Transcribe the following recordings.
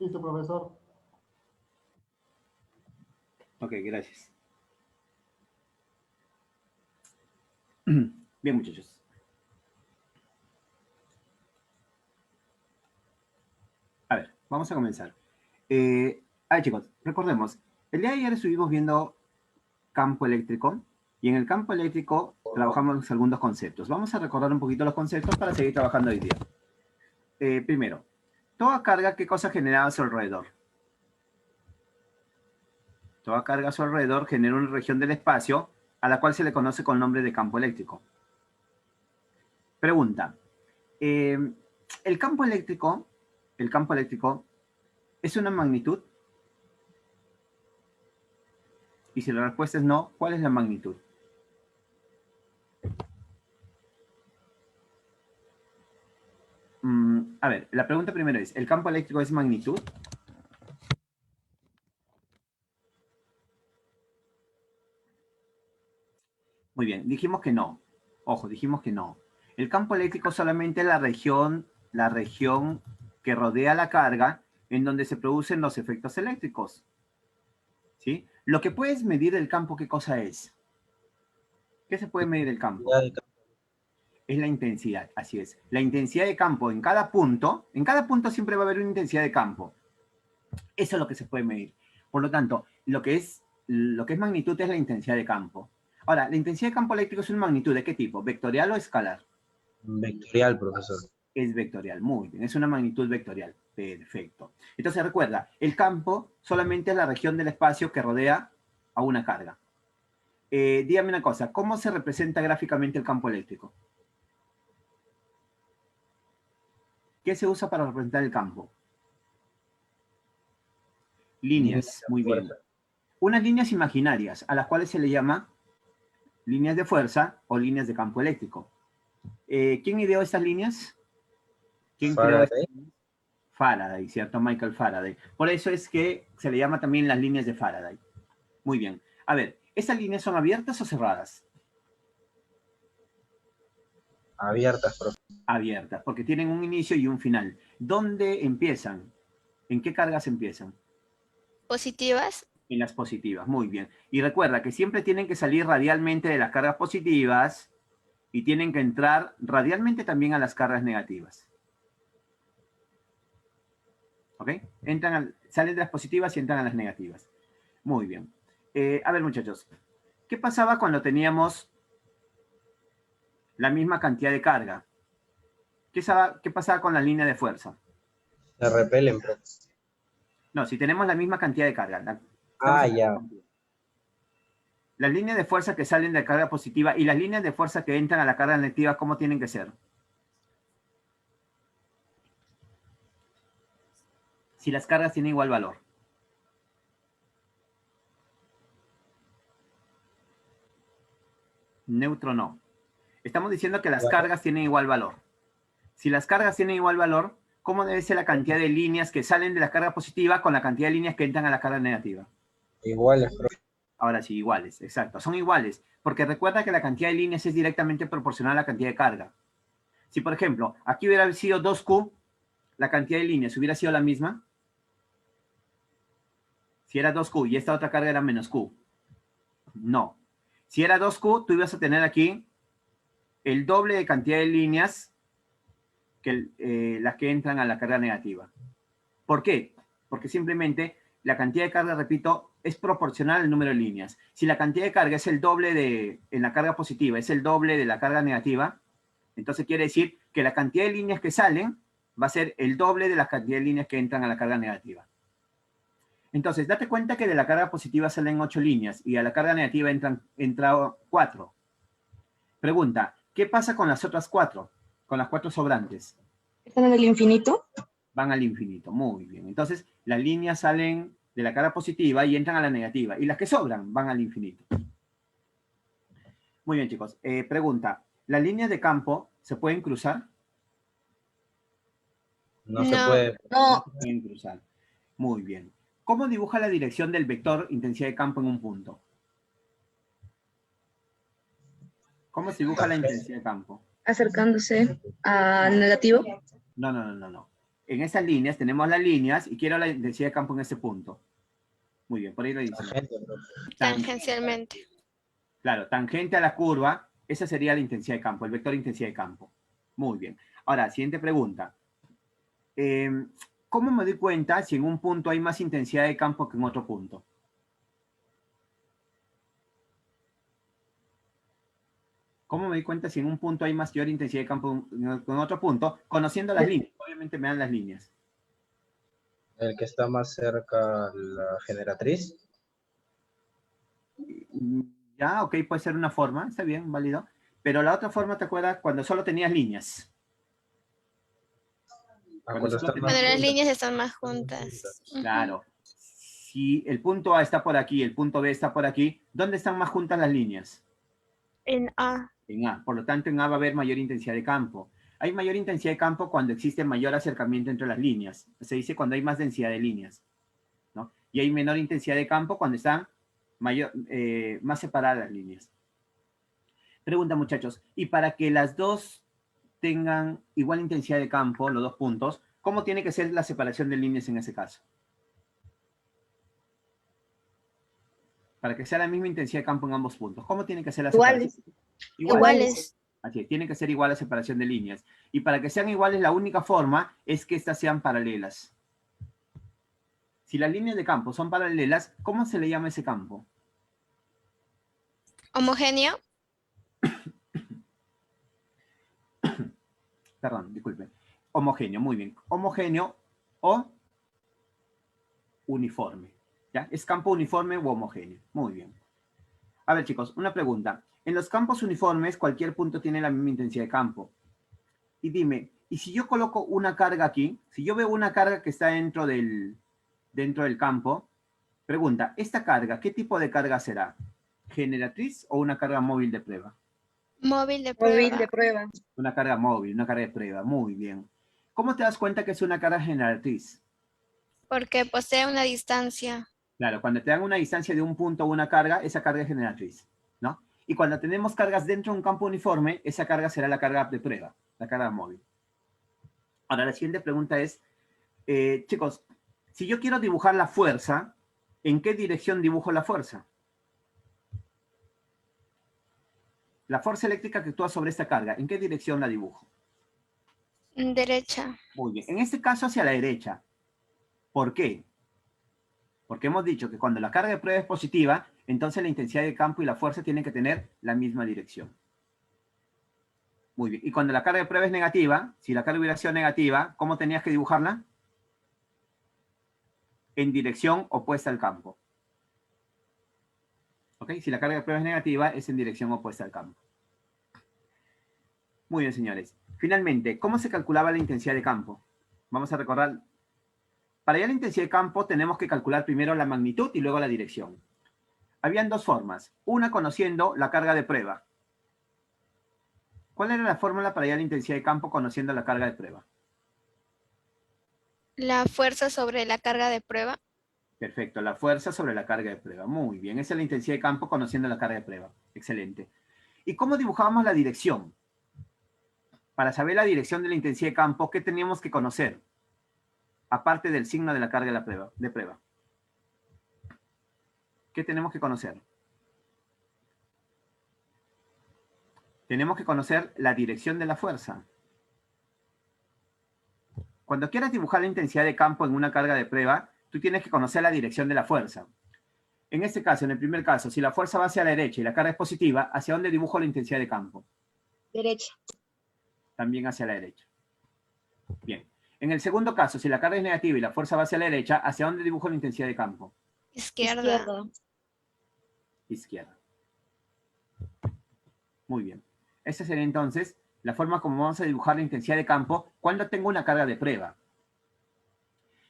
Listo, profesor. Ok, gracias. Bien, muchachos. A ver, vamos a comenzar. A ver, chicos, recordemos, el día de ayer estuvimos viendo campo eléctrico y en el campo eléctrico trabajamos algunos conceptos. Vamos a recordar un poquito los conceptos para seguir trabajando hoy día. Primero, toda carga, ¿qué cosa generaba a su alrededor? Toda carga a su alrededor genera una región del espacio a la cual se le conoce con el nombre de campo eléctrico. Pregunta, ¿el campo eléctrico es una magnitud? Y si la respuesta es no, ¿cuál es la magnitud? A ver, la pregunta primero es, ¿el campo eléctrico es magnitud? Muy bien, dijimos que no. Ojo, dijimos que no. El campo eléctrico solamente es la región que rodea la carga en donde se producen los efectos eléctricos. ¿Sí? Lo que puedes medir del campo, ¿qué cosa es? ¿Qué se puede medir del campo? Es la intensidad, así es. La intensidad de campo en cada punto siempre va a haber una intensidad de campo. Eso es lo que se puede medir. Por lo tanto, lo que es magnitud es la intensidad de campo. Ahora, ¿la intensidad de campo eléctrico es una magnitud de qué tipo? ¿Vectorial o escalar? Vectorial, profesor. Es vectorial, muy bien. Es una magnitud vectorial. Perfecto. Entonces recuerda, el campo solamente es la región del espacio que rodea a una carga. Dígame una cosa, ¿cómo se representa gráficamente el campo eléctrico? ¿Qué se usa para representar el campo? Líneas, muy bien. Unas líneas imaginarias, a las cuales se le llama líneas de fuerza o líneas de campo eléctrico. ¿Quién ideó estas líneas? ¿Quién creó estas líneas? Faraday, ¿cierto? Michael Faraday. Por eso es que se le llama también las líneas de Faraday. Muy bien. A ver, ¿estas líneas son abiertas o cerradas? Abiertas, profesor. Abiertas, porque tienen un inicio y un final. ¿Dónde empiezan? ¿En qué cargas empiezan? Positivas. En las positivas, muy bien. Y recuerda que siempre tienen que salir radialmente de las cargas positivas y tienen que entrar radialmente también a las cargas negativas. ¿Ok? Salen de las positivas y entran a las negativas. Muy bien. A ver, muchachos. ¿Qué pasaba cuando teníamos la misma cantidad de carga? ¿Qué pasaba con la línea de fuerza? Se repelen, profesor. No, si tenemos la misma cantidad de carga. Ya. Las líneas de fuerza que salen de la carga positiva y las líneas de fuerza que entran a la carga negativa, ¿cómo tienen que ser? Si las cargas tienen igual valor. Neutro no. Estamos diciendo que las cargas tienen igual valor. Si las cargas tienen igual valor, ¿cómo debe ser la cantidad de líneas que salen de la carga positiva con la cantidad de líneas que entran a la carga negativa? Iguales, profesor. Ahora sí, iguales, exacto. Son iguales, porque recuerda que la cantidad de líneas es directamente proporcional a la cantidad de carga. Si, por ejemplo, aquí hubiera sido 2Q, la cantidad de líneas hubiera sido la misma. Si era 2Q y esta otra carga era menos Q. No. Si era 2Q, tú ibas a tener aquí el doble de cantidad de líneas que las que entran a la carga negativa. ¿Por qué? Porque simplemente la cantidad de carga, repito, es proporcional al número de líneas. Si la cantidad de carga es el doble en la carga positiva, es el doble de la carga negativa, entonces quiere decir que la cantidad de líneas que salen va a ser el doble de la cantidad de líneas que entran a la carga negativa. Entonces, date cuenta que de la carga positiva salen 8 líneas y a la carga negativa entran 4. Pregunta, ¿qué pasa con las otras 4? Con las 4 sobrantes. ¿Están en el infinito? Van al infinito, muy bien. Entonces, las líneas salen de la carga positiva y entran a la negativa. Y las que sobran van al infinito. Muy bien, chicos. Pregunta, ¿las líneas de campo se pueden cruzar? No se puede. No. Se pueden cruzar. Muy bien. ¿Cómo dibuja la dirección del vector intensidad de campo en un punto? ¿Cómo se dibuja la intensidad de campo? Acercándose a negativo. No. en esas líneas tenemos las líneas y quiero la intensidad de campo en este punto. Muy bien, por ahí lo dicen. Tangente, profe. Tangencialmente. Claro, tangente a la curva, esa sería la intensidad de campo, el vector de intensidad de campo. Muy bien. Ahora, siguiente pregunta. ¿Cómo me doy cuenta si en un punto hay más intensidad de campo que en otro punto? ¿Cómo me doy cuenta si en un punto hay mayor intensidad de campo que en otro punto? Conociendo las líneas. Obviamente me dan las líneas. El que está más cerca a la generatriz. Ya, ok, puede ser una forma, está bien, válido. Pero la otra forma, ¿te acuerdas? Cuando solo tenías líneas. Cuando solo están tenías- más Cuando las juntas. líneas están más juntas. Ujú. Claro. Si el punto A está por aquí, el punto B está por aquí, ¿dónde están más juntas las líneas? En A. En A. Por lo tanto, en A va a haber mayor intensidad de campo. Hay mayor intensidad de campo cuando existe mayor acercamiento entre las líneas. Se dice cuando hay más densidad de líneas, ¿no? Y hay menor intensidad de campo cuando están más separadas las líneas. Pregunta, muchachos, y para que las dos tengan igual intensidad de campo, los dos puntos, ¿cómo tiene que ser la separación de líneas en ese caso? Para que sea la misma intensidad de campo en ambos puntos, ¿cómo tiene que ser la separación? Iguales. Así es, tiene que ser igual la separación de líneas. Y para que sean iguales, la única forma es que éstas sean paralelas. Si las líneas de campo son paralelas, ¿cómo se le llama ese campo? Homogéneo. Perdón, disculpe. Homogéneo, muy bien. Homogéneo o uniforme. ¿Ya? ¿Es campo uniforme u homogéneo? Muy bien. A ver, chicos, una pregunta. En los campos uniformes, cualquier punto tiene la misma intensidad de campo. Y dime, ¿y si yo coloco una carga aquí? Si yo veo una carga que está dentro del campo, pregunta, ¿esta carga, qué tipo de carga será? ¿Generatriz o una carga móvil de prueba? Móvil de prueba. prueba. Una carga móvil, una carga de prueba. Muy bien. ¿Cómo te das cuenta que es una carga generatriz? Porque posee una distancia. Claro, cuando te dan una distancia de un punto o una carga, esa carga es generatriz, ¿no? Y cuando tenemos cargas dentro de un campo uniforme, esa carga será la carga de prueba, la carga móvil. Ahora, la siguiente pregunta es, chicos, si yo quiero dibujar la fuerza, ¿en qué dirección dibujo la fuerza? La fuerza eléctrica que actúa sobre esta carga, ¿en qué dirección la dibujo? Derecha. Muy bien, en este caso hacia la derecha. ¿Por qué? Porque hemos dicho que cuando la carga de prueba es positiva, entonces la intensidad de campo y la fuerza tienen que tener la misma dirección. Muy bien. Y cuando la carga de prueba es negativa, si la carga hubiera sido negativa, ¿cómo tenías que dibujarla? En dirección opuesta al campo. ¿Ok? Si la carga de prueba es negativa, es en dirección opuesta al campo. Muy bien, señores. Finalmente, ¿cómo se calculaba la intensidad de campo? Vamos a recordar. Para hallar la intensidad de campo tenemos que calcular primero la magnitud y luego la dirección. Habían dos formas. Una conociendo la carga de prueba. ¿Cuál era la fórmula para hallar la intensidad de campo conociendo la carga de prueba? La fuerza sobre la carga de prueba. Perfecto, la fuerza sobre la carga de prueba. Muy bien, esa es la intensidad de campo conociendo la carga de prueba. Excelente. ¿Y cómo dibujábamos la dirección? Para saber la dirección de la intensidad de campo, ¿qué teníamos que conocer? Aparte del signo de la carga de prueba. ¿Qué tenemos que conocer? Tenemos que conocer la dirección de la fuerza. Cuando quieras dibujar la intensidad de campo en una carga de prueba, tú tienes que conocer la dirección de la fuerza. En este caso, en el primer caso, si la fuerza va hacia la derecha y la carga es positiva, ¿hacia dónde dibujo la intensidad de campo? Derecha. También hacia la derecha. Bien. En el segundo caso, si la carga es negativa y la fuerza va hacia la derecha, ¿hacia dónde dibujo la intensidad de campo? Izquierda. Izquierda. Muy bien. Esa sería entonces la forma como vamos a dibujar la intensidad de campo cuando tengo una carga de prueba.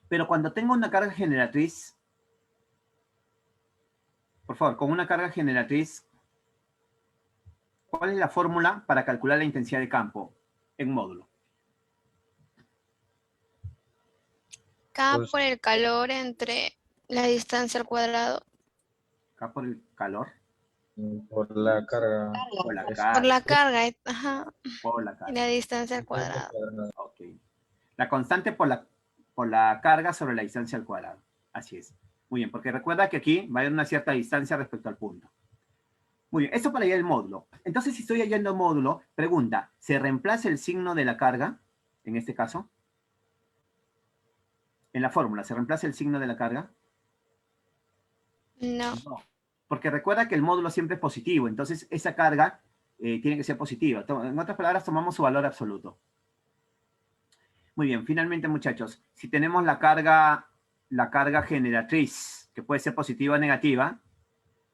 Pero cuando tengo una carga generatriz, por favor, con una carga generatriz, ¿cuál es la fórmula para calcular la intensidad de campo en módulo? K Pues- por el calor entre la distancia al cuadrado. Acá por el calor. Por la carga. Por la Es- carga. Por la carga. Ajá. Por la Y carga. la distancia al cuadrado. Ok. La constante por la carga sobre la distancia al cuadrado. Así es. Muy bien, porque recuerda que aquí va a haber una cierta distancia respecto al punto. Muy bien, esto para hallar el módulo. Entonces, si estoy hallando módulo, pregunta, ¿se reemplaza el signo de la carga? En este caso. En la fórmula, ¿se reemplaza el signo de la carga? No. No. Porque recuerda que el módulo siempre es positivo, entonces esa carga tiene que ser positiva. En otras palabras, tomamos su valor absoluto. Muy bien, finalmente, muchachos, si tenemos la carga generatriz, que puede ser positiva o negativa,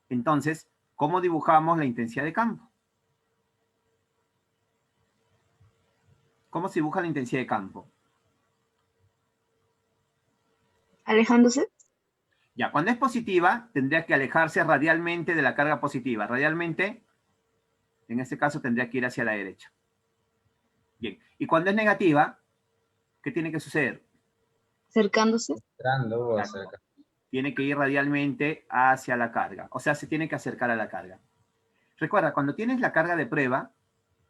entonces, ¿cómo dibujamos la intensidad de campo? ¿Cómo se dibuja la intensidad de campo? Alejándose. Ya, cuando es positiva, tendría que alejarse radialmente de la carga positiva. Radialmente, en este caso, tendría que ir hacia la derecha. Bien, y cuando es negativa, ¿qué tiene que suceder? Acercándose. Entrando o acerca. Tiene que ir radialmente hacia la carga. O sea, se tiene que acercar a la carga. Recuerda, cuando tienes la carga de prueba,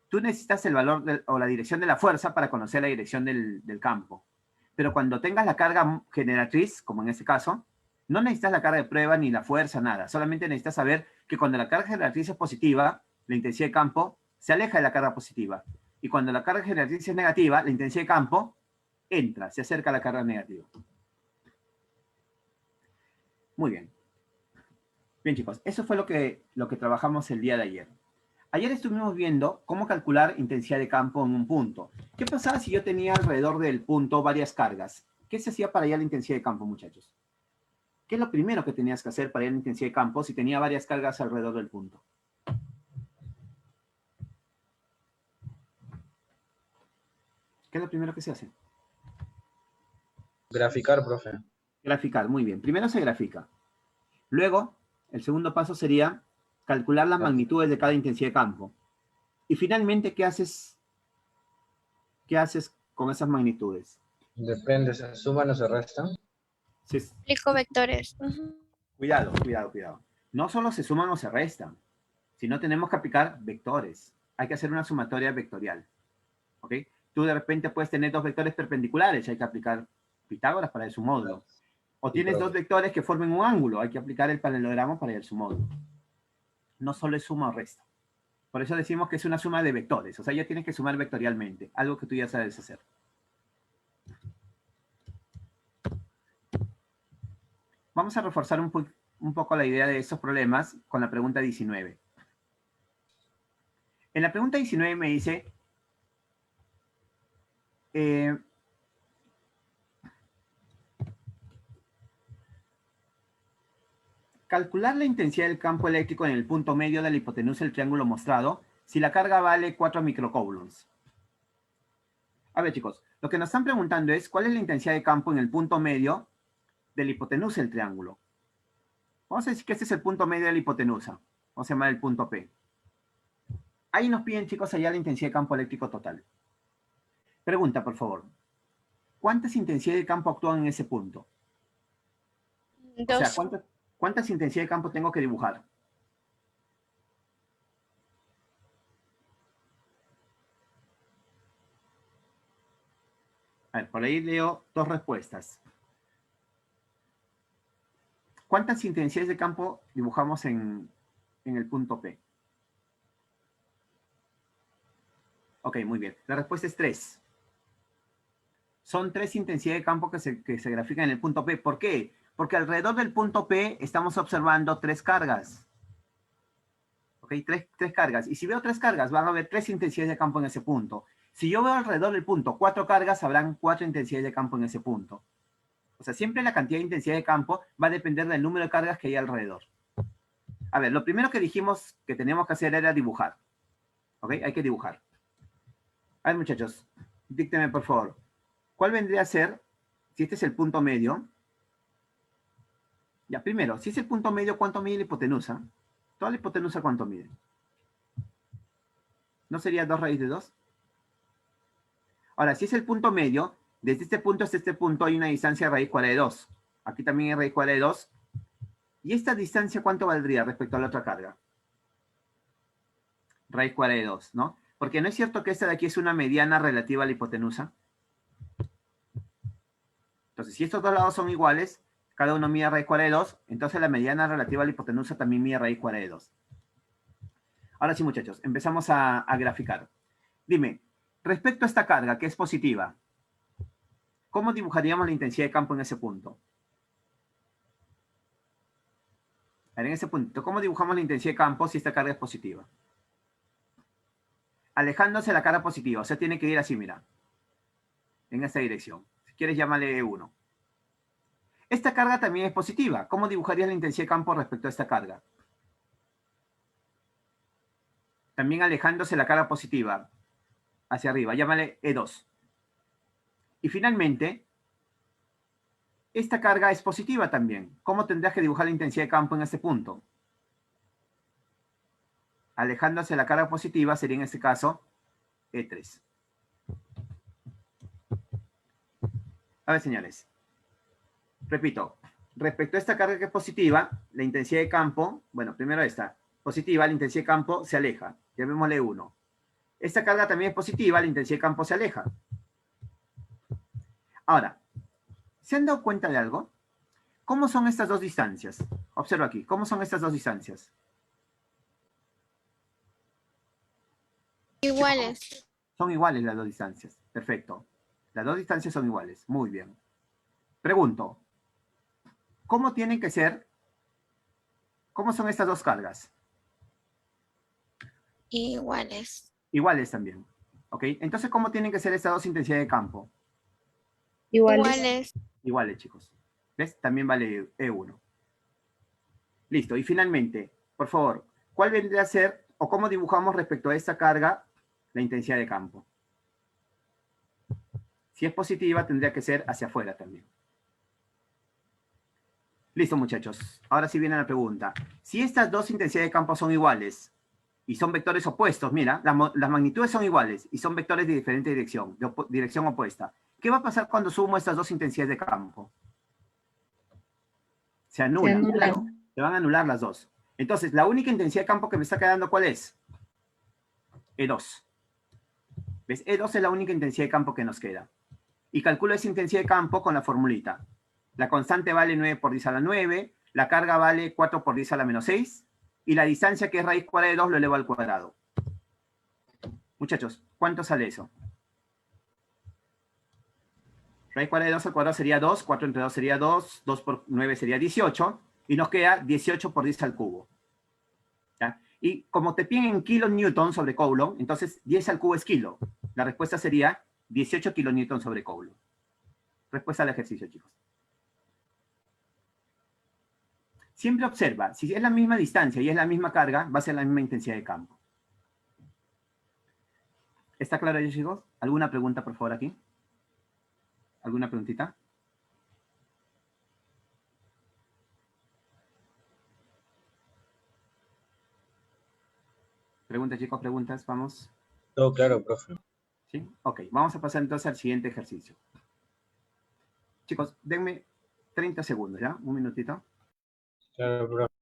tú necesitas el valor o la dirección de la fuerza para conocer la dirección del campo. Pero cuando tengas la carga generatriz, como en este caso, no necesitas la carga de prueba ni la fuerza, nada. Solamente necesitas saber que cuando la carga generatriz es positiva, la intensidad de campo se aleja de la carga positiva. Y cuando la carga generatriz es negativa, la intensidad de campo entra, se acerca a la carga negativa. Muy bien. Bien, chicos, eso fue lo que trabajamos el día de ayer. Ayer estuvimos viendo cómo calcular intensidad de campo en un punto. ¿Qué pasaba si yo tenía alrededor del punto varias cargas? ¿Qué se hacía para hallar la intensidad de campo, muchachos? ¿Qué es lo primero que tenías que hacer para hallar la intensidad de campo si tenía varias cargas alrededor del punto? ¿Qué es lo primero que se hace? Graficar, profe. Graficar, muy bien. Primero se grafica. Luego, el segundo paso sería calcular las magnitudes de cada intensidad de campo. Y finalmente, ¿qué haces? ¿Qué haces con esas magnitudes? Depende, ¿se suman o se restan? Aplico vectores. Cuidado, cuidado, cuidado. No solo se suman o se restan, sino tenemos que aplicar vectores. Hay que hacer una sumatoria vectorial. ¿Ok? Tú de repente puedes tener dos vectores perpendiculares, hay que aplicar Pitágoras para su módulo. O tienes dos vectores que formen un ángulo, hay que aplicar el paralelogramo para su módulo. No solo es suma o resta. Por eso decimos que es una suma de vectores. O sea, ya tienes que sumar vectorialmente, algo que tú ya sabes hacer. Vamos a reforzar un poco la idea de estos problemas con la pregunta 19. En la pregunta 19 me dice, calcular la intensidad del campo eléctrico en el punto medio de la hipotenusa del triángulo mostrado si la carga vale 4 microcoulombs. A ver, chicos, lo que nos están preguntando es cuál es la intensidad de campo en el punto medio de la hipotenusa del triángulo. Vamos a decir que este es el punto medio de la hipotenusa. Vamos a llamar el punto P. Ahí nos piden, chicos, hallar la intensidad de campo eléctrico total. Pregunta, por favor. ¿Cuántas intensidades de campo actúan en ese punto? Dos. O sea, ¿cuántas intensidades de campo tengo que dibujar? A ver, por ahí leo dos respuestas. ¿Cuántas intensidades de campo dibujamos en el punto P? Ok, muy bien. La respuesta es 3. Son 3 intensidades de campo que se grafican en el punto P. ¿Por qué? Porque alrededor del punto P estamos observando 3 cargas. ¿Ok? 3 cargas. Y si veo 3 cargas, van a haber 3 intensidades de campo en ese punto. Si yo veo alrededor del punto 4 cargas, habrán 4 intensidades de campo en ese punto. O sea, siempre la cantidad de intensidad de campo va a depender del número de cargas que hay alrededor. A ver, lo primero que dijimos que teníamos que hacer era dibujar. ¿Ok? Hay que dibujar. A ver, muchachos, díctenme, por favor. ¿Cuál vendría a ser, si este es el punto medio? Ya, primero, si es el punto medio, ¿cuánto mide la hipotenusa? ¿Toda la hipotenusa cuánto mide? ¿No sería 2 raíz de 2? Ahora, si es el punto medio, desde este punto hasta este punto hay una distancia de raíz cuadrada de 2. Aquí también hay raíz cuadrada de 2. ¿Y esta distancia cuánto valdría respecto a la otra carga? Raíz cuadrada de 2, ¿no? Porque no es cierto que esta de aquí es una mediana relativa a la hipotenusa. Entonces, si estos dos lados son iguales, cada uno mide raíz cuadrada de 2, entonces la mediana relativa a la hipotenusa también mide raíz cuadrada de 2. Ahora sí, muchachos, empezamos a graficar. Dime, respecto a esta carga, que es positiva, ¿cómo dibujaríamos la intensidad de campo en ese punto? A ver, en ese punto, ¿cómo dibujamos la intensidad de campo si esta carga es positiva? Alejándose la carga positiva, o sea, tiene que ir así, mira. En esta dirección. Si quieres, llámale 1. Esta carga también es positiva. ¿Cómo dibujarías la intensidad de campo respecto a esta carga? También alejándose la carga positiva hacia arriba. Llámale E2. Y finalmente, esta carga es positiva también. ¿Cómo tendrías que dibujar la intensidad de campo en este punto? Alejándose la carga positiva sería en este caso E3. A ver, señores. Repito, respecto a esta carga que es positiva, la intensidad de campo, bueno, primero esta, positiva, la intensidad de campo se aleja. Llamémosle 1. Esta carga también es positiva, la intensidad de campo se aleja. Ahora, ¿se han dado cuenta de algo? ¿Cómo son estas dos distancias? Observa aquí, ¿cómo son estas dos distancias? Iguales. Son iguales las dos distancias. Perfecto. Las dos distancias son iguales. Muy bien. Pregunto, ¿cómo tienen que ser? ¿Cómo son estas dos cargas? Iguales. Iguales también. ¿Ok? Entonces, ¿cómo tienen que ser estas dos intensidades de campo? Iguales. Iguales, chicos. ¿Ves? También vale E1. Listo. Y finalmente, por favor, ¿cuál vendría a ser o cómo dibujamos respecto a esta carga la intensidad de campo? Si es positiva, tendría que ser hacia afuera también. Listo, muchachos. Ahora sí viene la pregunta. Si estas dos intensidades de campo son iguales y son vectores opuestos, mira, las magnitudes son iguales y son vectores de diferente dirección, dirección opuesta. ¿Qué va a pasar cuando sumo estas dos intensidades de campo? Se anulan. Se anulan. Claro, se van a anular las dos. Entonces, la única intensidad de campo que me está quedando, ¿cuál es? E2. ¿Ves? E2 es la única intensidad de campo que nos queda. Y calculo esa intensidad de campo con la formulita. La constante vale 9 por 10 a la 9, la carga vale 4 por 10 a la menos 6, y la distancia, que es raíz cuadrada de 2, lo elevo al cuadrado. Muchachos, ¿cuánto sale eso? Raíz cuadrada de 2 al cuadrado sería 2, 4 entre 2 sería 2, 2 por 9 sería 18, y nos queda 18 por 10 al cubo. ¿Ya? Y como te piden en kilonewton sobre coulomb, entonces 10 al cubo es kilo. La respuesta sería 18 kilonewton sobre coulomb. Respuesta al ejercicio, chicos. Siempre observa, si es la misma distancia y es la misma carga, va a ser la misma intensidad de campo. ¿Está claro eso, chicos? ¿Alguna pregunta, por favor, aquí? ¿Alguna preguntita? Preguntas, chicos, preguntas, vamos. Todo claro, profe. ¿Sí? Ok, vamos a pasar entonces al siguiente ejercicio. Chicos, denme 30 segundos, ¿ya? Un minutito. Claro, profe.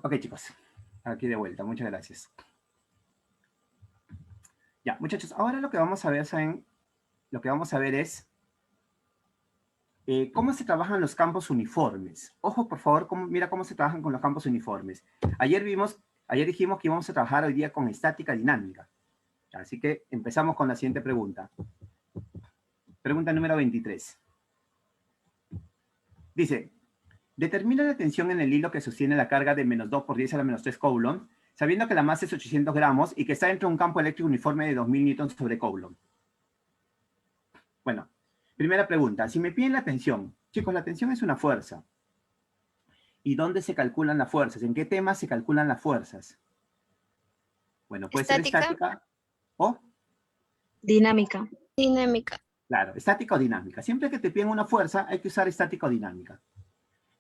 Ok, chicos. Aquí de vuelta. Muchas gracias. Ya, muchachos, ahora lo que vamos a ver, ¿saben? Lo que vamos a ver es cómo se trabajan los campos uniformes. Ojo, por favor, mira cómo se trabajan con los campos uniformes. Ayer dijimos que íbamos a trabajar hoy día con estática dinámica. Así que empezamos con la siguiente pregunta. Pregunta número 23. Dice, determina la tensión en el hilo que sostiene la carga de menos 2 por 10 a la menos 3 coulomb, Sabiendo que la masa es 800 gramos y que está dentro de un campo eléctrico uniforme de 2000 newtons sobre Coulomb. Bueno, primera pregunta. Si me piden la tensión, chicos, la tensión es una fuerza. ¿Y dónde se calculan las fuerzas? ¿En qué temas se calculan las fuerzas? Bueno, puede ser estática o... Dinámica. Dinámica. Claro, estática o dinámica. Siempre que te piden una fuerza, hay que usar estática o dinámica.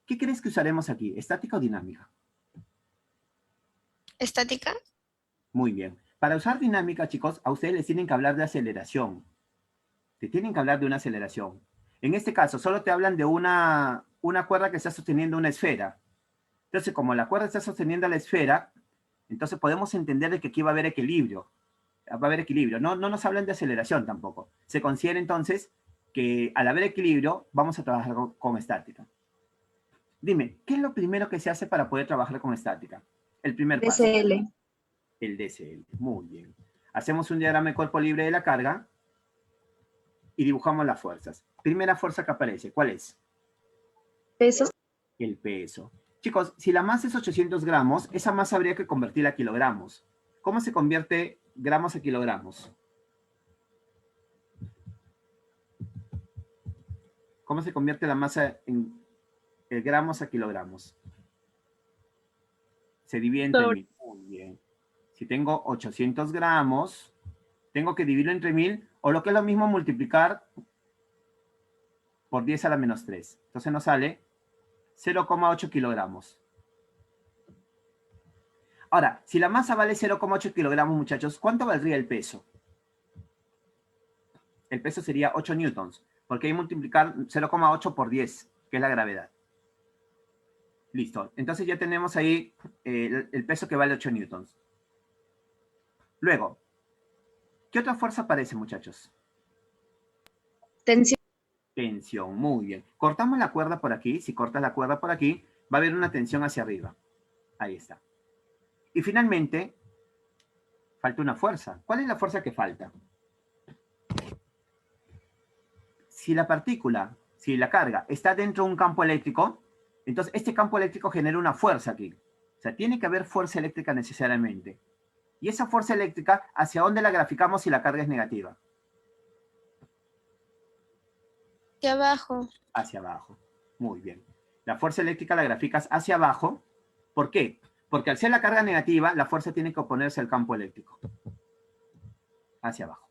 ¿Qué crees que usaremos aquí? ¿Estática o dinámica? Estática. Muy bien. Para usar dinámica, chicos, a ustedes les tienen que hablar de aceleración. Te tienen que hablar de una aceleración. En este caso, solo te hablan de una cuerda que está sosteniendo una esfera. Entonces, como la cuerda está sosteniendo la esfera, entonces podemos entender de que aquí va a haber equilibrio. Va a haber equilibrio. No nos hablan de aceleración tampoco. Se considera entonces que al haber equilibrio, vamos a trabajar con estática. Dime, ¿qué es lo primero que se hace para poder trabajar con estática? El primer paso. DCL. El DCL. Muy bien. Hacemos un diagrama de cuerpo libre de la carga y dibujamos las fuerzas. Primera fuerza que aparece, ¿cuál es? Peso. El peso. Chicos, si la masa es 800 gramos, esa masa habría que convertirla a kilogramos. ¿Cómo se convierte gramos a kilogramos? ¿Cómo se convierte la masa en gramos a kilogramos? Se divide entre 1000. Muy bien. Si tengo 800 gramos, tengo que dividirlo entre 1000, o lo que es lo mismo, multiplicar por 10 a la menos 3. Entonces nos sale 0,8 kilogramos. Ahora, si la masa vale 0,8 kilogramos, muchachos, ¿cuánto valdría el peso? El peso sería 8 newtons, porque hay que multiplicar 0,8 por 10, que es la gravedad. Listo. Entonces ya tenemos ahí el peso que vale 8 newtons. Luego, ¿qué otra fuerza aparece, muchachos? Tensión. Tensión, muy bien. Cortamos la cuerda por aquí. Si cortas la cuerda por aquí, va a haber una tensión hacia arriba. Ahí está. Y finalmente, falta una fuerza. ¿Cuál es la fuerza que falta? Si la partícula, si la carga está dentro de un campo eléctrico, entonces este campo eléctrico genera una fuerza aquí. O sea, tiene que haber fuerza eléctrica necesariamente. Y esa fuerza eléctrica, ¿hacia dónde la graficamos si la carga es negativa? Hacia abajo. Hacia abajo. Muy bien. La fuerza eléctrica la graficas hacia abajo. ¿Por qué? Porque al ser la carga negativa, la fuerza tiene que oponerse al campo eléctrico. Hacia abajo.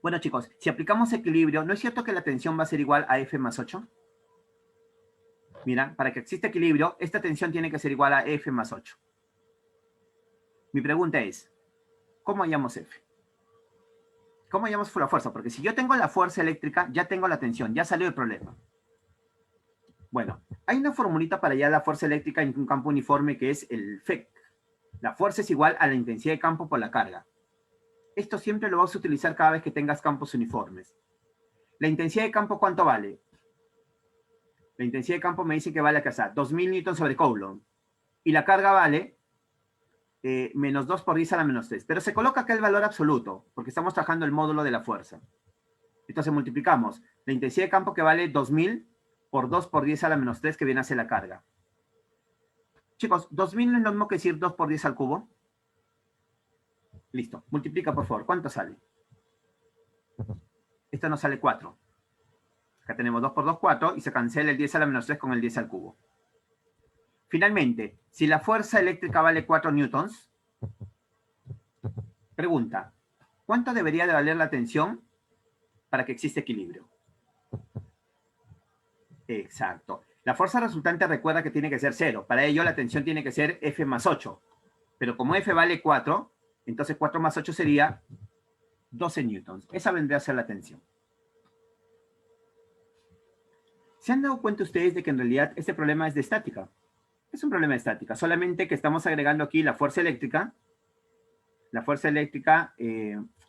Bueno, chicos, si aplicamos equilibrio, ¿no es cierto que la tensión va a ser igual a F más 8? Mira, para que exista equilibrio, esta tensión tiene que ser igual a F más 8. Mi pregunta es, ¿cómo hallamos F? ¿Cómo hallamos la fuerza? Porque si yo tengo la fuerza eléctrica, ya tengo la tensión, ya salió el problema. Bueno, hay una formulita para hallar la fuerza eléctrica en un campo uniforme que es el FEC. La fuerza es igual a la intensidad de campo por la carga. Esto siempre lo vas a utilizar cada vez que tengas campos uniformes. ¿La intensidad de campo cuánto vale? La intensidad de campo me dice que vale acá, 2000 newtons sobre Coulomb. Y la carga vale menos 2 por 10 a la menos 3. Pero se coloca acá el valor absoluto, porque estamos trabajando el módulo de la fuerza. Entonces multiplicamos la intensidad de campo que vale 2000 por 2 por 10 a la menos 3, que viene a ser la carga. Chicos, 2000 no es lo mismo que decir 2 por 10 al cubo. Listo, multiplica por favor. ¿Cuánto sale? Esto nos sale 4. Acá tenemos 2 por 2, 4, y se cancela el 10 a la menos 3 con el 10 al cubo. Finalmente, si la fuerza eléctrica vale 4 newtons, pregunta, ¿cuánto debería de valer la tensión para que exista equilibrio? Exacto. La fuerza resultante recuerda que tiene que ser 0. Para ello la tensión tiene que ser F más 8. Pero como F vale 4, entonces 4 más 8 sería 12 newtons. Esa vendría a ser la tensión. ¿Se han dado cuenta ustedes de que en realidad este problema es de estática? Es un problema de estática, solamente que estamos agregando aquí la fuerza eléctrica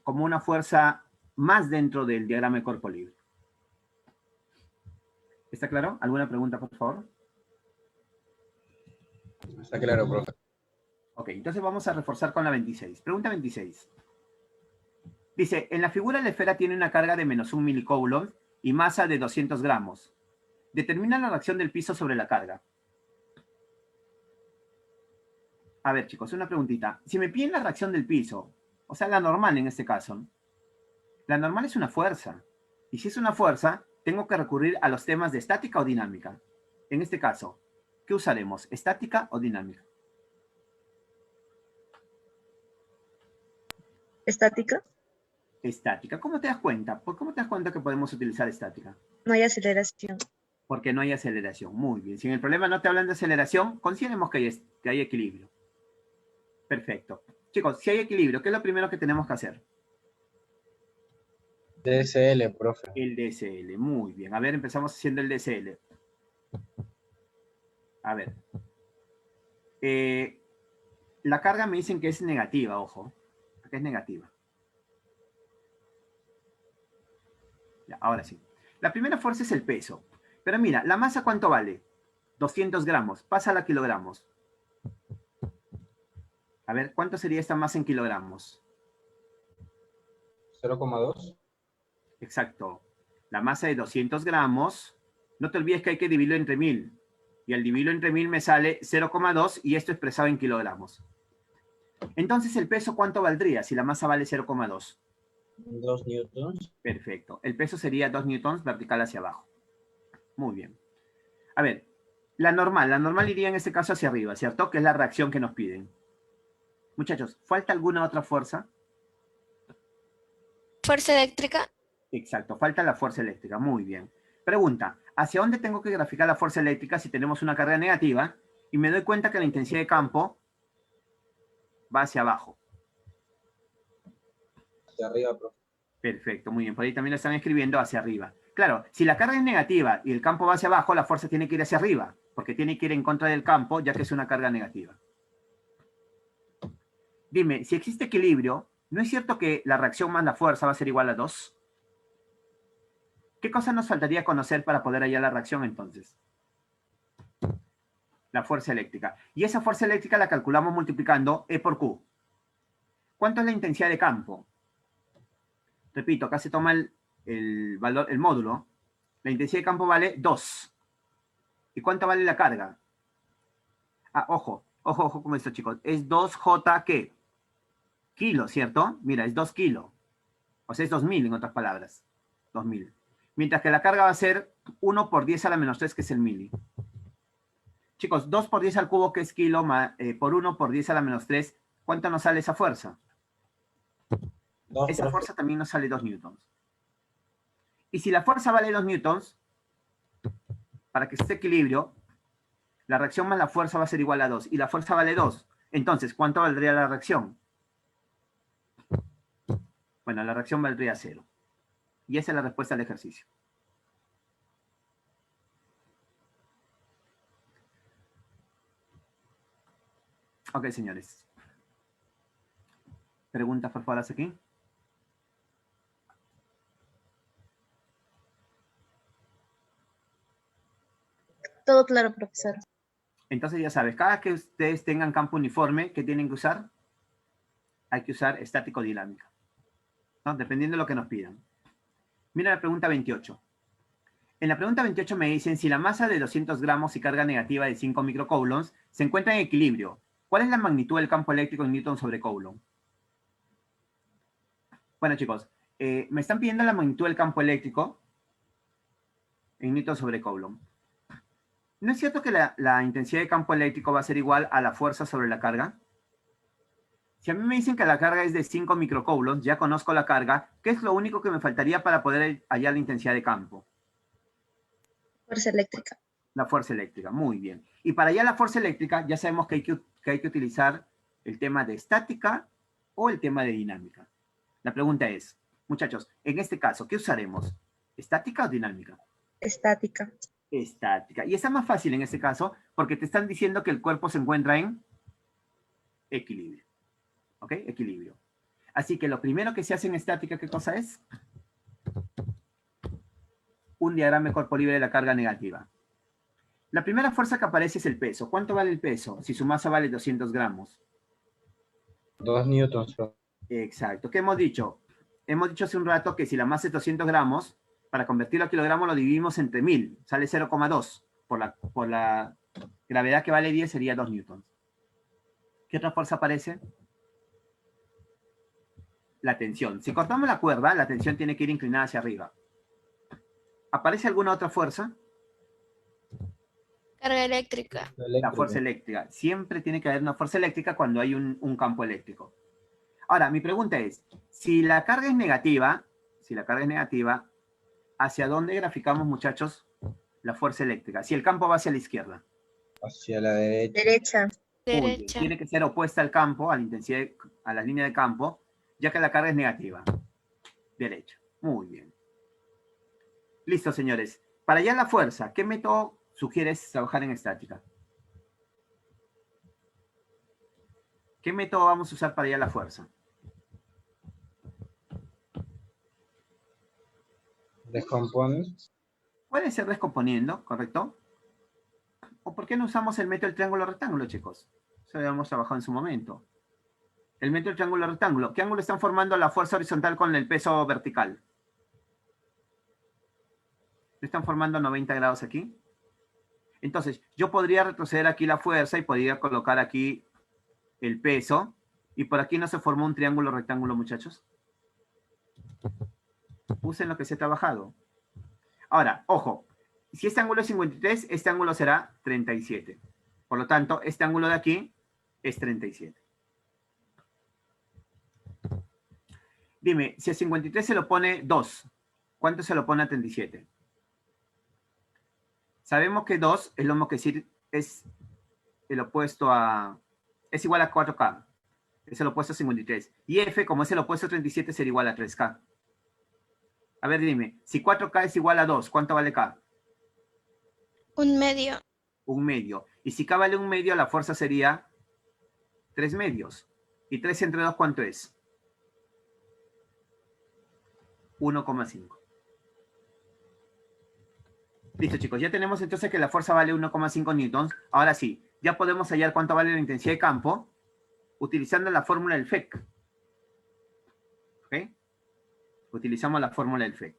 como una fuerza más dentro del diagrama de cuerpo libre. ¿Está claro? ¿Alguna pregunta, por favor? Está claro, profe. Ok, entonces vamos a reforzar con la 26. Pregunta 26. Dice, en la figura la esfera tiene una carga de menos 1 milicoulomb y masa de 200 gramos. Determina la reacción del piso sobre la carga. A ver, chicos, una preguntita. Si me piden la reacción del piso, o sea, la normal en este caso, la normal es una fuerza. Y si es una fuerza, tengo que recurrir a los temas de estática o dinámica. En este caso, ¿qué usaremos? ¿Estática o dinámica? Estática. Estática. ¿Cómo te das cuenta? ¿Cómo te das cuenta que podemos utilizar estática? No hay aceleración. Porque no hay aceleración. Muy bien. Si en el problema no te hablan de aceleración, consideremos que hay equilibrio. Perfecto. Chicos, si hay equilibrio, ¿qué es lo primero que tenemos que hacer? DSL, profe. El DSL. Muy bien. A ver, empezamos haciendo el DSL. A ver. La carga me dicen que es negativa, ojo. Que es negativa. Ya, ahora sí. La primera fuerza es el peso. Pero mira, ¿la masa cuánto vale? 200 gramos. Pásala a kilogramos. A ver, ¿cuánto sería esta masa en kilogramos? 0,2. Exacto. La masa de 200 gramos. No te olvides que hay que dividirlo entre 1000. Y al dividirlo entre 1000 me sale 0,2 y esto expresado en kilogramos. Entonces, ¿el peso cuánto valdría si la masa vale 0,2? 2 newtons. Perfecto. El peso sería 2 newtons vertical hacia abajo. Muy bien. A ver, la normal iría en este caso hacia arriba, ¿cierto? Que es la reacción que nos piden. Muchachos, ¿falta alguna otra fuerza? Fuerza eléctrica. Exacto, falta la fuerza eléctrica. Muy bien. Pregunta, ¿hacia dónde tengo que graficar la fuerza eléctrica si tenemos una carga negativa? Y me doy cuenta que la intensidad de campo va hacia abajo. Hacia arriba, profe. Perfecto, muy bien. Por ahí también lo están escribiendo hacia arriba. Claro, si la carga es negativa y el campo va hacia abajo, la fuerza tiene que ir hacia arriba, porque tiene que ir en contra del campo, ya que es una carga negativa. Dime, si existe equilibrio, ¿no es cierto que la reacción más la fuerza va a ser igual a 2? ¿Qué cosa nos faltaría conocer para poder hallar la reacción entonces? La fuerza eléctrica. Y esa fuerza eléctrica la calculamos multiplicando E por Q. ¿Cuánto es la intensidad de campo? Repito, acá se toma el valor, el módulo. La intensidad de campo vale 2. ¿Y cuánto vale la carga? Ah, ojo con esto, chicos. Es 2J, ¿qué? Kilo, ¿cierto? Mira, es 2 kilos. O sea, es 2000 en otras palabras. 2000. Mientras que la carga va a ser 1 por 10 a la menos 3, que es el mili. Chicos, 2 por 10 al cubo, que es kilo, por 1 por 10 a la menos 3, ¿cuánto nos sale esa fuerza? 2, Esa profe. fuerza también nos sale 2 newtons. Y si la fuerza vale 2 newtons, para que esté equilibrio, la reacción más la fuerza va a ser igual a 2. Y la fuerza vale 2. Entonces, ¿cuánto valdría la reacción? Bueno, la reacción valdría 0. Y esa es la respuesta al ejercicio. Ok, señores. ¿Preguntas por favor aquí? Todo claro, profesor. Entonces ya sabes, cada que ustedes tengan campo uniforme, ¿qué tienen que usar? Hay que usar estático dinámica, ¿no? Dependiendo de lo que nos pidan. Mira la pregunta 28. En la pregunta 28 me dicen, si la masa de 200 gramos y carga negativa de 5 microcoulombs se encuentra en equilibrio, ¿cuál es la magnitud del campo eléctrico en newton sobre coulomb? Bueno, chicos, me están pidiendo la magnitud del campo eléctrico en newton sobre coulomb. ¿No es cierto que la intensidad de campo eléctrico va a ser igual a la fuerza sobre la carga? Si a mí me dicen que la carga es de 5 microcoulombs, ya conozco la carga, ¿qué es lo único que me faltaría para poder hallar la intensidad de campo? Fuerza eléctrica. La fuerza eléctrica, muy bien. Y para hallar la fuerza eléctrica, ya sabemos que hay que utilizar el tema de estática o el tema de dinámica. La pregunta es, muchachos, en este caso, ¿qué usaremos? ¿Estática o dinámica? Estática. Estática. Y está más fácil en este caso porque te están diciendo que el cuerpo se encuentra en equilibrio. ¿Ok? Equilibrio. Así que lo primero que se hace en estática, ¿qué cosa es? Un diagrama de cuerpo libre de la carga negativa. La primera fuerza que aparece es el peso. ¿Cuánto vale el peso? Si su masa vale 200 gramos. 2 newtons, profe. Exacto. ¿Qué hemos dicho? Hemos dicho hace un rato que si la masa es 200 gramos, para convertirlo a kilogramos lo dividimos entre 1000. Sale 0,2. Por la gravedad que vale 10 sería 2 newtons. ¿Qué otra fuerza aparece? La tensión. Si cortamos la cuerda, la tensión tiene que ir inclinada hacia arriba. ¿Aparece alguna otra fuerza? Carga eléctrica. La fuerza eléctrica. Siempre tiene que haber una fuerza eléctrica cuando hay un campo eléctrico. Ahora, mi pregunta es, si la carga es negativa, ¿hacia dónde graficamos, muchachos, la fuerza eléctrica? Si el campo va hacia la izquierda. Hacia la derecha. Derecha. Muy bien. Derecha. Tiene que ser opuesta al campo, a la intensidad, a la línea de campo, ya que la carga es negativa. Derecha. Muy bien. Listo, señores. Para hallar la fuerza, ¿qué método sugieres trabajar en estática? ¿Qué método vamos a usar para hallar la fuerza? Descompone. Puede ser descomponiendo, ¿correcto? ¿O por qué no usamos el método del triángulo rectángulo, chicos? Eso lo hemos trabajado en su momento. El método del triángulo rectángulo. ¿Qué ángulo están formando la fuerza horizontal con el peso vertical? ¿Están formando 90 grados aquí? Entonces, yo podría retroceder aquí la fuerza y podría colocar aquí el peso. ¿Y por aquí no se formó un triángulo rectángulo, muchachos? Usen lo que se ha trabajado. Ahora, ojo. Si este ángulo es 53, este ángulo será 37. Por lo tanto, este ángulo de aquí es 37. Dime, si a 53 se lo pone 2, ¿cuánto se lo pone a 37? Sabemos que 2 es lo mismo que decir, es el opuesto a... es igual a 4K. Es el opuesto a 53. Y F, como es el opuesto a 37, será igual a 3K. A ver, dime, si 4K es igual a 2, ¿cuánto vale K? 1/2. 1/2. Y si K vale 1/2, la fuerza sería 3/2. ¿Y 3 entre 2 cuánto es? 1,5. Listo, chicos. Ya tenemos entonces que la fuerza vale 1,5 newtons. Ahora sí, ya podemos hallar cuánto vale la intensidad de campo utilizando la fórmula del FEC. ¿Ok? Utilizamos la fórmula del FEC.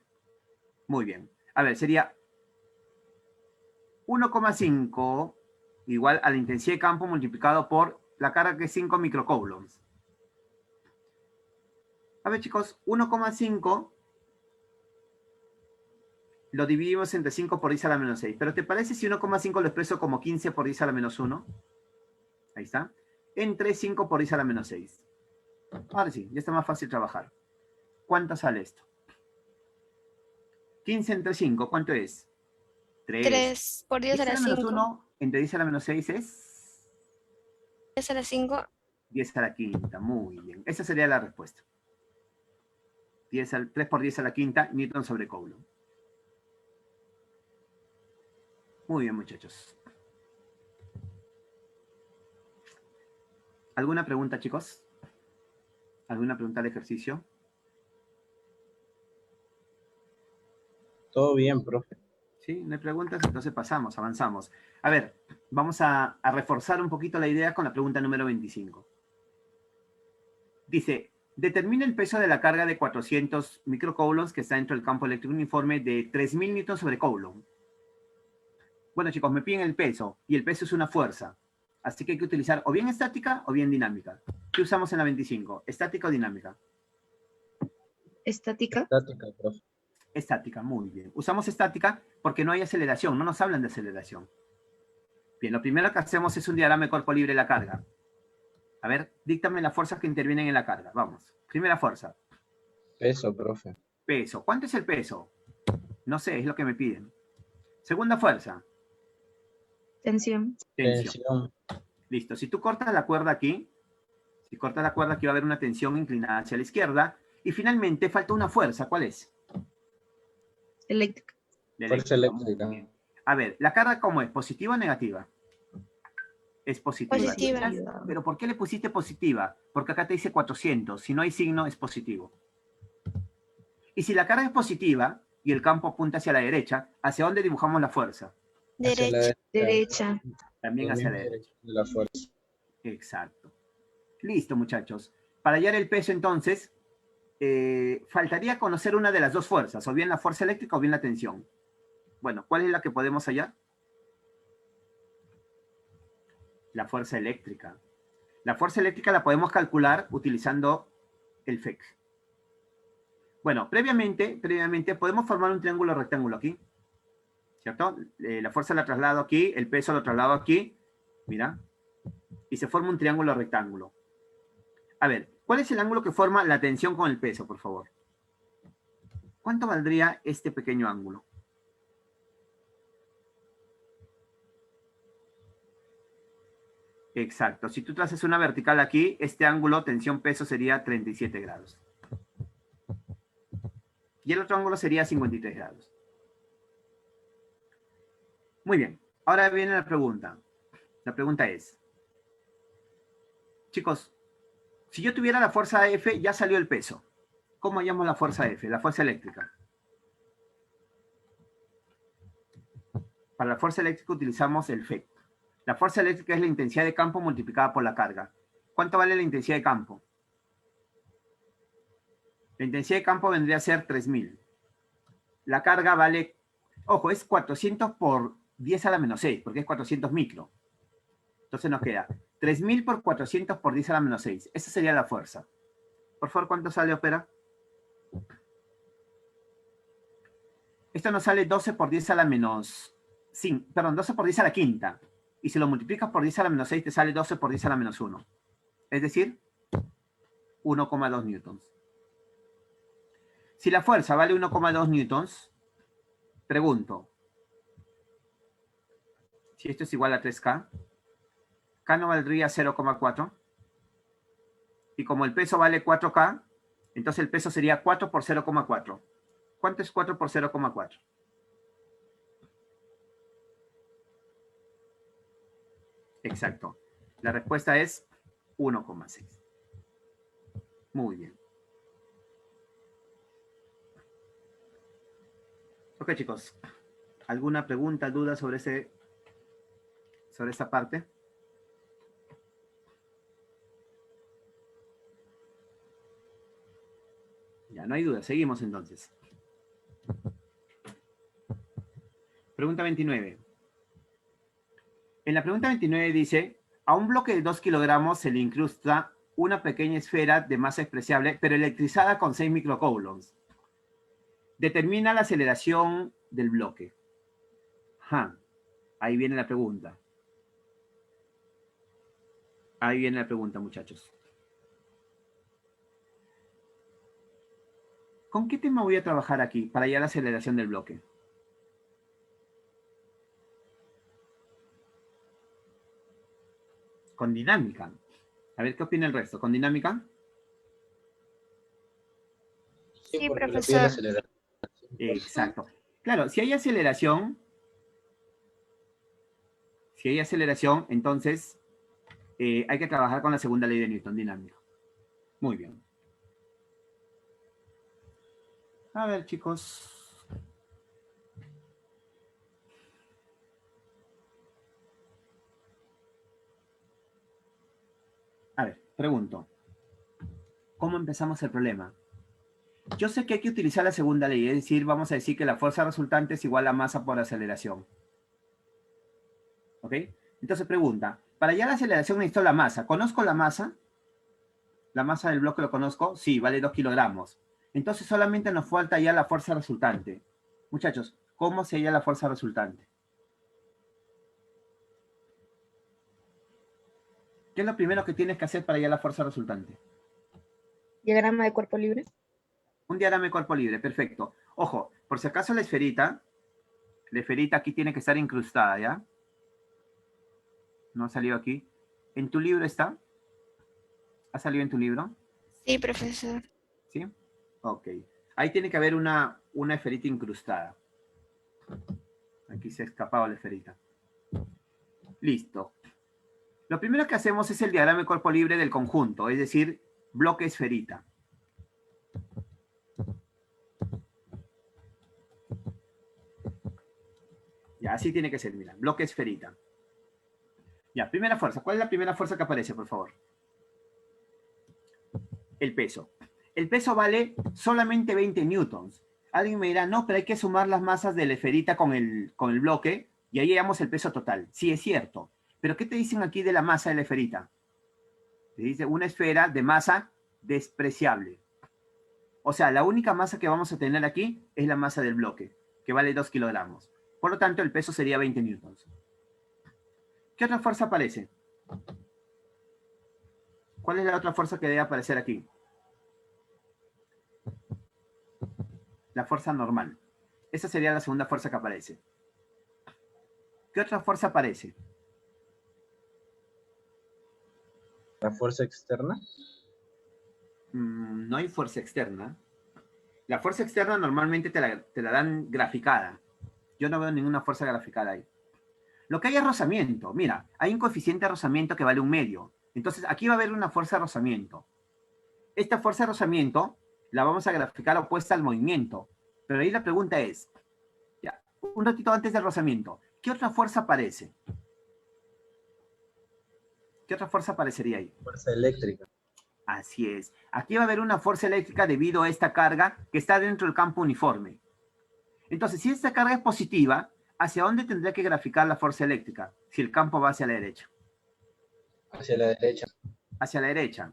Muy bien. A ver, sería 1,5 igual a la intensidad de campo multiplicado por la carga que es 5 microcoulombs. A ver, chicos, 1,5 lo dividimos entre 5 por 10 a la menos 6. ¿Pero te parece si 1,5 lo expreso como 15 por 10 a la menos 1? Ahí está. Entre 5 por 10 a la menos 6. Ahora sí, ya está más fácil trabajar. ¿Cuánto sale esto? 15 entre 5, ¿cuánto es? 3. 3 por 10 a 10 a la la menos 5. 1 entre 10 a la menos 6 es 10 a la 5. 10 a la quinta. Muy bien. Esa sería la respuesta. 3 por 10 a la quinta, Newton sobre Coulomb. Muy bien, muchachos. ¿Alguna pregunta, chicos? ¿Alguna pregunta de ejercicio? Todo bien, profe. ¿Sí? ¿No hay preguntas? Entonces pasamos, avanzamos. A ver, vamos a reforzar un poquito la idea con la pregunta número 25. Dice, determina el peso de la carga de 400 microcoulombs que está dentro del campo eléctrico uniforme de 3000 newtons sobre coulomb. Bueno, chicos, me piden el peso, y el peso es una fuerza. Así que hay que utilizar o bien estática o bien dinámica. ¿Qué usamos en la 25? ¿Estática o dinámica? Estática. Estática, profe. Estática, muy bien. Usamos estática porque no hay aceleración, no nos hablan de aceleración. Bien, lo primero que hacemos es un diagrama de cuerpo libre de la carga. A ver, díctame las fuerzas que intervienen en la carga. Vamos. Primera fuerza. Peso, profe. Peso. ¿Cuánto es el peso? No sé, es lo que me piden. Segunda fuerza. Tensión. Tensión. Listo. Si tú cortas la cuerda aquí, va a haber una tensión inclinada hacia la izquierda. Y finalmente falta una fuerza. ¿Cuál es? Eléctrica. La Fuerza eléctrica. Muy bien. A ver, ¿la carga cómo es? ¿Positiva o negativa? Es positiva. Positiva. ¿Pero por qué le pusiste positiva? Porque acá te dice 400. Si no hay signo, es positivo. Y si la carga es positiva y el campo apunta hacia la derecha, ¿hacia dónde dibujamos la fuerza? Hacia la Derecha. Derecha. También hacia la derecha. de la fuerza. Exacto. Listo, muchachos. Para hallar el peso, entonces, faltaría conocer una de las dos fuerzas, o bien la fuerza eléctrica o bien la tensión. Bueno, ¿cuál es la que podemos hallar? La fuerza eléctrica. La fuerza eléctrica la podemos calcular utilizando el FEC. Bueno, previamente podemos formar un triángulo rectángulo aquí, ¿cierto? La fuerza la traslado aquí, el peso lo traslado aquí, mira, y se forma un triángulo rectángulo. A ver, ¿cuál es el ángulo que forma la tensión con el peso, por favor? ¿Cuánto valdría este pequeño ángulo? Exacto. Si tú traces una vertical aquí, este ángulo tensión-peso sería 37 grados. Y el otro ángulo sería 53 grados. Muy bien. Ahora viene la pregunta. La pregunta es, chicos, si yo tuviera la fuerza F, ya salió el peso. ¿Cómo hallamos la fuerza F? La fuerza eléctrica. Para la fuerza eléctrica utilizamos el FEC. La fuerza eléctrica es la intensidad de campo multiplicada por la carga. ¿Cuánto vale la intensidad de campo? La intensidad de campo vendría a ser 3000. La carga vale, ojo, es 400 por 10 a la menos 6, porque es 400 micro. Entonces nos queda 3000 por 400 por 10 a la menos 6. Esa sería la fuerza. Por favor, ¿cuánto sale, Opera? Esto nos sale 12 por 10 a la menos 5, perdón, 12 por 10 a la quinta. Y si lo multiplicas por 10 a la menos 6, te sale 12 por 10 a la menos 1. Es decir, 1,2 newtons. Si la fuerza vale 1,2 newtons, pregunto, si esto es igual a 3K, K no valdría 0,4. Y como el peso vale 4K, entonces el peso sería 4 por 0,4. ¿Cuánto es 4 por 0,4? Exacto. La respuesta es 1,6. Muy bien. Ok, chicos. ¿Alguna pregunta, duda sobre esta parte? Ya, no hay duda. Seguimos entonces. Pregunta 29. En la pregunta 29 dice, a un bloque de 2 kilogramos se le incrusta una pequeña esfera de masa despreciable, pero electrizada con 6 microcoulombs. Determina la aceleración del bloque. Ahí viene la pregunta. Ahí viene la pregunta, muchachos. ¿Con qué tema voy a trabajar aquí para hallar la aceleración del bloque? Con dinámica. A ver, ¿qué opina el resto? ¿Con dinámica? Sí, porque le pide profesor. la aceleración. Exacto. Claro, si hay aceleración, entonces hay que trabajar con la segunda ley de Newton, dinámica. Muy bien. A ver, chicos. A ver, pregunto. ¿Cómo empezamos el problema? Yo sé que hay que utilizar la segunda ley, es decir, vamos a decir que la fuerza resultante es igual a masa por aceleración. ¿Ok? Entonces pregunta, para hallar la aceleración necesito la masa. ¿Conozco la masa? ¿La masa del bloque lo conozco? Sí, vale 2 kilogramos. Entonces solamente nos falta hallar la fuerza resultante. Muchachos, ¿cómo se halla la fuerza resultante? ¿Qué es lo primero que tienes que hacer para hallar la fuerza resultante? Diagrama de cuerpo libre. Un diagrama de cuerpo libre, perfecto. Ojo, por si acaso la esferita aquí tiene que estar incrustada, ¿ya? No ha salido aquí. ¿En tu libro está? ¿Ha salido en tu libro? Sí, profesor. ¿Sí? Ok. Ahí tiene que haber una esferita incrustada. Aquí se ha escapado la esferita. Listo. Lo primero que hacemos es el diagrama de cuerpo libre del conjunto, es decir, bloque esferita. Ya, así tiene que ser, mira, bloque esferita. Ya, primera fuerza. ¿Cuál es la primera fuerza que aparece, por favor? El peso. El peso vale solamente 20 newtons. Alguien me dirá, no, pero hay que sumar las masas de la esferita con el bloque y ahí hallamos el peso total. Sí, es cierto. Pero ¿qué te dicen aquí de la masa de la esferita? Se dice una esfera de masa despreciable. O sea, la única masa que vamos a tener aquí es la masa del bloque, que vale 2 kilogramos. Por lo tanto, el peso sería 20 newtons. ¿Qué otra fuerza aparece? ¿Cuál es la otra fuerza que debe aparecer aquí? La fuerza normal. Esa sería la segunda fuerza que aparece. ¿Qué otra fuerza aparece? La fuerza externa. No hay fuerza externa. La fuerza externa normalmente te la dan graficada. Yo no veo ninguna fuerza graficada ahí. Lo que hay es rozamiento. Mira, hay un coeficiente de rozamiento que vale 1/2. Entonces, aquí va a haber una fuerza de rozamiento. Esta fuerza de rozamiento la vamos a graficar opuesta al movimiento. Pero ahí la pregunta es, ya, un ratito antes del rozamiento, ¿qué otra fuerza aparece? ¿Qué otra fuerza aparecería ahí? Fuerza eléctrica. Así es. Aquí va a haber una fuerza eléctrica debido a esta carga que está dentro del campo uniforme. Entonces, si esta carga es positiva, ¿hacia dónde tendría que graficar la fuerza eléctrica? Si el campo va hacia la derecha. Hacia la derecha. Hacia la derecha.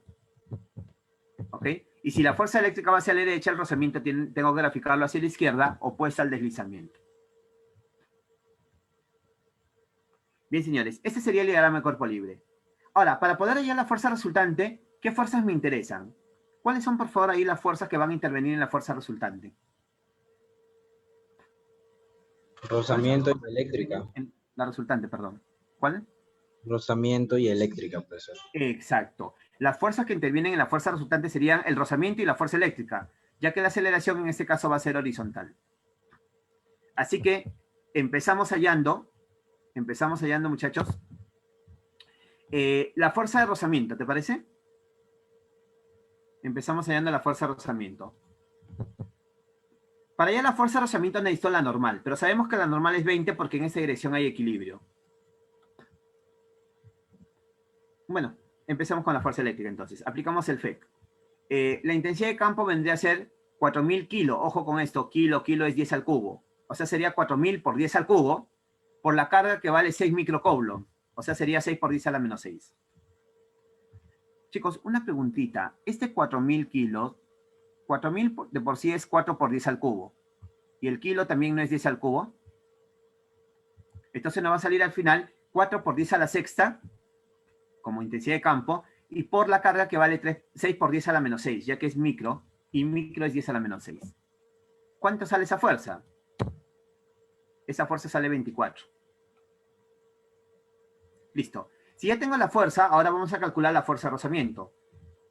¿Ok? Y si la fuerza eléctrica va hacia la derecha, el rozamiento tengo que graficarlo hacia la izquierda, opuesta al deslizamiento. Bien, señores, este sería el diagrama de cuerpo libre. Ahora, para poder hallar la fuerza resultante, ¿qué fuerzas me interesan? ¿Cuáles son, por favor, ahí las fuerzas que van a intervenir en la fuerza resultante? Rozamiento y eléctrica. La resultante, perdón. ¿Cuál? Rozamiento y eléctrica, profesor. Exacto. Las fuerzas que intervienen en la fuerza resultante serían el rozamiento y la fuerza eléctrica, ya que la aceleración en este caso va a ser horizontal. Así que empezamos hallando, muchachos, la fuerza de rozamiento, ¿te parece? Empezamos hallando la fuerza de rozamiento. Para hallar la fuerza de rozamiento necesito la normal, pero sabemos que la normal es 20 porque en esta dirección hay equilibrio. Bueno, empecemos con la fuerza eléctrica entonces. Aplicamos el FEC. La intensidad de campo vendría a ser 4.000 kilos. Ojo con esto, kilo es 10 al cubo. O sea, sería 4.000 por 10 al cubo por la carga que vale 6 microcoulomb. O sea, sería 6 por 10 a la menos 6. Chicos, una preguntita. Este 4.000 kilos, 4.000 de por sí es 4 por 10 al cubo. ¿Y el kilo también no es 10 al cubo? Entonces nos va a salir al final 4 por 10 a la sexta, como intensidad de campo, y por la carga que vale 6 por 10 a la menos 6, ya que es micro, y micro es 10 a la menos 6. ¿Cuánto sale esa fuerza? Esa fuerza sale 24. Listo. Si ya tengo la fuerza, ahora vamos a calcular la fuerza de rozamiento.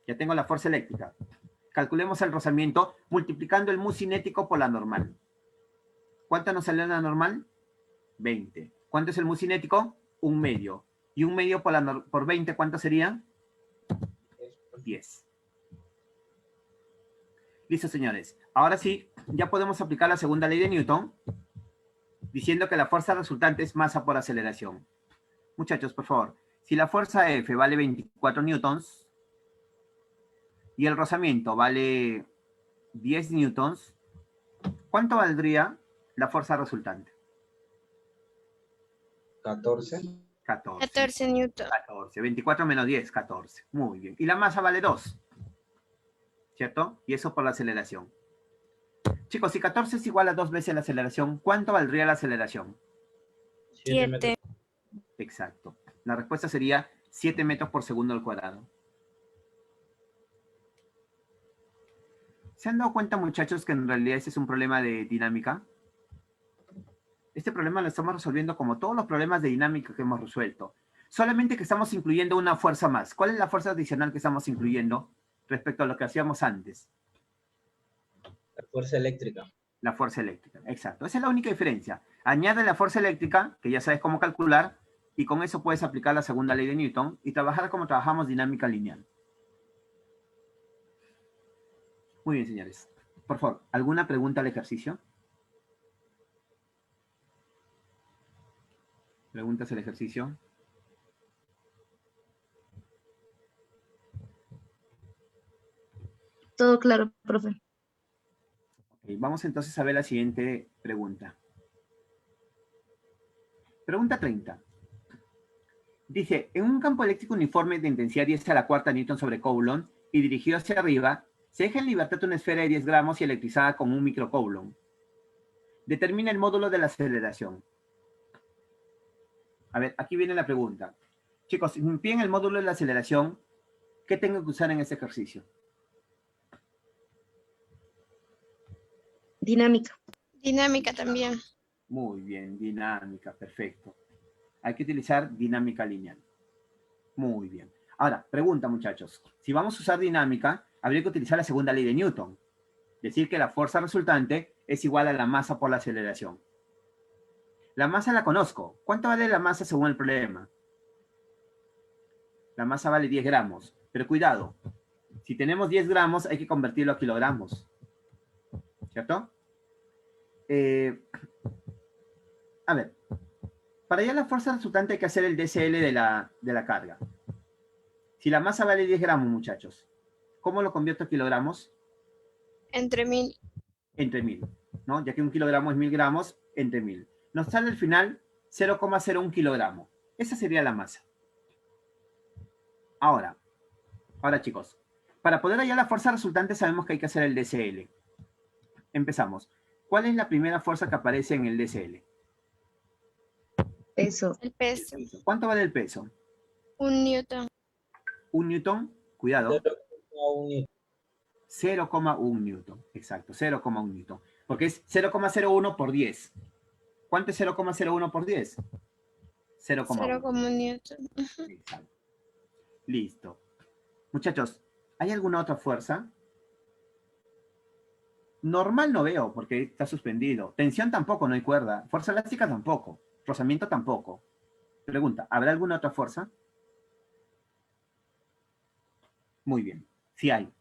Ya tengo la fuerza eléctrica. Calculemos el rozamiento multiplicando el mu cinético por la normal. ¿Cuánto nos sale la normal? 20. ¿Cuánto es el mu cinético? 1/2. ¿Y 1/2 por 20 cuánto sería? 10. Listo, señores. Ahora sí, ya podemos aplicar la segunda ley de Newton, diciendo que la fuerza resultante es masa por aceleración. Muchachos, por favor, si la fuerza F vale 24 newtons y el rozamiento vale 10 newtons, ¿cuánto valdría la fuerza resultante? 14. 14. 14 newton. 14. 24 menos 10, 14. Muy bien. Y la masa vale 2. ¿Cierto? Y eso por la aceleración. Chicos, si 14 es igual a 2 veces la aceleración, ¿cuánto valdría la aceleración? 7. Exacto. La respuesta sería 7 metros por segundo al cuadrado. ¿Se han dado cuenta, muchachos, que en realidad este es un problema de dinámica? Este problema lo estamos resolviendo como todos los problemas de dinámica que hemos resuelto. Solamente que estamos incluyendo una fuerza más. ¿Cuál es la fuerza adicional que estamos incluyendo respecto a lo que hacíamos antes? La fuerza eléctrica. La fuerza eléctrica, exacto. Esa es la única diferencia. Añade la fuerza eléctrica, que ya sabes cómo calcular, y con eso puedes aplicar la segunda ley de Newton y trabajar como trabajamos dinámica lineal. Muy bien, señores. Por favor, ¿alguna pregunta al ejercicio? ¿Preguntas al ejercicio? Todo claro, profe. Ok, vamos entonces a ver la siguiente pregunta. Pregunta 30. Dice, en un campo eléctrico uniforme de intensidad 10 a la cuarta newton sobre Coulomb y dirigido hacia arriba, se deja en libertad una esfera de 10 gramos y electrizada con un microcoulomb. Determina el módulo de la aceleración. A ver, aquí viene la pregunta. Chicos, si me piden el módulo de la aceleración, ¿qué tengo que usar en este ejercicio? Dinámica. Dinámica también. Muy bien, dinámica, perfecto. Hay que utilizar dinámica lineal. Muy bien. Ahora, pregunta, muchachos. Si vamos a usar dinámica, habría que utilizar la segunda ley de Newton. Decir que la fuerza resultante es igual a la masa por la aceleración. La masa la conozco. ¿Cuánto vale la masa según el problema? La masa vale 10 gramos. Pero cuidado. Si tenemos 10 gramos, hay que convertirlo a kilogramos. ¿Cierto? A ver. Para hallar la fuerza resultante hay que hacer el DCL de la carga. Si la masa vale 10 gramos, muchachos, ¿cómo lo convierto a kilogramos? Entre 1000. Entre 1000, ¿no? Ya que un kilogramo es 1000 gramos, entre 1000. Nos sale al final 0,01 kilogramo. Esa sería la masa. Ahora, chicos, para poder hallar la fuerza resultante sabemos que hay que hacer el DCL. Empezamos. ¿Cuál es la primera fuerza que aparece en el DCL? Peso. El peso. ¿Cuánto vale el peso? 1 newton. 1 newton, cuidado. 0,1 0,1 newton, exacto, 0,1 newton. Porque es 0,01 por 10. ¿Cuánto es 0,01 por 10? 0,1. 0,1 newton. Exacto. Listo. Muchachos, ¿hay alguna otra fuerza? Normal no veo, porque está suspendido. Tensión tampoco, no hay cuerda. Fuerza elástica tampoco. Rozamiento tampoco. Pregunta, ¿habrá alguna otra fuerza? Muy bien, sí hay.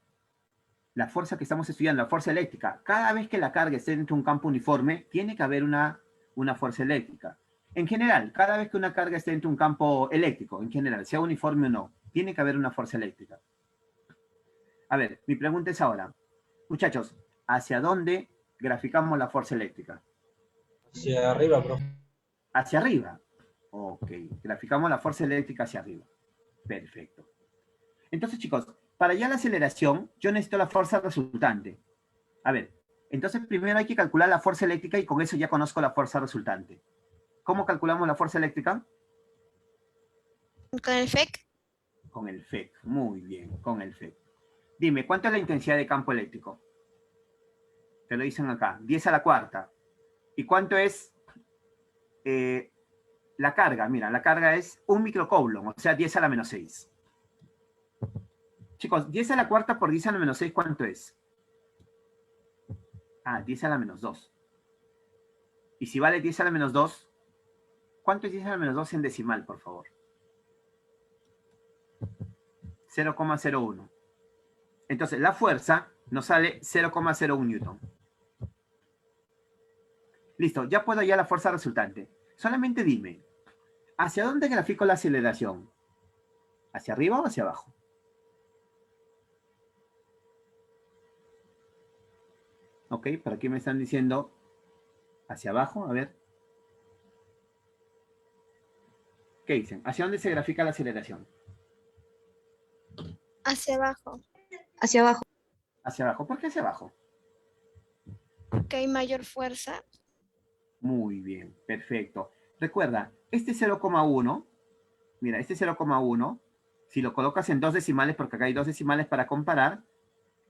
La fuerza que estamos estudiando, la fuerza eléctrica. Cada vez que la carga esté dentro de un campo uniforme, tiene que haber una fuerza eléctrica. En general, cada vez que una carga esté dentro de un campo eléctrico, en general, sea uniforme o no, tiene que haber una fuerza eléctrica. A ver, mi pregunta es ahora, muchachos, ¿hacia dónde graficamos la fuerza eléctrica? hacia arriba, profe. Hacia arriba. Ok, graficamos la fuerza eléctrica hacia arriba. Perfecto. Entonces, chicos, para hallar la aceleración, yo necesito la fuerza resultante. A ver, entonces primero hay que calcular la fuerza eléctrica y con eso ya conozco la fuerza resultante. ¿Cómo calculamos la fuerza eléctrica? Con el FEC. Con el FEC. Muy bien, con el FEC. Dime, ¿cuánto es la intensidad de campo eléctrico? Te lo dicen acá, 10 a la cuarta. ¿Y cuánto es la carga? Mira, la carga es 1 microcoulomb, o sea, 10 a la menos 6. Chicos, 10 a la cuarta por 10 a la menos 6, ¿cuánto es? 10 a la menos 2. Y si vale 10 a la menos 2, ¿cuánto es 10 a la menos 2 en decimal, por favor? 0,01. Entonces, la fuerza nos sale 0,01 newton. Listo, ya puedo hallar la fuerza resultante. Solamente dime, ¿hacia dónde grafico la aceleración? ¿Hacia arriba o hacia abajo? Ok, por aquí me están diciendo hacia abajo, a ver. ¿Qué dicen? ¿Hacia dónde se grafica la aceleración? Hacia abajo. Hacia abajo. Hacia abajo. ¿Por qué hacia abajo? Porque hay mayor fuerza. Muy bien, perfecto. Recuerda, este 0,1, mira, este 0,1, si lo colocas en 2 decimales, porque acá hay 2 decimales para comparar,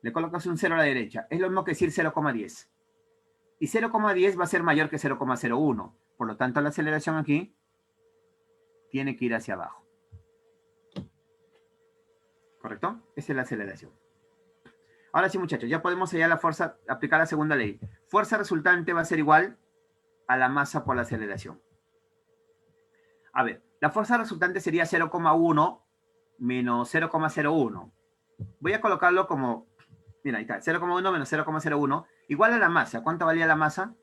le colocas un 0 a la derecha. Es lo mismo que decir 0,10. Y 0,10 va a ser mayor que 0,01. Por lo tanto, la aceleración aquí tiene que ir hacia abajo. ¿Correcto? Esa es la aceleración. Ahora sí, muchachos, ya podemos hallar la fuerza, aplicar la segunda ley. Fuerza resultante va a ser igual a la masa por la aceleración. A ver, la fuerza resultante sería 0,1 menos 0,01. Voy a colocarlo como, mira, ahí está, 0,1 menos 0,01, igual a la masa. ¿Cuánto valía la masa?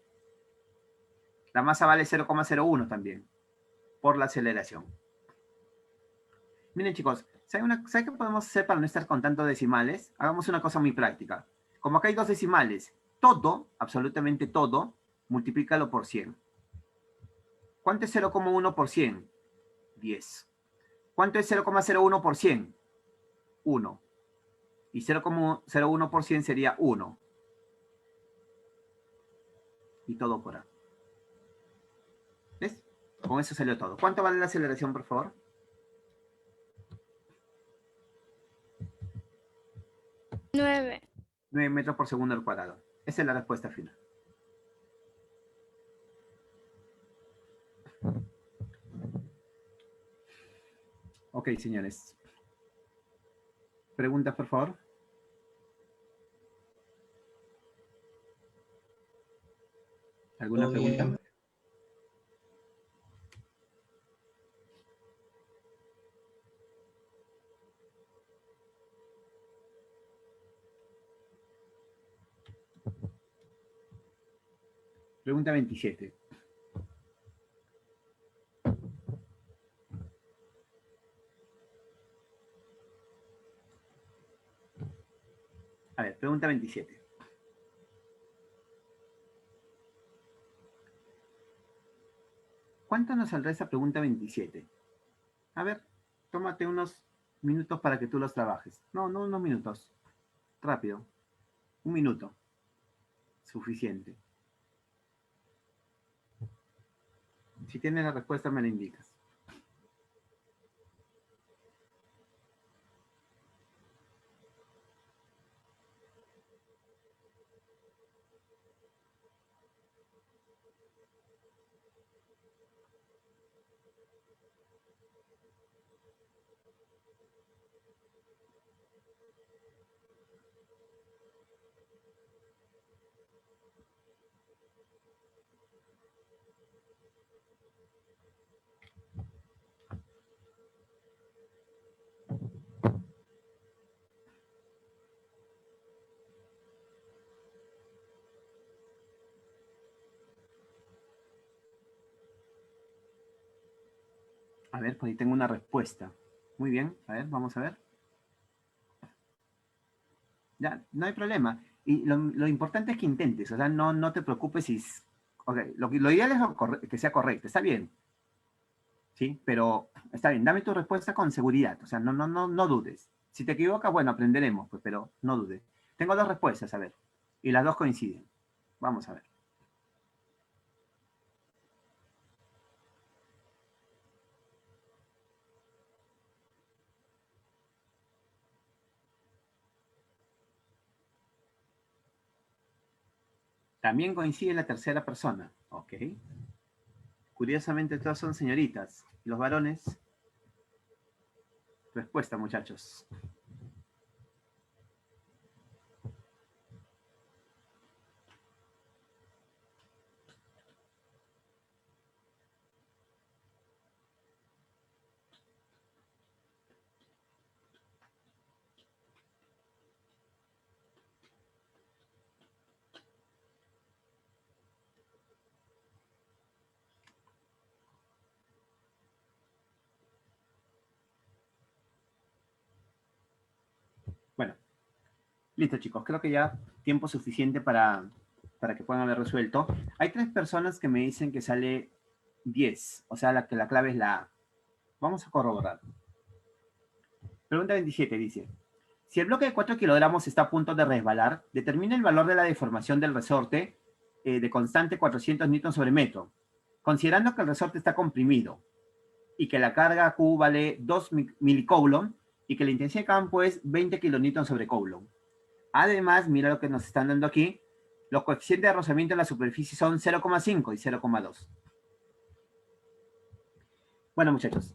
La masa vale 0,01 también, por la aceleración. Miren, chicos, ¿saben qué podemos hacer para no estar contando decimales? Hagamos una cosa muy práctica. Como acá hay 2 decimales, todo, absolutamente todo, multiplícalo por 100. ¿Cuánto es 0,1 por 100? 10. ¿Cuánto es 0,01 por 100? 1. Y 0,01 por 100 sería 1. Y todo por A. ¿Ves? Con eso salió todo. ¿Cuánto vale la aceleración, por favor? 9. 9 metros por segundo al cuadrado. Esa es la respuesta final. Ok, señores. ¿Preguntas, por favor? ¿Alguna Todo bien. pregunta? Pregunta 27. A ver, pregunta 27. ¿Cuánto nos saldrá esa pregunta 27? A ver, tómate unos minutos para que tú los trabajes. No unos minutos. Rápido. 1 minuto. Suficiente. Si tienes la respuesta, me la indicas. A ver, pues ahí tengo una respuesta. Muy bien, a ver, vamos a ver. Ya, no hay problema. Y lo importante es que intentes, o sea, no te preocupes si... Ok, lo ideal es que sea correcto, está bien. ¿Sí? Pero está bien, dame tu respuesta con seguridad, o sea, no dudes. Si te equivocas, bueno, aprenderemos, pues, pero no dudes. Tengo 2 respuestas, a ver, y las 2 coinciden. Vamos a ver. También coincide la tercera persona. Ok. Curiosamente todas son señoritas. ¿Los varones? Respuesta, muchachos. Bueno, listo, chicos. Creo que ya tiempo suficiente para que puedan haber resuelto. Hay 3 personas que me dicen que sale 10. O sea, que la clave es la A. Vamos a corroborar. Pregunta 27 dice: si el bloque de 4 kilogramos está a punto de resbalar, determina el valor de la deformación del resorte de constante 400 newtons sobre metro, considerando que el resorte está comprimido y que la carga Q vale 2 milicoulomb y que la intensidad de campo es 20 kilonewtons sobre coulomb. Además, mira lo que nos están dando aquí. Los coeficientes de rozamiento en la superficie son 0,5 y 0,2. Bueno, muchachos,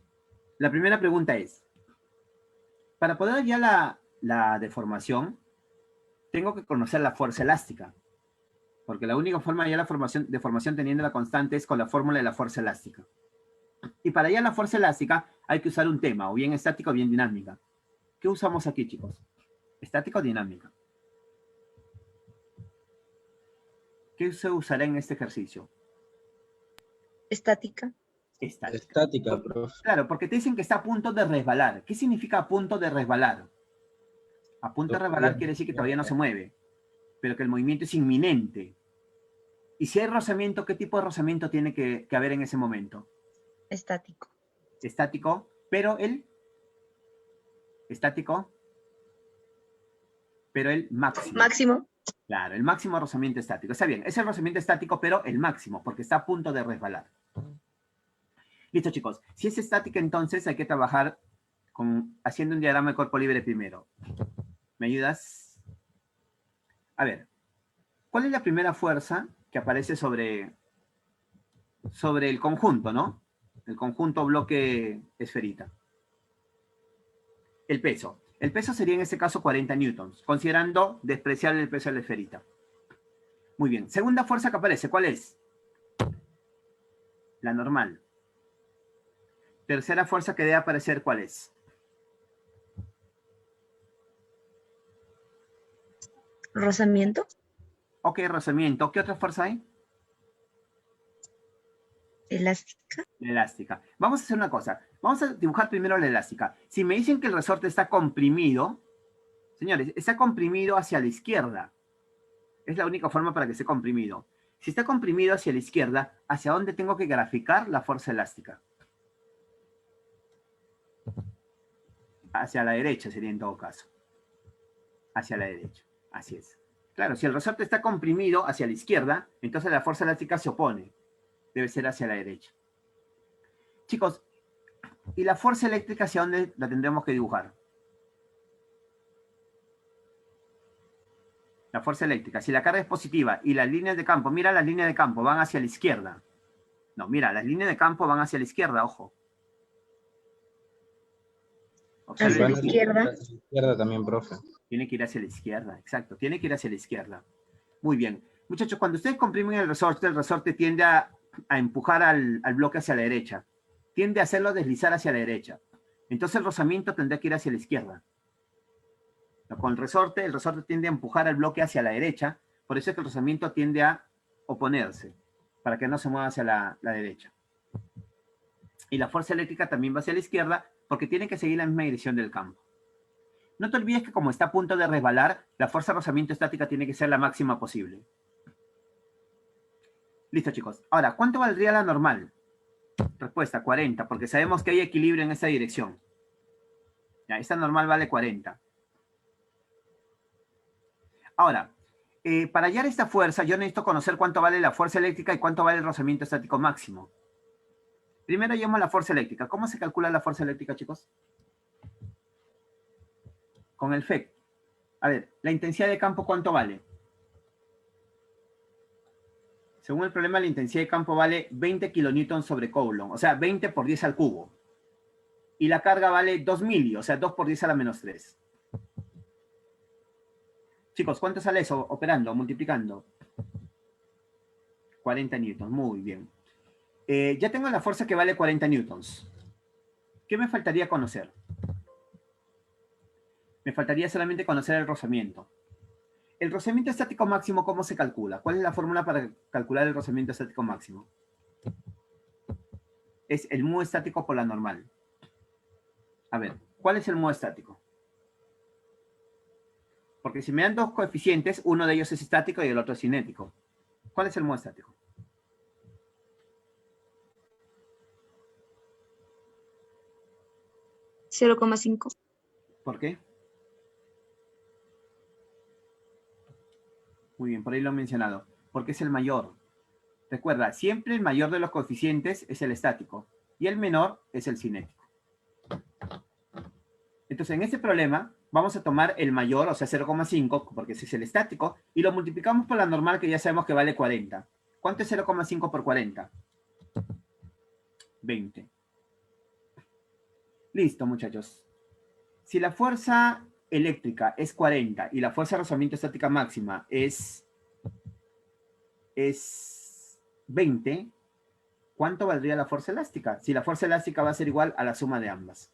la primera pregunta es, para poder hallar la deformación, tengo que conocer la fuerza elástica, porque la única forma de hallar la deformación teniendo la constante es con la fórmula de la fuerza elástica. Y para hallar la fuerza elástica hay que usar un tema, o bien estática o bien dinámica. ¿Qué usamos aquí, chicos? ¿Estática o dinámica? ¿Qué se usará en este ejercicio? Estática. Estática. Estática, profe. Claro, porque te dicen que está a punto de resbalar. ¿Qué significa a punto de resbalar? A punto de resbalar quiere decir que todavía no se mueve, pero que el movimiento es inminente. Y si hay rozamiento, ¿qué tipo de rozamiento tiene que haber en ese momento? Estático. Estático, pero el Estático. Pero el máximo. Máximo. Claro, el máximo rozamiento estático. Está bien, es el rozamiento estático, pero el máximo, porque está a punto de resbalar. Listo, chicos. Si es estática, entonces hay que trabajar haciendo un diagrama de cuerpo libre primero. ¿Me ayudas? A ver, ¿cuál es la primera fuerza que aparece sobre el conjunto, ¿no? El conjunto bloque esferita. El peso. El peso sería en este caso 40 newtons, considerando despreciable el peso de la esferita. Muy bien. Segunda fuerza que aparece, ¿cuál es? La normal. Tercera fuerza que debe aparecer, ¿cuál es? Rozamiento. Ok, rozamiento. ¿Qué otra fuerza hay? Elástica. La elástica. Vamos a hacer una cosa. Vamos a dibujar primero la elástica. Si me dicen que el resorte está comprimido, señores, está comprimido hacia la izquierda. Es la única forma para que esté comprimido. Si está comprimido hacia la izquierda, ¿hacia dónde tengo que graficar la fuerza elástica? Hacia la derecha sería en todo caso. Hacia la derecha. Así es. Claro, si el resorte está comprimido hacia la izquierda, entonces la fuerza elástica se opone. Debe ser hacia la derecha. Chicos, ¿y la fuerza eléctrica hacia dónde la tendremos que dibujar? La fuerza eléctrica. Si la carga es positiva y las líneas de campo, mira las líneas de campo, van hacia la izquierda. No, mira, las líneas de campo van hacia la izquierda, ojo. Hacia la izquierda. Hacia la izquierda también, profe. Tiene que ir hacia la izquierda, exacto. Tiene que ir hacia la izquierda. Muy bien. Muchachos, cuando ustedes comprimen el resorte tiende a empujar al bloque hacia la derecha. Tiende a hacerlo deslizar hacia la derecha. Entonces el rozamiento tendrá que ir hacia la izquierda. Con el resorte tiende a empujar al bloque hacia la derecha. Por eso es que el rozamiento tiende a oponerse, para que no se mueva hacia la derecha. Y la fuerza eléctrica también va hacia la izquierda, porque tiene que seguir la misma dirección del campo. No te olvides que como está a punto de resbalar, la fuerza de rozamiento estática tiene que ser la máxima posible. Listo, chicos. Ahora, ¿cuánto valdría la normal? Respuesta, 40, porque sabemos que hay equilibrio en esa dirección. Ya, esta normal vale 40. Ahora, para hallar esta fuerza, yo necesito conocer cuánto vale la fuerza eléctrica y cuánto vale el rozamiento estático máximo. Primero hallemos la fuerza eléctrica. ¿Cómo se calcula la fuerza eléctrica, chicos? Con el FEC. A ver, la intensidad de campo, ¿cuánto vale? Según el problema, la intensidad de campo vale 20 kilonewtons sobre Coulomb, o sea, 20 por 10 al cubo. Y la carga vale 2 milli, o sea, 2 por 10 a la menos 3. Chicos, ¿cuánto sale eso operando, multiplicando? 40 newtons, muy bien. Ya tengo la fuerza que vale 40 newtons. ¿Qué me faltaría conocer? Me faltaría solamente conocer el rozamiento. El rozamiento estático máximo, ¿cómo se calcula? ¿Cuál es la fórmula para calcular el rozamiento estático máximo? Es el mu estático por la normal. A ver, ¿cuál es el mu estático? Porque si me dan dos coeficientes, uno de ellos es estático y el otro es cinético. ¿Cuál es el mu estático? $0,5. ¿Por qué? Muy bien, por ahí lo he mencionado. Porque es el mayor. Recuerda, siempre el mayor de los coeficientes es el estático y el menor es el cinético. Entonces, en este problema, vamos a tomar el mayor, o sea, 0,5, porque ese es el estático, y lo multiplicamos por la normal, que ya sabemos que vale 40. ¿Cuánto es 0,5 por 40? 20. Listo, muchachos. Si la fuerza eléctrica es 40 y la fuerza de rozamiento estática máxima es 20, ¿cuánto valdría la fuerza elástica? Si la fuerza elástica va a ser igual a la suma de ambas.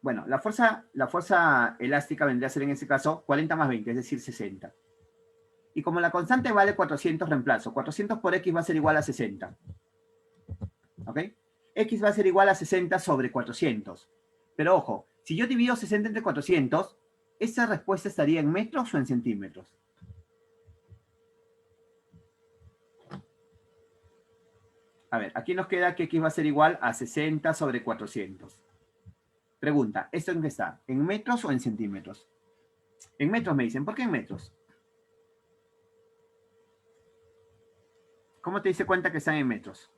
Bueno, la fuerza elástica vendría a ser en este caso 40 más 20, es decir, 60. Y como la constante vale 400, reemplazo. 400 por x va a ser igual a 60. ¿Ok? X va a ser igual a 60 sobre 400. Pero ojo, si yo divido 60 entre 400, ¿esa respuesta estaría en metros o en A ver, aquí nos queda que X va a ser igual a 60 sobre 400. Pregunta, ¿esto en qué está? ¿En metros o en centímetros? En metros me dicen. ¿Por qué en metros? ¿Cómo te dice cuenta que están en metros?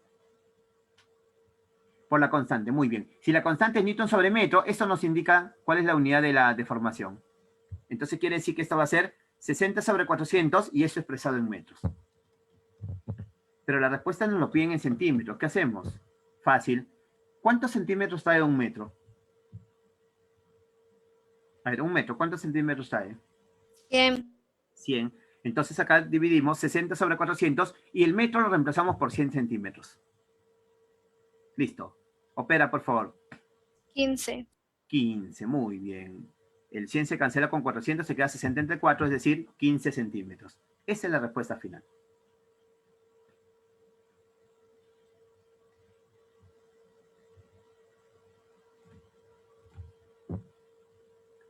Por la constante, muy bien. Si la constante es Newton sobre metro, eso nos indica cuál es la unidad de la deformación. Entonces quiere decir que esto va a ser 60 sobre 400 y eso expresado en metros. Pero la respuesta nos lo piden en centímetros. ¿Qué hacemos? Fácil. ¿Cuántos centímetros trae un metro? A ver, un metro, ¿cuántos centímetros trae? 100. 100. Entonces acá dividimos 60 sobre 400 y el metro lo reemplazamos por 100 centímetros. Listo. Opera, por favor. 15. 15, muy bien. El 100 se cancela con 400, se queda 60 entre 4, es decir, 15 centímetros. Esa es la respuesta final.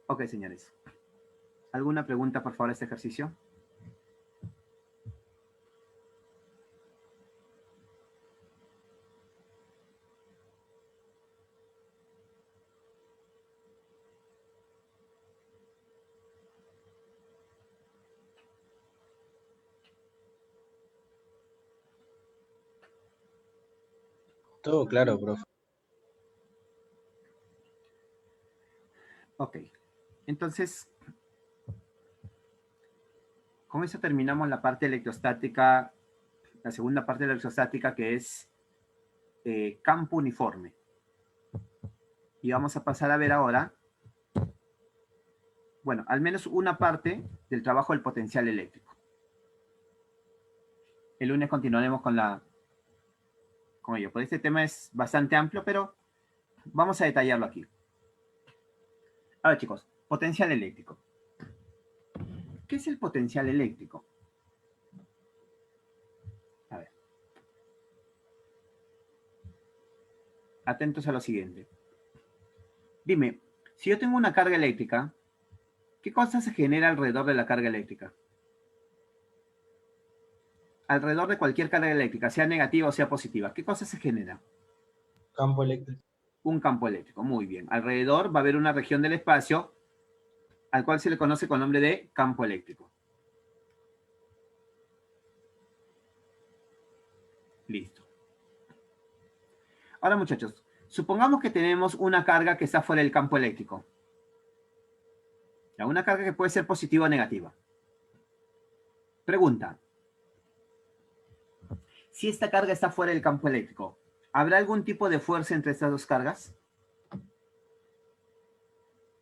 Ok, señores. ¿Alguna pregunta, por favor, a este ejercicio? Todo claro, profe. Ok. Entonces, con eso terminamos la parte electrostática, la segunda parte de la electrostática, que es campo uniforme. Y vamos a pasar a ver ahora, bueno, al menos una parte del trabajo del potencial eléctrico. El lunes continuaremos con ello. Pues este tema es bastante amplio, pero vamos a detallarlo aquí. A ver, chicos, potencial eléctrico. ¿Qué es el potencial eléctrico? A ver. Atentos a lo siguiente. Dime, si yo tengo una carga eléctrica, ¿qué cosa se genera alrededor de la carga eléctrica? Alrededor de cualquier carga eléctrica, sea negativa o sea positiva, ¿qué cosa se genera? Campo eléctrico. Un campo eléctrico, muy bien. Alrededor va a haber una región del espacio al cual se le conoce con el nombre de campo eléctrico. Listo. Ahora, muchachos, supongamos que tenemos una carga que está fuera del campo eléctrico. Una carga que puede ser positiva o negativa. Pregunta. Si esta carga está fuera del campo eléctrico, ¿habrá algún tipo de fuerza entre estas dos cargas?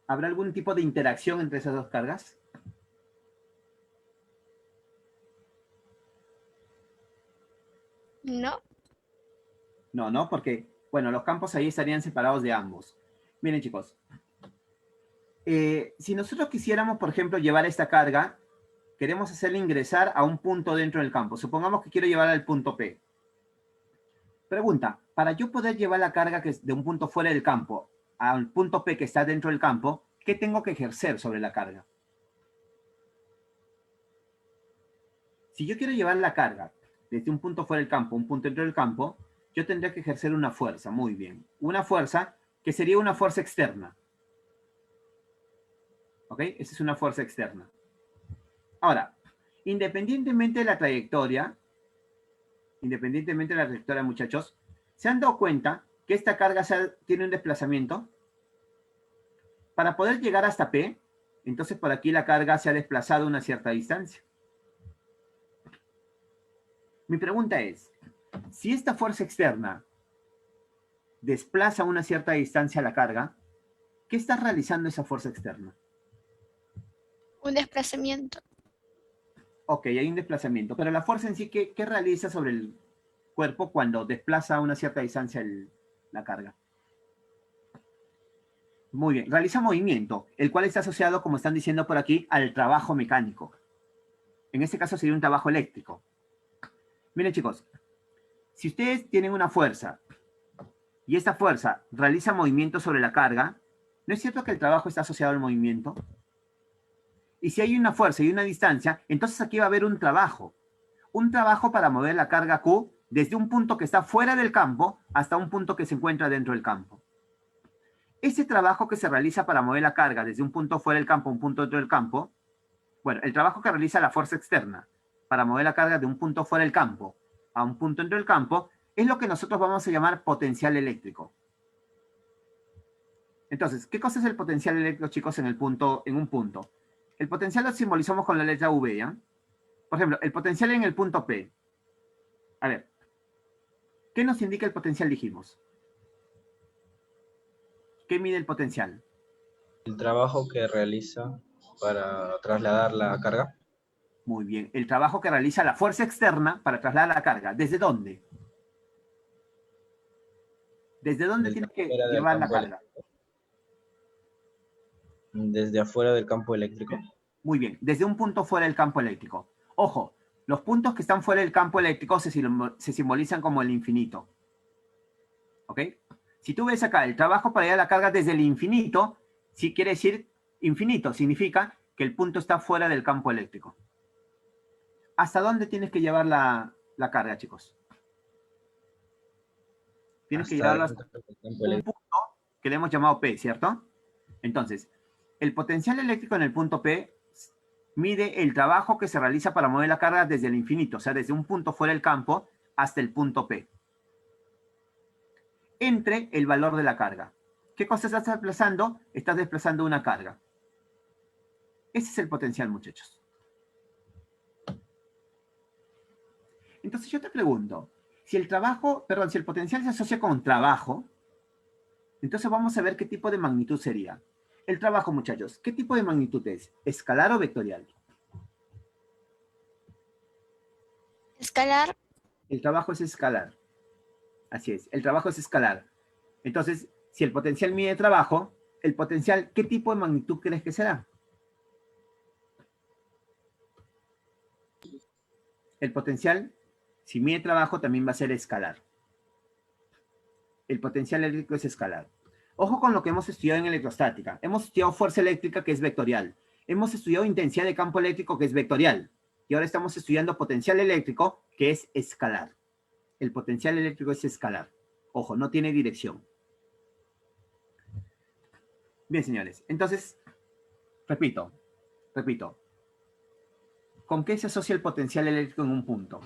¿Habrá algún tipo de interacción entre esas dos cargas? No. No, porque, bueno, los campos ahí estarían separados de ambos. Miren, chicos. Si nosotros quisiéramos, por ejemplo, llevar esta carga, queremos hacerle ingresar a un punto dentro del campo. Supongamos que quiero llevarla al punto P. Pregunta, para yo poder llevar la carga que es de un punto fuera del campo al punto P que está dentro del campo, ¿qué tengo que ejercer sobre la carga? Si yo quiero llevar la carga desde un punto fuera del campo a un punto dentro del campo, yo tendría que ejercer una fuerza, muy bien. Una fuerza que sería una fuerza externa. ¿Ok? Esa es una fuerza externa. Ahora, independientemente de la trayectoria, muchachos, ¿se han dado cuenta que esta carga tiene un desplazamiento? Para poder llegar hasta P, entonces por aquí la carga se ha desplazado una cierta distancia. Mi pregunta es, si esta fuerza externa desplaza una cierta distancia a la carga, ¿qué está realizando esa fuerza externa? Un desplazamiento. Ok, hay un desplazamiento, pero la fuerza en sí, ¿qué realiza sobre el cuerpo cuando desplaza a una cierta distancia la carga? Muy bien, realiza movimiento, el cual está asociado, como están diciendo por aquí, al trabajo mecánico. En este caso sería un trabajo eléctrico. Miren, chicos, si ustedes tienen una fuerza y esta fuerza realiza movimiento sobre la carga, ¿no es cierto que el trabajo está asociado al movimiento? Y si hay una fuerza y una distancia, entonces aquí va a haber un trabajo. Un trabajo para mover la carga Q desde un punto que está fuera del campo hasta un punto que se encuentra dentro del campo. Ese trabajo que se realiza para mover la carga desde un punto fuera del campo a un punto dentro del campo, bueno, el trabajo que realiza la fuerza externa para mover la carga de un punto fuera del campo a un punto dentro del campo, es lo que nosotros vamos a llamar potencial eléctrico. Entonces, ¿qué cosa es el potencial eléctrico, chicos, en un punto? El potencial lo simbolizamos con la letra V, ¿ya? Por ejemplo, el potencial en el punto P. A ver, ¿qué nos indica el potencial, dijimos? ¿Qué mide el potencial? El trabajo que realiza para trasladar la carga. Muy bien. El trabajo que realiza la fuerza externa para trasladar la carga. ¿Desde dónde? ¿Desde dónde tiene que llevar la carga? Desde afuera del campo eléctrico. Muy bien. Desde un punto fuera del campo eléctrico. Ojo, los puntos que están fuera del campo eléctrico se simbolizan como el infinito. ¿Ok? Si tú ves acá el trabajo para llevar la carga desde el infinito, sí quiere decir infinito. Significa que el punto está fuera del campo eléctrico. ¿Hasta dónde tienes que llevar la carga, chicos? Tienes que llevarla hasta un punto que le hemos llamado P, ¿cierto? Entonces, el potencial eléctrico en el punto P mide el trabajo que se realiza para mover la carga desde el infinito, o sea, desde un punto fuera del campo hasta el punto P. Entre el valor de la carga. ¿Qué cosa estás desplazando? Estás desplazando una carga. Ese es el potencial, muchachos. Entonces yo te pregunto, si el potencial se asocia con trabajo, entonces vamos a ver qué tipo de magnitud sería. El trabajo, muchachos, ¿qué tipo de magnitud es? ¿Escalar o vectorial? Escalar. El trabajo es escalar. Así es, el trabajo es escalar. Entonces, si el potencial mide trabajo, el potencial, ¿qué tipo de magnitud crees que será? El potencial, si mide trabajo, también va a ser escalar. El potencial eléctrico es escalar. Ojo con lo que hemos estudiado en electrostática. Hemos estudiado fuerza eléctrica, que es vectorial. Hemos estudiado intensidad de campo eléctrico, que es vectorial. Y ahora estamos estudiando potencial eléctrico, que es escalar. El potencial eléctrico es escalar. Ojo, no tiene dirección. Bien, señores. Entonces, repito. ¿Con qué se asocia el potencial eléctrico en un punto?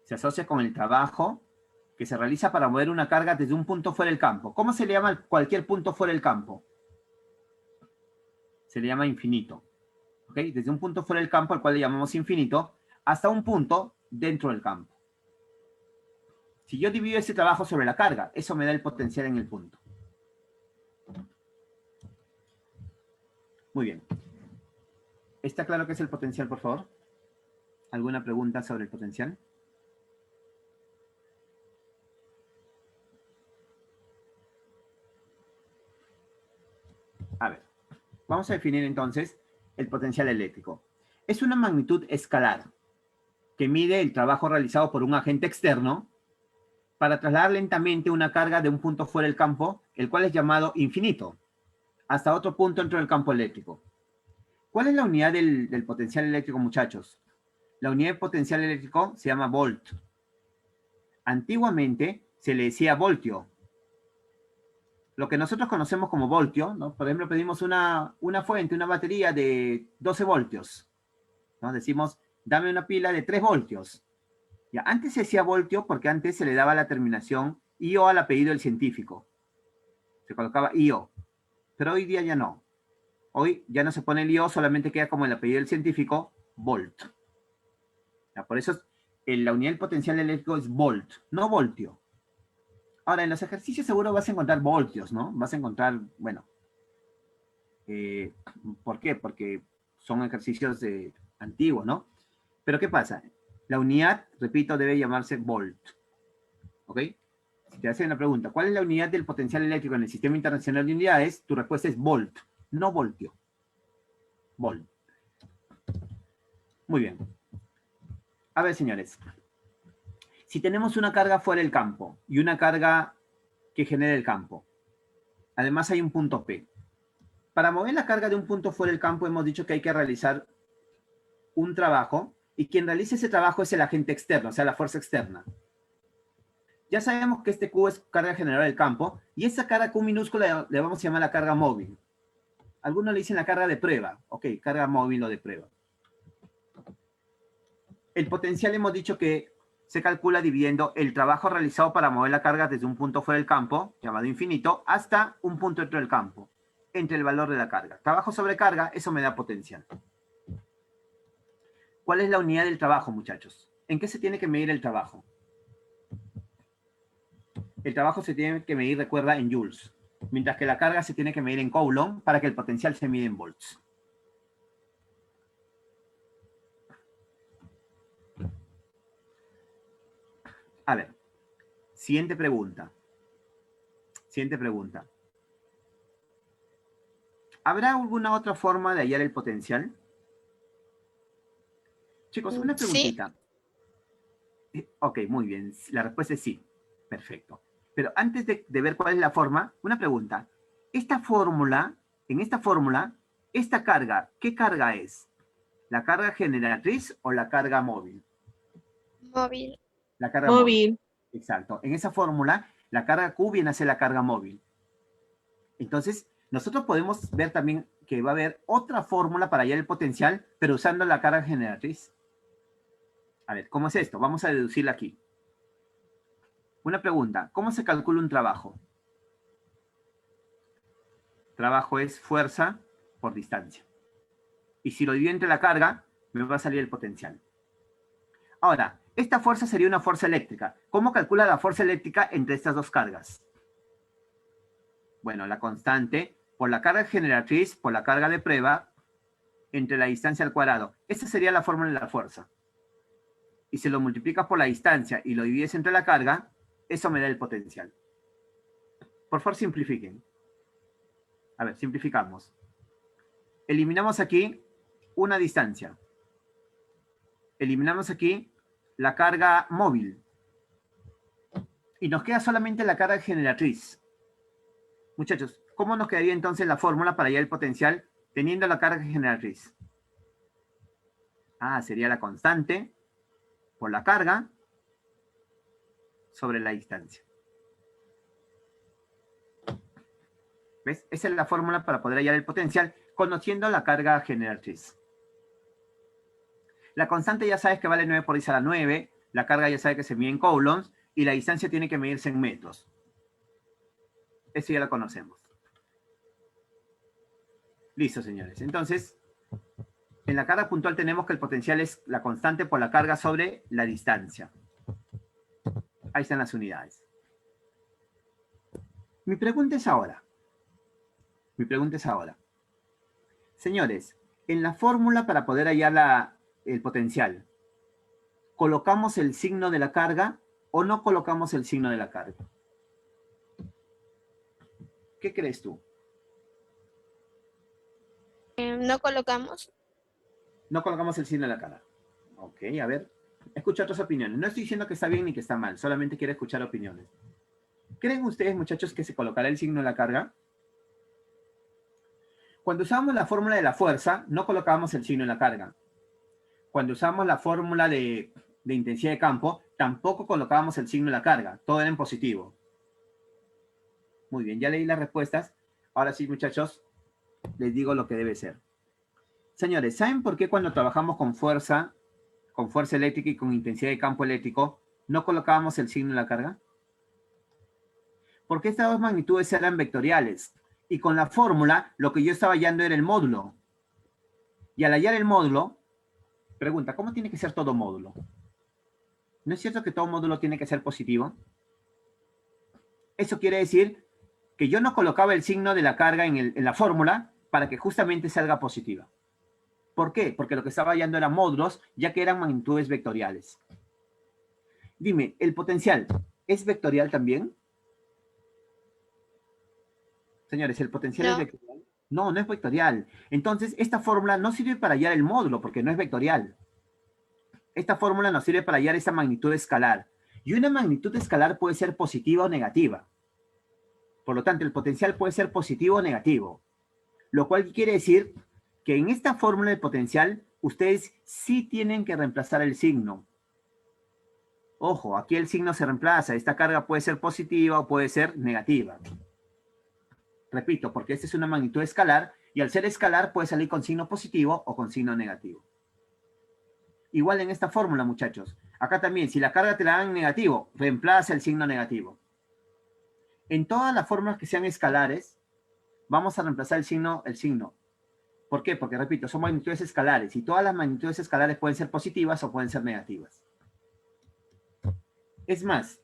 Se asocia con el trabajo que se realiza para mover una carga desde un punto fuera del campo. ¿Cómo se le llama cualquier punto fuera del campo? Se le llama infinito. ¿Ok? Desde un punto fuera del campo, al cual le llamamos infinito, hasta un punto dentro del campo. Si yo divido ese trabajo sobre la carga, eso me da el potencial en el punto. Muy bien. ¿Está claro qué es el potencial, por favor? ¿Alguna pregunta sobre el potencial? A ver, vamos a definir entonces el potencial eléctrico. Es una magnitud escalar que mide el trabajo realizado por un agente externo para trasladar lentamente una carga de un punto fuera del campo, el cual es llamado infinito, hasta otro punto dentro del campo eléctrico. ¿Cuál es la unidad del potencial eléctrico, muchachos? La unidad de potencial eléctrico se llama volt. Antiguamente se le decía voltio. Lo que nosotros conocemos como voltio, ¿no? Por ejemplo, pedimos una fuente, una batería de 12 voltios. ¿No? Decimos, dame una pila de 3 voltios. Ya, antes se decía voltio porque antes se le daba la terminación IO al apellido del científico. Se colocaba IO. Pero hoy día ya no. Hoy ya no se pone el IO, solamente queda como el apellido del científico, volt. Ya, por eso la unidad del potencial eléctrico es volt, no voltio. Ahora, en los ejercicios seguro vas a encontrar voltios, ¿no? Vas a encontrar, bueno, ¿por qué? Porque son ejercicios antiguos, ¿no? Pero ¿qué pasa? La unidad, repito, debe llamarse volt. ¿Ok? Si te hacen la pregunta, ¿cuál es la unidad del potencial eléctrico en el Sistema Internacional de Unidades? Tu respuesta es volt, no voltio. Volt. Muy bien. A ver, señores. Si tenemos una carga fuera del campo y una carga que genera el campo, además hay un punto P. Para mover la carga de un punto fuera del campo hemos dicho que hay que realizar un trabajo Y quien realiza ese trabajo es el agente externo, o sea, la fuerza externa. Ya sabemos que este Q es carga generada del campo, y esa carga Q minúscula le vamos a llamar la carga móvil. Algunos le dicen la carga de prueba. Ok, carga móvil o de prueba. El potencial hemos dicho que se calcula dividiendo el trabajo realizado para mover la carga desde un punto fuera del campo, llamado infinito, hasta un punto dentro del campo, entre el valor de la carga. Trabajo sobre carga, eso me da potencial. ¿Cuál es la unidad del trabajo, muchachos? ¿En qué se tiene que medir el trabajo? El trabajo se tiene que medir, recuerda, en joules, mientras que la carga se tiene que medir en coulomb para que el potencial se mida en volts. A ver, siguiente pregunta. Siguiente pregunta. ¿Habrá alguna otra forma de hallar el potencial? Chicos, una preguntita. Sí. Ok, muy bien. La respuesta es sí. Perfecto. Pero antes de ver cuál es la forma, una pregunta. Esta fórmula, en esta fórmula, esta carga, ¿qué carga es? ¿La carga generatriz o la carga móvil? Móvil. La carga móvil. Exacto. En esa fórmula, la carga Q viene a ser la carga móvil. Entonces, nosotros podemos ver también que va a haber otra fórmula para hallar el potencial, pero usando la carga generatriz. A ver, ¿cómo es esto? Vamos a deducirla aquí. Una pregunta, ¿cómo se calcula un trabajo? Trabajo es fuerza por distancia. Y si lo divido entre la carga, me va a salir el potencial. Ahora, esta fuerza sería una fuerza eléctrica. ¿Cómo calcula la fuerza eléctrica entre estas dos cargas? Bueno, la constante por la carga generatriz, por la carga de prueba, entre la distancia al cuadrado. Esta sería la fórmula de la fuerza. Y si lo multiplicas por la distancia y lo divides entre la carga, eso me da el potencial. Por favor, simplifiquen. A ver, simplificamos. Eliminamos aquí una distancia. Eliminamos aquí la carga móvil. Y nos queda solamente la carga generatriz. Muchachos, ¿cómo nos quedaría entonces la fórmula para hallar el potencial teniendo la carga generatriz? Ah, sería la constante por la carga sobre la distancia. ¿Ves? Esa es la fórmula para poder hallar el potencial conociendo la carga generatriz. La constante ya sabes que vale 9 por 10 a la 9, la carga ya sabe que se mide en coulombs y la distancia tiene que medirse en metros. Eso ya lo conocemos. Listo, señores. Entonces, en la carga puntual tenemos que el potencial es la constante por la carga sobre la distancia. Ahí están las unidades. Mi pregunta es ahora. Señores, en la fórmula para poder hallar el potencial, ¿colocamos el signo de la carga o no colocamos el signo de la carga? ¿Qué crees tú? No colocamos. No colocamos el signo de la carga. Ok, a ver. Escucho otras opiniones. No estoy diciendo que está bien ni que está mal. Solamente quiero escuchar opiniones. ¿Creen ustedes, muchachos, que se colocará el signo de la carga? Cuando usábamos la fórmula de la fuerza, no colocábamos el signo de la carga. Cuando usábamos la fórmula de intensidad de campo, tampoco colocábamos el signo de la carga. Todo era en positivo. Muy bien, ya leí las respuestas. Ahora sí, muchachos, les digo lo que debe ser. Señores, ¿saben por qué cuando trabajamos con fuerza eléctrica y con intensidad de campo eléctrico, no colocábamos el signo de la carga? Porque estas dos magnitudes eran vectoriales. Y con la fórmula, lo que yo estaba hallando era el módulo. Y al hallar el módulo, pregunta, ¿cómo tiene que ser todo módulo? ¿No es cierto que todo módulo tiene que ser positivo? Eso quiere decir que yo no colocaba el signo de la carga en la fórmula para que justamente salga positiva. ¿Por qué? Porque lo que estaba hallando eran módulos, ya que eran magnitudes vectoriales. Dime, ¿el potencial es vectorial también? Señores, ¿el potencial es vectorial? No, no es vectorial. Entonces, esta fórmula no sirve para hallar el módulo, porque no es vectorial. Esta fórmula nos sirve para hallar esa magnitud escalar. Y una magnitud escalar puede ser positiva o negativa. Por lo tanto, el potencial puede ser positivo o negativo. Lo cual quiere decir que en esta fórmula de potencial ustedes sí tienen que reemplazar el signo. Ojo, aquí el signo se reemplaza. Esta carga puede ser positiva o puede ser negativa. Repito, porque esta es una magnitud escalar y al ser escalar puede salir con signo positivo o con signo negativo. Igual en esta fórmula, muchachos. Acá también, si la carga te la dan en negativo, reemplaza el signo negativo. En todas las fórmulas que sean escalares, vamos a reemplazar el signo. ¿Por qué? Porque, repito, son magnitudes escalares y todas las magnitudes escalares pueden ser positivas o pueden ser negativas. Es más,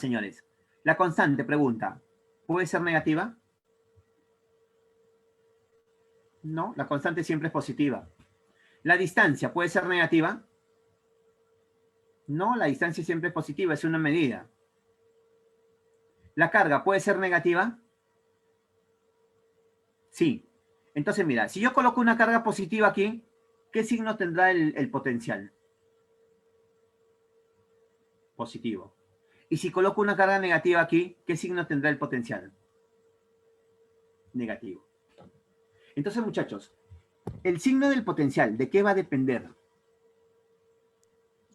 señores, la constante pregunta, ¿puede ser negativa? No, la constante siempre es positiva. ¿La distancia puede ser negativa? No, la distancia siempre es positiva, es una medida. ¿La carga puede ser negativa? Sí. Entonces, mira, si yo coloco una carga positiva aquí, ¿qué signo tendrá el potencial? Positivo. Y si coloco una carga negativa aquí, ¿qué signo tendrá el potencial? Negativo. Entonces, muchachos, el signo del potencial, ¿de qué va a depender?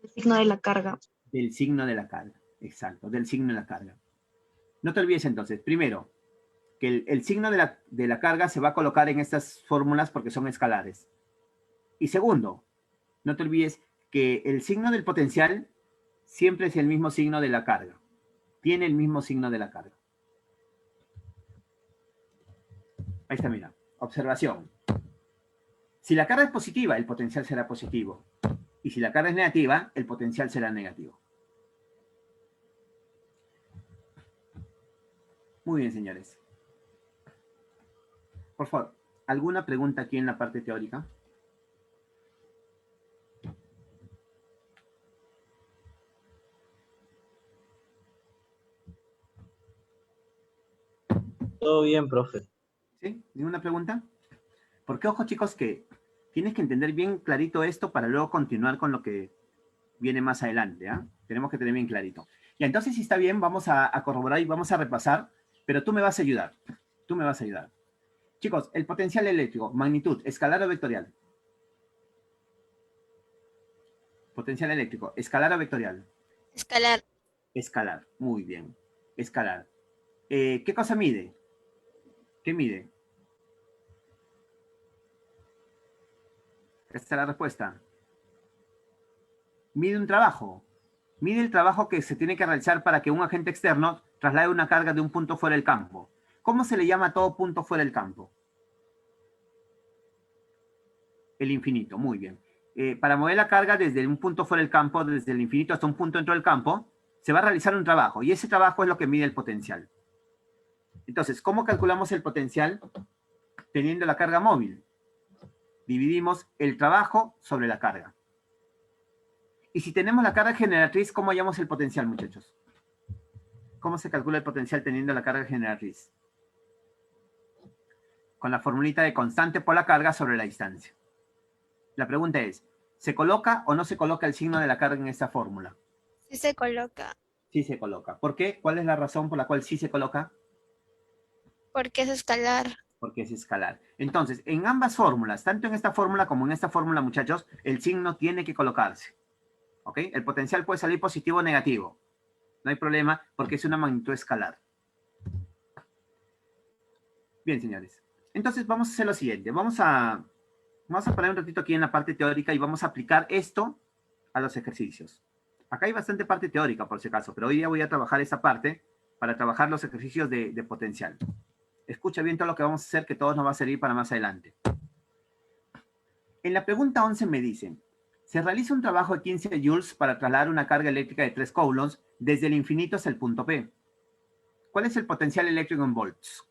El signo de la carga. Del signo de la carga. Exacto, del signo de la carga. No te olvides entonces, primero, que el signo de la carga se va a colocar en estas fórmulas porque son escalares. Y segundo, no te olvides que el signo del potencial siempre es el mismo signo de la carga. Tiene el mismo signo de la carga. Ahí está, mira. Observación. Si la carga es positiva, el potencial será positivo. Y si la carga es negativa, el potencial será negativo. Muy bien, señores. Por favor, ¿alguna pregunta aquí en la parte teórica? Todo bien, profe. ¿Sí? ¿Ninguna pregunta? Porque, ojo, chicos, que tienes que entender bien clarito esto para luego continuar con lo que viene más adelante, ¿ah? Tenemos que tener bien clarito. Y entonces, si está bien, vamos a corroborar y vamos a repasar, pero tú me vas a ayudar. Tú me vas a ayudar. Chicos, el potencial eléctrico, magnitud, escalar o vectorial. Potencial eléctrico, escalar o vectorial. Escalar. Escalar, muy bien. Escalar. ¿Qué cosa mide? ¿Qué mide? Esta es la respuesta. Mide un trabajo. Mide el trabajo que se tiene que realizar para que un agente externo traslade una carga de un punto fuera del campo. ¿Cómo se le llama a todo punto fuera del campo? El infinito, muy bien. Para mover la carga desde un punto fuera del campo, desde el infinito hasta un punto dentro del campo, se va a realizar un trabajo y ese trabajo es lo que mide el potencial. Entonces, ¿cómo calculamos el potencial? Teniendo la carga móvil. Dividimos el trabajo sobre la carga. Y si tenemos la carga generatriz, ¿cómo hallamos el potencial, muchachos? ¿Cómo se calcula el potencial teniendo la carga generatriz? Con la formulita de constante por la carga sobre la distancia. La pregunta es, ¿se coloca o no se coloca el signo de la carga en esta fórmula? Sí se coloca. Sí se coloca. ¿Por qué? ¿Cuál es la razón por la cual sí se coloca? Porque es escalar. Porque es escalar. Entonces, en ambas fórmulas, tanto en esta fórmula como en esta fórmula, muchachos, el signo tiene que colocarse. ¿Ok? El potencial puede salir positivo o negativo. No hay problema porque es una magnitud escalar. Bien, señores. Entonces, vamos a hacer lo siguiente. Vamos a parar un ratito aquí en la parte teórica y vamos a aplicar esto a los ejercicios. Acá hay bastante parte teórica, por si acaso, pero hoy día voy a trabajar esa parte para trabajar los ejercicios de potencial. Escucha bien todo lo que vamos a hacer, que todo nos va a servir para más adelante. En la pregunta 11 me dicen, se realiza un trabajo de 15 joules para trasladar una carga eléctrica de 3 coulombs desde el infinito hasta el punto P. ¿Cuál es el potencial eléctrico en volts?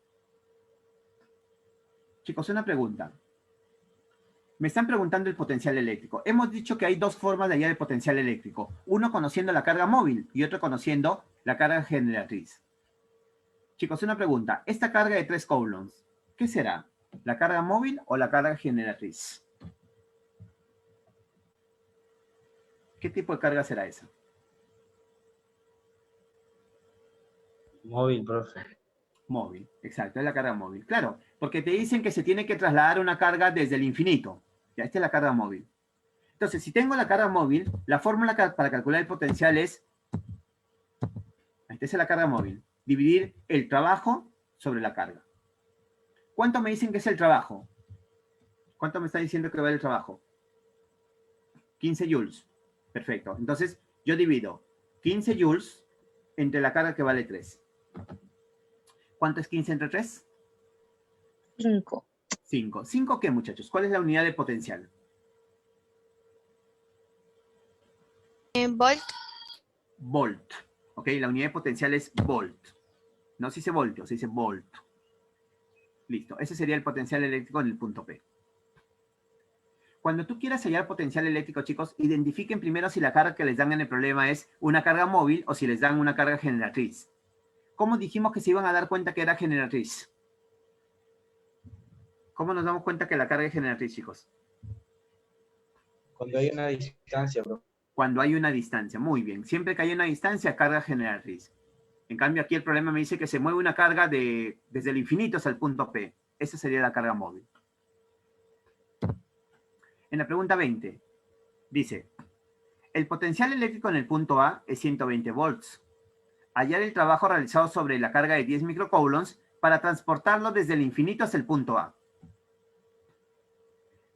Chicos, una pregunta. Me están preguntando el potencial eléctrico. Hemos dicho que hay dos formas de hallar el potencial eléctrico. Uno conociendo la carga móvil y otro conociendo la carga generatriz. Chicos, una pregunta. Esta carga de 3 coulombs, ¿qué será? ¿La carga móvil o la carga generatriz? ¿Qué tipo de carga será esa? Móvil, profe. Móvil, exacto, es la carga móvil. Claro, porque te dicen que se tiene que trasladar una carga desde el infinito. Ya, esta es la carga móvil. Entonces, si tengo la carga móvil, la fórmula para calcular el potencial es, esta es la carga móvil, dividir el trabajo sobre la carga. ¿Cuánto me dicen que es el trabajo? ¿Cuánto me está diciendo que vale el trabajo? 15 joules. Perfecto. Entonces, yo divido 15 joules entre la carga que vale 3. ¿Cuánto es 15 entre 3? 5. 5. ¿5 qué, muchachos? ¿Cuál es la unidad de potencial? Volt. Volt. ¿Ok? La unidad de potencial es volt. No se dice voltio, se dice volt. Listo. Ese sería el potencial eléctrico en el punto P. Cuando tú quieras hallar potencial eléctrico, chicos, identifiquen primero si la carga que les dan en el problema es una carga móvil o si les dan una carga generatriz. ¿Cómo dijimos que se iban a dar cuenta que era generatriz? ¿Cómo nos damos cuenta que la carga es generatriz, chicos? Cuando hay una distancia, bro. Cuando hay una distancia. Muy bien. Siempre que hay una distancia, carga generatriz. En cambio, aquí el problema me dice que se mueve una carga desde el infinito hasta el punto P. Esa sería la carga móvil. En la pregunta 20, dice, el potencial eléctrico en el punto A es 120 volts. Hallar el trabajo realizado sobre la carga de 10 microcoulombs para transportarlo desde el infinito hasta el punto A.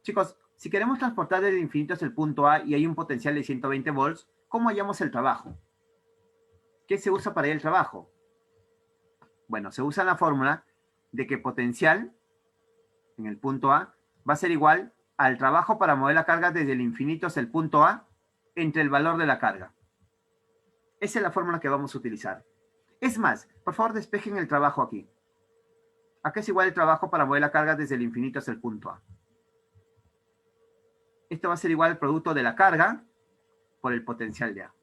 Chicos, si queremos transportar desde el infinito hasta el punto A y hay un potencial de 120 volts, ¿cómo hallamos el trabajo? ¿Qué se usa para el trabajo? Bueno, se usa la fórmula de que potencial en el punto A va a ser igual al trabajo para mover la carga desde el infinito hasta el punto A entre el valor de la carga. Esa es la fórmula que vamos a utilizar. Es más, por favor despejen el trabajo aquí. Acá es igual el trabajo para mover la carga desde el infinito hasta el punto A. Esto va a ser igual al producto de la carga por el potencial de A.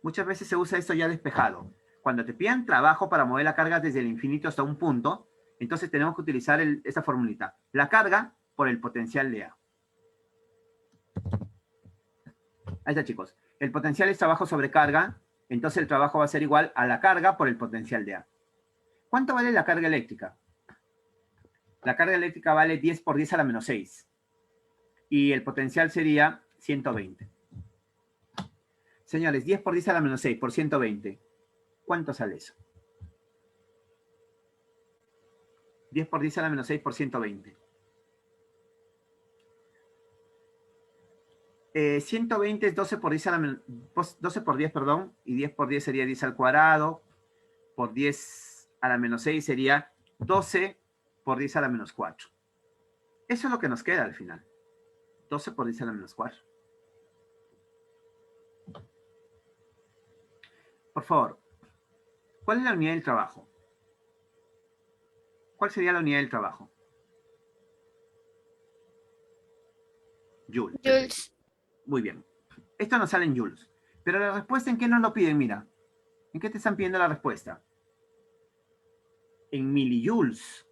Muchas veces se usa esto ya despejado. Cuando te pidan trabajo para mover la carga desde el infinito hasta un punto, entonces tenemos que utilizar esta formulita. La carga por el potencial de A. Ahí está, chicos. El potencial es trabajo sobre carga, entonces el trabajo va a ser igual a la carga por el potencial de A. ¿Cuánto vale la carga eléctrica? La carga eléctrica vale 10 por 10 a la menos 6. Y el potencial sería 120. Señores, 10 por 10 a la menos 6 por 120. ¿Cuánto sale eso? 10 por 10 a la menos 6 por 120. 120 es 12 por 10 a la menos... 12 por 10, perdón. Y 10 por 10 sería 10 al cuadrado. Por 10 a la menos 6 sería 12 por 10 a la menos 4. Eso es lo que nos queda al final. 12 por 10 a la menos 4. Por favor, ¿cuál es la unidad del trabajo? ¿Cuál sería la unidad del trabajo? Joule. Joules. Muy bien. Esto nos sale en joules. Pero la respuesta, ¿en qué nos lo piden? Mira. ¿En qué te están pidiendo la respuesta? En millijoules.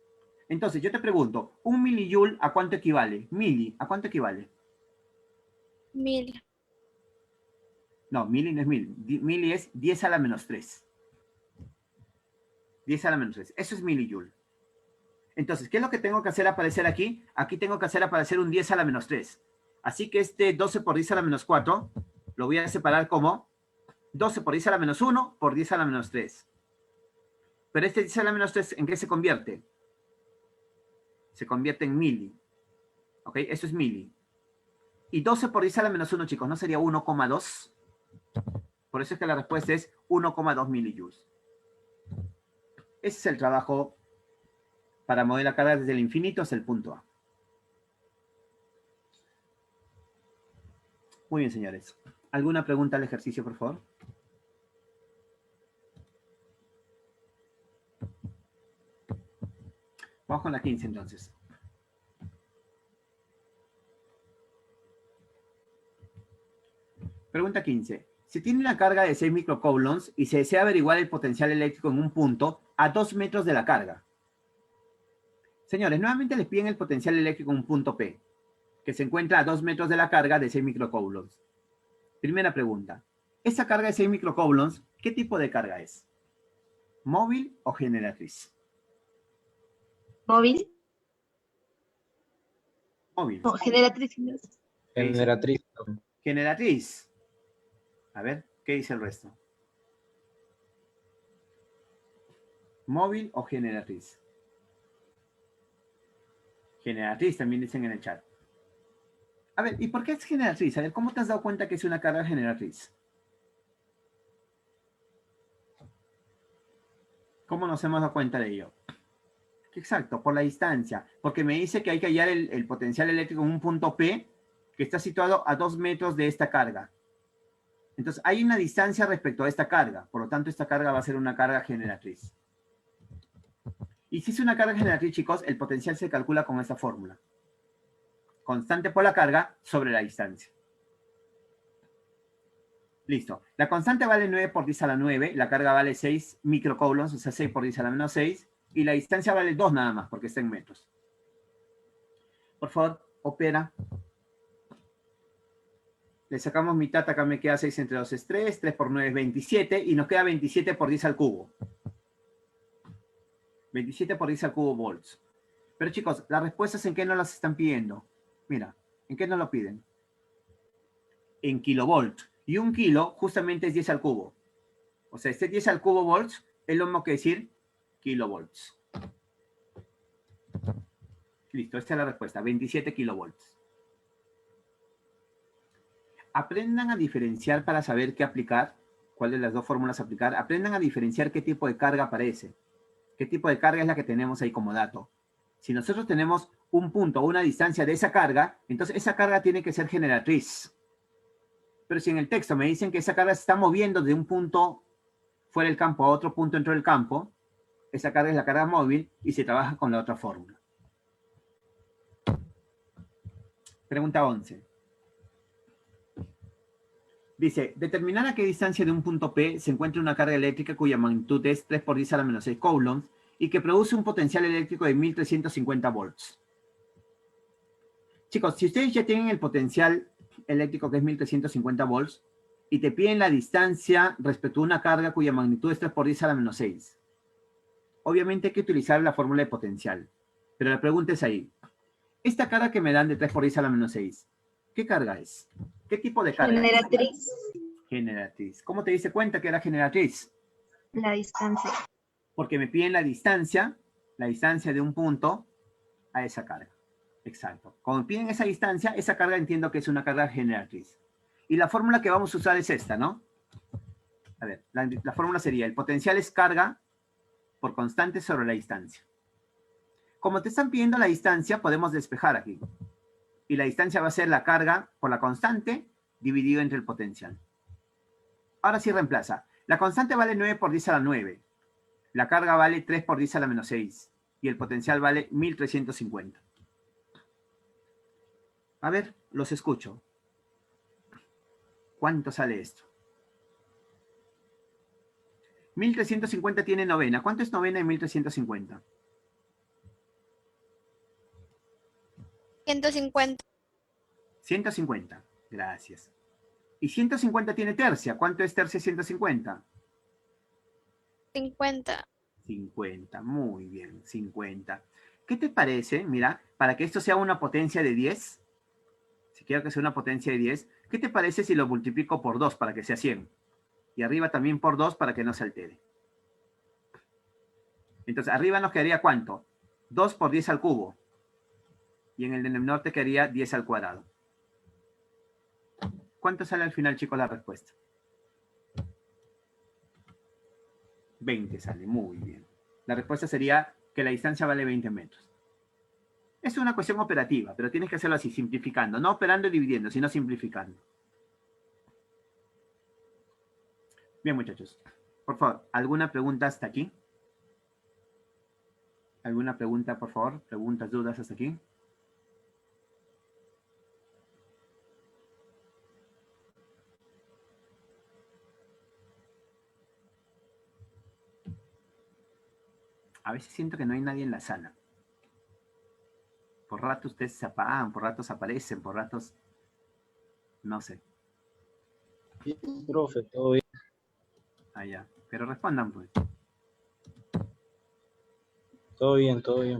Entonces, yo te pregunto, ¿un milijoule a cuánto equivale? Mili, ¿a cuánto equivale? 1000. No, mili no es mil. Mili es 10 a la menos 3. 10 a la menos 3. Eso es milijoule. Entonces, ¿qué es lo que tengo que hacer aparecer aquí? Aquí tengo que hacer aparecer un 10 a la menos 3. Así que este 12 por 10 a la menos 4 lo voy a separar como 12 por 10 a la menos 1 por 10 a la menos 3. Pero este 10 a la menos 3, ¿en qué se convierte? Se convierte en mili. ¿Ok? Eso es mili. Y 12 por 10 a la menos 1, chicos, ¿no sería 1,2? Por eso es que la respuesta es 1,2 milijoules. Ese es el trabajo para mover la carga desde el infinito hasta el punto A. Muy bien, señores. ¿Alguna pregunta al ejercicio, por favor? Vamos con la 15, entonces. Pregunta 15. Se tiene una carga de 6 microcoulombs y se desea averiguar el potencial eléctrico en un punto a 2 metros de la carga. Señores, nuevamente les piden el potencial eléctrico en un punto P, que se encuentra a 2 metros de la carga de 6 microcoulombs. Primera pregunta. ¿Esa carga de 6 microcoulombs, qué tipo de carga es? ¿Móvil o generatriz? Móvil. Móvil. No, generatriz. Generatriz. Generatriz. A ver, ¿qué dice el resto? ¿Móvil o generatriz? Generatriz también dicen en el chat. A ver, ¿y por qué es generatriz? A ver, ¿cómo te has dado cuenta que es una carga generatriz? ¿Cómo nos hemos dado cuenta de ello? Exacto, por la distancia. Porque me dice que hay que hallar el potencial eléctrico en un punto P que está situado a 2 metros de esta carga. Entonces, hay una distancia respecto a esta carga. Por lo tanto, esta carga va a ser una carga generatriz. Y si es una carga generatriz, chicos, el potencial se calcula con esta fórmula. Constante por la carga sobre la distancia. Listo. La constante vale 9 por 10 a la 9. La carga vale 6 microcoulombs, o sea, 6 por 10 a la menos 6. Y la distancia vale 2 nada más, porque está en metros. Por favor, opera. Le sacamos mitad, acá me queda 6 entre 2 es 3. 3 por 9 es 27. Y nos queda 27 por 10 al cubo. 27 por 10 al cubo volts. Pero chicos, las respuestas en qué nos las están pidiendo. Mira, ¿en qué nos lo piden? En kilovolt. Y un kilo justamente es 10 al cubo. O sea, este 10 al cubo volts es lo mismo que decir kilovolts. Listo, esta es la respuesta. 27 kilovolts. Aprendan a diferenciar para saber qué aplicar. ¿Cuál de las dos fórmulas aplicar? Aprendan a diferenciar qué tipo de carga aparece. ¿Qué tipo de carga es la que tenemos ahí como dato? Si nosotros tenemos un punto o una distancia de esa carga, entonces esa carga tiene que ser generatriz. Pero si en el texto me dicen que esa carga se está moviendo de un punto fuera del campo a otro punto dentro del campo, esa carga es la carga móvil y se trabaja con la otra fórmula. Pregunta 11. Dice, determinar a qué distancia de un punto P se encuentra una carga eléctrica cuya magnitud es 3 por 10 a la menos 6 coulombs y que produce un potencial eléctrico de 1350 volts. Chicos, si ustedes ya tienen el potencial eléctrico que es 1350 volts y te piden la distancia respecto a una carga cuya magnitud es 3 por 10 a la menos 6, obviamente hay que utilizar la fórmula de potencial. Pero la pregunta es ahí. Esta carga que me dan de 3 por 10 a la menos 6, ¿qué carga es? ¿Qué tipo de carga Generatriz. es? Generatriz. ¿Cómo te diste cuenta que era generatriz? La distancia. Porque me piden la distancia de un punto a esa carga. Exacto. Cuando piden esa distancia, esa carga entiendo que es una carga generatriz. Y la fórmula que vamos a usar es esta, ¿no? A ver, la fórmula sería, el potencial es carga por constante sobre la distancia. Como te están pidiendo la distancia, podemos despejar aquí. Y la distancia va a ser la carga por la constante dividido entre el potencial. Ahora sí reemplaza. La constante vale 9 por 10 a la 9. La carga vale 3 por 10 a la menos 6. Y el potencial vale 1350. A ver, los escucho. ¿Cuánto sale esto? 1350 tiene novena. ¿Cuánto es novena en 1350? 150. 150. Gracias. Y 150 tiene tercia. ¿Cuánto es tercia 150? 50. 50. Muy bien, 50. ¿Qué te parece? Mira, para que esto sea una potencia de 10, si quiero que sea una potencia de 10, ¿qué te parece si lo multiplico por 2 para que sea 100? Y arriba también por 2 para que no se altere. Entonces, arriba nos quedaría ¿cuánto? 2 por 10 al cubo. Y en el denominador te quedaría 10 al cuadrado. ¿Cuánto sale al final, chicos, la respuesta? 20 sale, muy bien. La respuesta sería que la distancia vale 20 metros. Es una cuestión operativa, pero tienes que hacerlo así, simplificando. No operando y dividiendo, sino simplificando. Bien, muchachos. Por favor, ¿alguna pregunta hasta aquí? ¿Alguna pregunta, por favor? ¿Preguntas, dudas hasta aquí? A veces siento que no hay nadie en la sala. Por ratos ustedes se apagan, por ratos aparecen, por ratos... No sé. Sí, profe, todo bien. Allá. Pero respondan, pues. Todo bien, profe.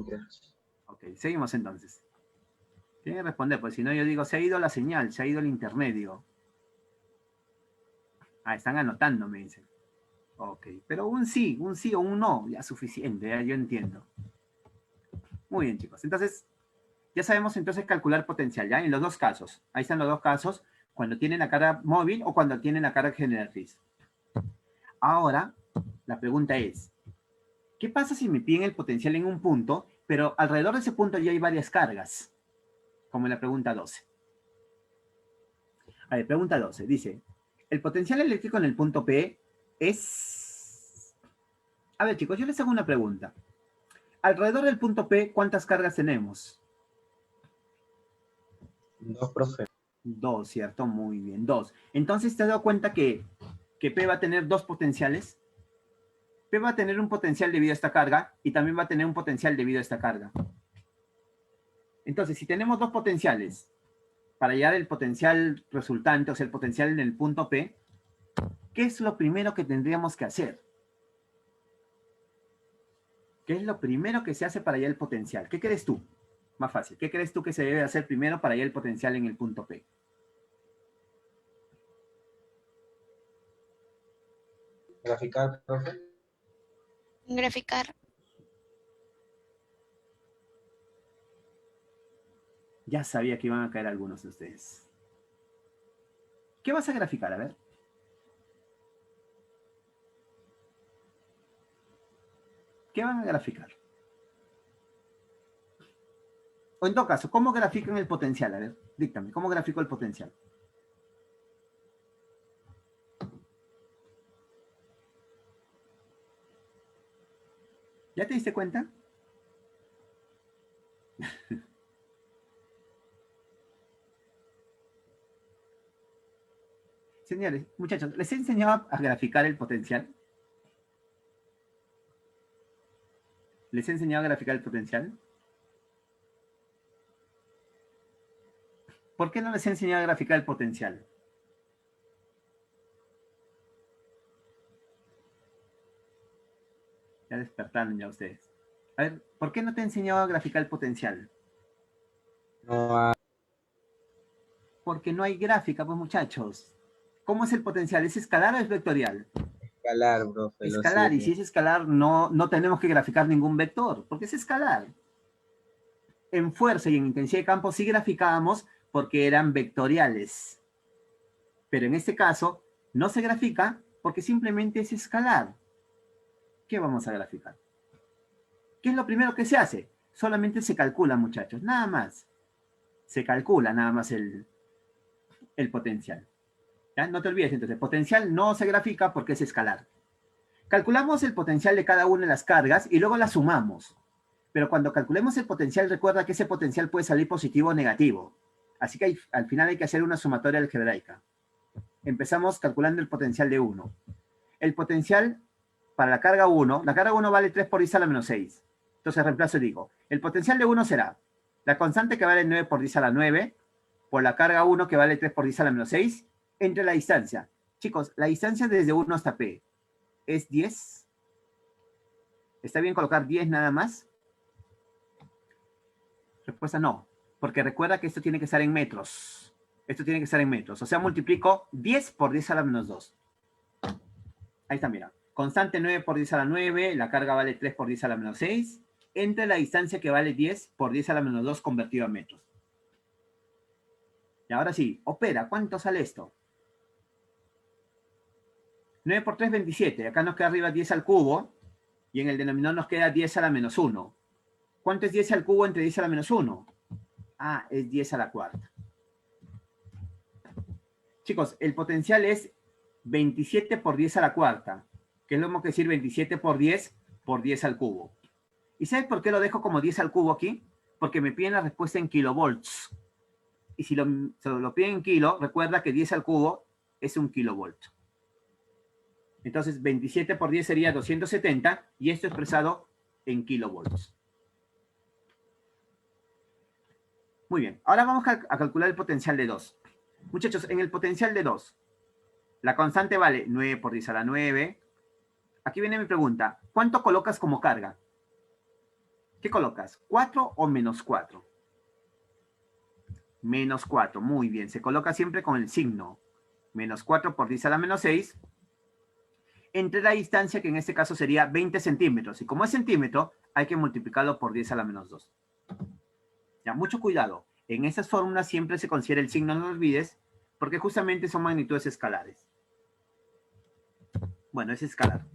Ok, seguimos entonces. Tienen que responder, pues si no yo digo, se ha ido la señal, se ha ido el intermedio. Ah, están anotando, me dicen. Ok, pero un sí o un no, ya suficiente, ya yo entiendo. Muy bien, chicos. Entonces, ya sabemos entonces calcular potencial, ¿ya? En los dos casos. Ahí están los dos casos, cuando tienen la carga móvil o cuando tienen la carga generatriz. Ahora, la pregunta es, ¿qué pasa si me piden el potencial en un punto, pero alrededor de ese punto ya hay varias cargas? Como en la pregunta 12. A ver, pregunta 12. Dice, el potencial eléctrico en el punto P es... A ver, chicos, yo les hago una pregunta. Alrededor del punto P, ¿cuántas cargas tenemos? 2, profe. 2, ¿cierto? Muy bien, 2. Entonces, ¿te has dado cuenta que P va a tener dos potenciales? P va a tener un potencial debido a esta carga y también va a tener un potencial debido a esta carga. Entonces, si tenemos dos potenciales, para hallar el potencial resultante, o sea, el potencial en el punto P, ¿qué es lo primero que tendríamos que hacer? ¿Qué es lo primero que se hace para hallar el potencial? ¿Qué crees tú? Más fácil. ¿Qué crees tú que se debe hacer primero para hallar el potencial en el punto P? Graficar, profe. Graficar. Ya sabía que iban a caer algunos de ustedes. ¿Qué vas a graficar? A ver. ¿Qué van a graficar? O en todo caso, ¿cómo grafican el potencial? A ver, díctame, ¿cómo grafico el potencial? ¿Ya te diste cuenta? Señores, muchachos, ¿les he enseñado a graficar el potencial? ¿Les he enseñado a graficar el potencial? ¿Por qué no les he enseñado a graficar el potencial? Ya despertaron ya ustedes. A ver, ¿por qué no te he enseñado a graficar el potencial? No, Porque no hay gráfica, pues muchachos. ¿Cómo es el potencial? ¿Es escalar o es vectorial? escalar, profe. Lo Escalar, y si siento. es escalar, no tenemos que graficar ningún vector, porque es escalar. En fuerza y en intensidad de campo sí graficábamos porque eran vectoriales. Pero en este caso, no se grafica porque simplemente es escalar. ¿Qué vamos a graficar? ¿Qué es lo primero que se hace? Solamente se calcula, muchachos, nada más. Se calcula nada más el potencial. ¿Ya? No te olvides, entonces, el potencial no se grafica porque es escalar. Calculamos el potencial de cada una de las cargas y luego las sumamos. Pero cuando calculemos el potencial, recuerda que ese potencial puede salir positivo o negativo. Así que al final hay que hacer una sumatoria algebraica. Empezamos calculando el potencial de 1. El potencial para la carga 1 vale 3 por 10 a la menos 6. Entonces reemplazo y digo, el potencial de 1 será la constante que vale 9 por 10 a la 9 por la carga 1 que vale 3 por 10 a la menos 6 entre la distancia. Chicos, la distancia desde 1 hasta P es 10. ¿Está bien colocar 10 nada más? Respuesta no, porque recuerda que esto tiene que estar en metros. Esto tiene que estar en metros. O sea, multiplico 10 por 10 a la menos 2. Ahí está, mira. Constante 9 por 10 a la 9, la carga vale 3 por 10 a la menos 6, entre la distancia que vale 10 por 10 a la menos 2 convertido a metros. Y ahora sí, opera. ¿Cuánto sale esto? 9 por 3, 27. Acá nos queda arriba 10 al cubo, y en el denominador nos queda 10 a la menos 1. ¿Cuánto es 10 al cubo entre 10 a la menos 1? Ah, es 10 a la cuarta. Chicos, el potencial es 27 por 10 a la cuarta, que es lo mismo que decir 27 por 10 al cubo. ¿Y sabes por qué lo dejo como 10 al cubo aquí? Porque me piden la respuesta en kilovolts. Y si se lo piden en kilo, recuerda que 10 al cubo es un kilovolt. Entonces, 27 por 10 sería 270, y esto expresado en kilovolts. Muy bien, ahora vamos a calcular el potencial de 2. Muchachos, en el potencial de 2, la constante vale 9 por 10 a la 9. Aquí viene mi pregunta. ¿Cuánto colocas como carga? ¿Qué colocas? ¿4 o menos 4? Menos 4, muy bien. Se coloca siempre con el signo. Menos 4 por 10 a la menos 6. Entre la distancia, que en este caso sería 20 centímetros. Y como es centímetro, hay que multiplicarlo por 10 a la menos 2. Ya, mucho cuidado. En estas fórmulas siempre se considera el signo, no lo olvides, porque justamente son magnitudes escalares. Bueno, es escalar.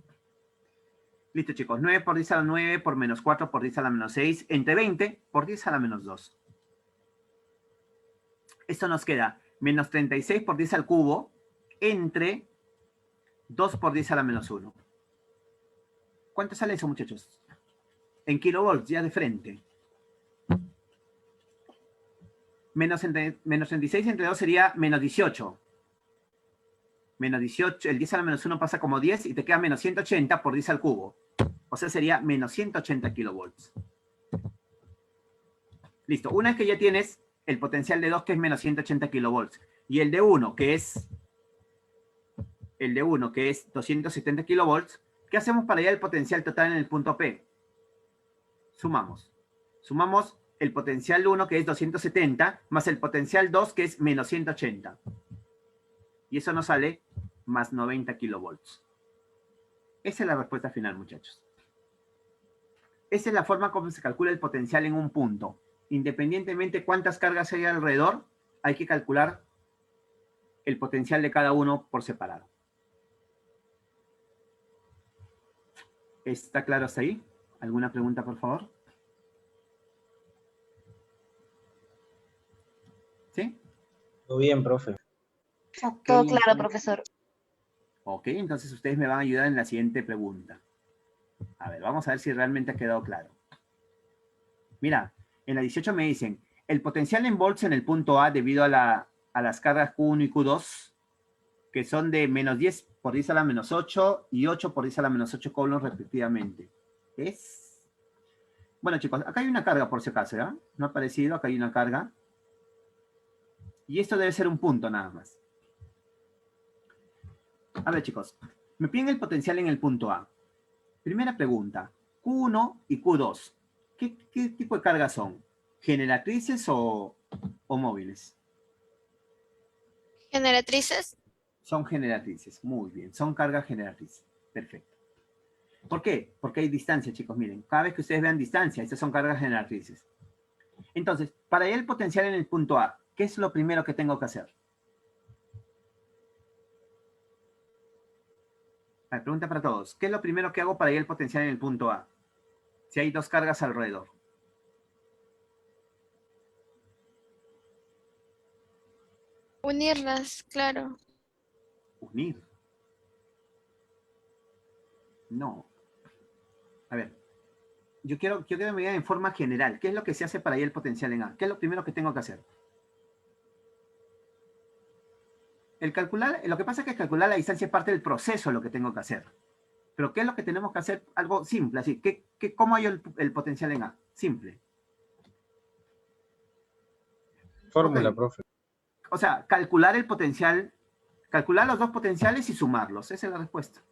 Listo, chicos. 9 por 10 a la 9 por menos 4 por 10 a la menos 6 entre 20 por 10 a la menos 2. Esto nos queda menos 36 por 10 al cubo entre 2 por 10 a la menos 1. ¿Cuánto sale eso, muchachos? En kilovolts, ya de frente. Menos 36 entre 2 sería menos 18. Menos 18, el 10 a la menos 1 pasa como 10 y te queda menos 180 por 10 al cubo. O sea, sería menos 180 kilovolts. Listo. Una vez que ya tienes el potencial de 2, que es menos 180 kilovolts, y el de 1, que es 270 kilovolts, ¿qué hacemos para hallar el potencial total en el punto P? Sumamos. Sumamos el potencial 1, que es 270, más el potencial 2, que es menos 180. Y eso nos sale más 90 kilovolts. Esa es la respuesta final, muchachos. Esa es la forma como se calcula el potencial en un punto. Independientemente cuántas cargas hay alrededor, hay que calcular el potencial de cada uno por separado. ¿Está claro hasta ahí? ¿Alguna pregunta, por favor? ¿Sí? Muy bien, profe. Ok, Todo claro, entonces- profesor. Ok, entonces ustedes me van a ayudar en la siguiente pregunta. A ver, vamos a ver si realmente ha quedado claro. Mira, en la 18 me dicen, el potencial en volts en el punto A debido a las cargas Q1 y Q2, que son de menos 10 por 10 a la menos 8 y 8 por 10 a la menos 8 coulombs respectivamente. Es... Bueno, chicos, acá hay una carga por si acaso, ¿ya? No ha aparecido, acá hay una carga. Y esto debe ser un punto nada más. A ver, chicos, me piden el potencial en el punto A. Primera pregunta, Q1 y Q2, ¿qué tipo de cargas son? ¿Generatrices o móviles? Generatrices. Son generatrices, muy bien, son cargas generatrices, perfecto. ¿Por qué? Porque hay distancia, chicos, miren, cada vez que ustedes vean distancia, estas son cargas generatrices. Entonces, para hallar el potencial en el punto A, ¿qué es lo primero que tengo que hacer? La pregunta para todos, ¿qué es lo primero que hago para hallar el potencial en el punto A? Si hay dos cargas alrededor. Unirlas, claro. Unir. No. A ver, yo quiero que me digan en forma general, ¿qué es lo que se hace para hallar el potencial en A? ¿Qué es lo primero que tengo que hacer? El calcular, lo que pasa es que calcular la distancia es parte del proceso lo que tengo que hacer. Pero ¿qué es lo que tenemos que hacer? Algo simple, así. ¿Cómo hallo el potencial en A? Simple. Fórmula, Ok. profe. O sea, calcular el potencial, calcular los dos potenciales y sumarlos. Esa es la respuesta.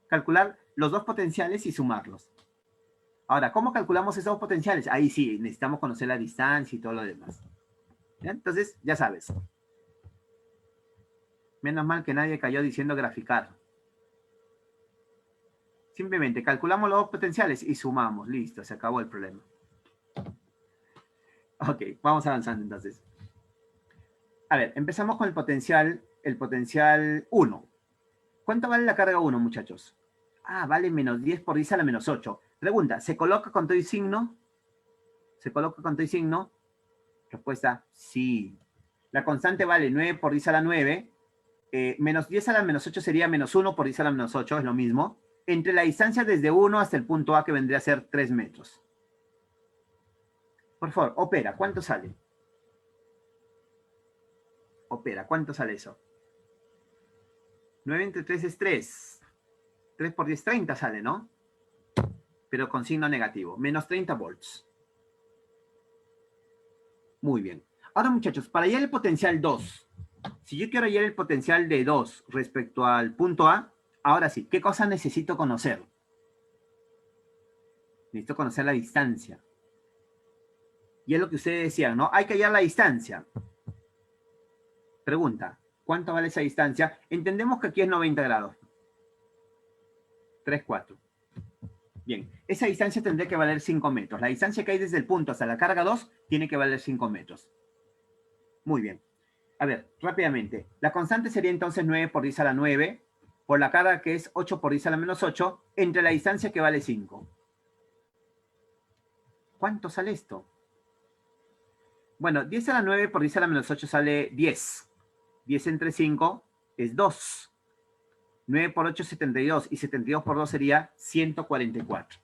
Calcular los dos potenciales y sumarlos. Ahora, ¿cómo calculamos esos dos potenciales? Ahí sí, necesitamos conocer la distancia y todo lo demás. ¿Ya? Entonces, ya sabes. Menos mal que nadie cayó diciendo graficar. Simplemente calculamos los dos potenciales y sumamos. Listo, se acabó el problema. Ok, vamos avanzando entonces. A ver, empezamos con el potencial 1. ¿Cuánto vale la carga 1, muchachos? Ah, vale menos 10 por 10 a la menos 8. Pregunta, ¿se coloca con todo y signo? ¿Se coloca con todo y signo? Respuesta, sí. La constante vale 9 por 10 a la 9. Menos 10 a la menos 8 sería menos 1 por 10 a la menos 8, es lo mismo. Entre la distancia desde 1 hasta el punto A, que vendría a ser 3 metros. Por favor, opera, ¿cuánto sale? Opera, ¿cuánto sale eso? 9 entre 3 es 3. 3 por 10, 30 sale, ¿no? Pero con signo negativo. Menos 30 volts. Muy bien. Ahora, muchachos, para hallar el potencial 2, si yo quiero hallar el potencial de 2 respecto al punto A, ahora sí, ¿qué cosa necesito conocer? Necesito conocer la distancia. Y es lo que ustedes decían, ¿no? Hay que hallar la distancia. Pregunta, ¿cuánto vale esa distancia? Entendemos que aquí es 90 grados. 3, 4. Bien, esa distancia tendría que valer 5 metros. La distancia que hay desde el punto hasta la carga 2 tiene que valer 5 metros. Muy bien. A ver, rápidamente. La constante sería entonces 9 por 10 a la 9, por la carga que es 8 por 10 a la menos 8, entre la distancia que vale 5. ¿Cuánto sale esto? Bueno, 10 a la 9 por 10 a la menos 8 sale 10. 10 entre 5 es 2. 9 por 8 es 72, y 72 por 2 sería 144.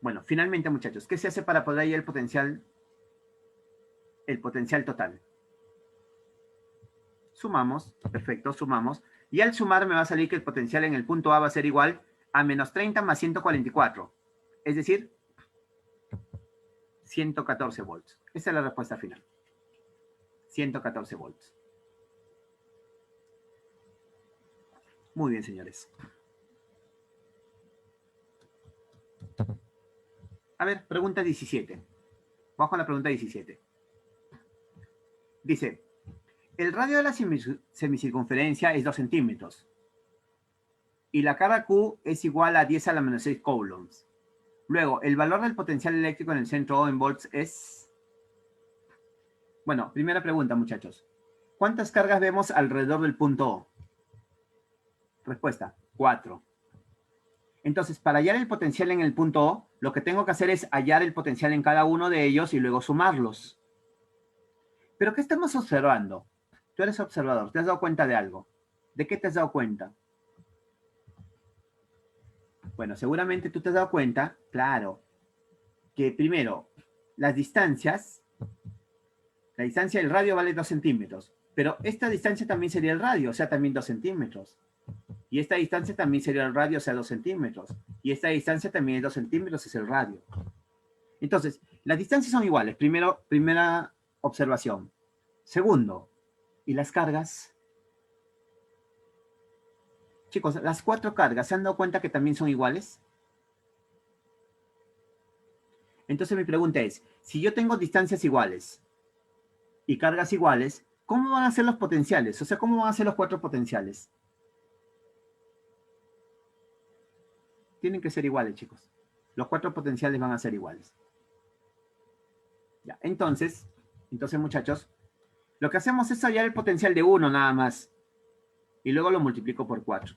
Bueno, finalmente, muchachos, ¿qué se hace para poder hallar el potencial total? Sumamos, perfecto, sumamos. Y al sumar me va a salir que el potencial en el punto A va a ser igual a menos 30 más 144. Es decir, 114 volts. Esa es la respuesta final. 114 volts. Muy bien, señores. A ver, pregunta 17. Vamos con la pregunta 17. Dice, el radio de la semicircunferencia es 2 centímetros. Y la carga Q es igual a 10 a la menos 6 coulombs. Luego, el valor del potencial eléctrico en el centro O en volts es... Bueno, primera pregunta, muchachos. ¿Cuántas cargas vemos alrededor del punto O? Respuesta, 4. Entonces, para hallar el potencial en el punto O, lo que tengo que hacer es hallar el potencial en cada uno de ellos y luego sumarlos. ¿Pero qué estamos observando? Tú eres observador, ¿te has dado cuenta de algo? ¿De qué te has dado cuenta? Bueno, seguramente tú te has dado cuenta, claro, que primero, las distancias, la distancia del radio vale 2 centímetros, pero esta distancia también sería el radio, o sea, también 2 centímetros. Y esta distancia también sería el radio, o sea, 2 centímetros. Y esta distancia también es 2 centímetros, es el radio. Entonces, las distancias son iguales, primera observación. Segundo, ¿y las cargas? Chicos, las 4 cargas, ¿se han dado cuenta que también son iguales? Entonces mi pregunta es, si yo tengo distancias iguales y cargas iguales, ¿cómo van a ser los potenciales? O sea, ¿cómo van a ser los 4 potenciales? Tienen que ser iguales, chicos. Los 4 potenciales van a ser iguales. Ya, entonces, muchachos, lo que hacemos es hallar el potencial de uno nada más. Y luego lo multiplico por 4.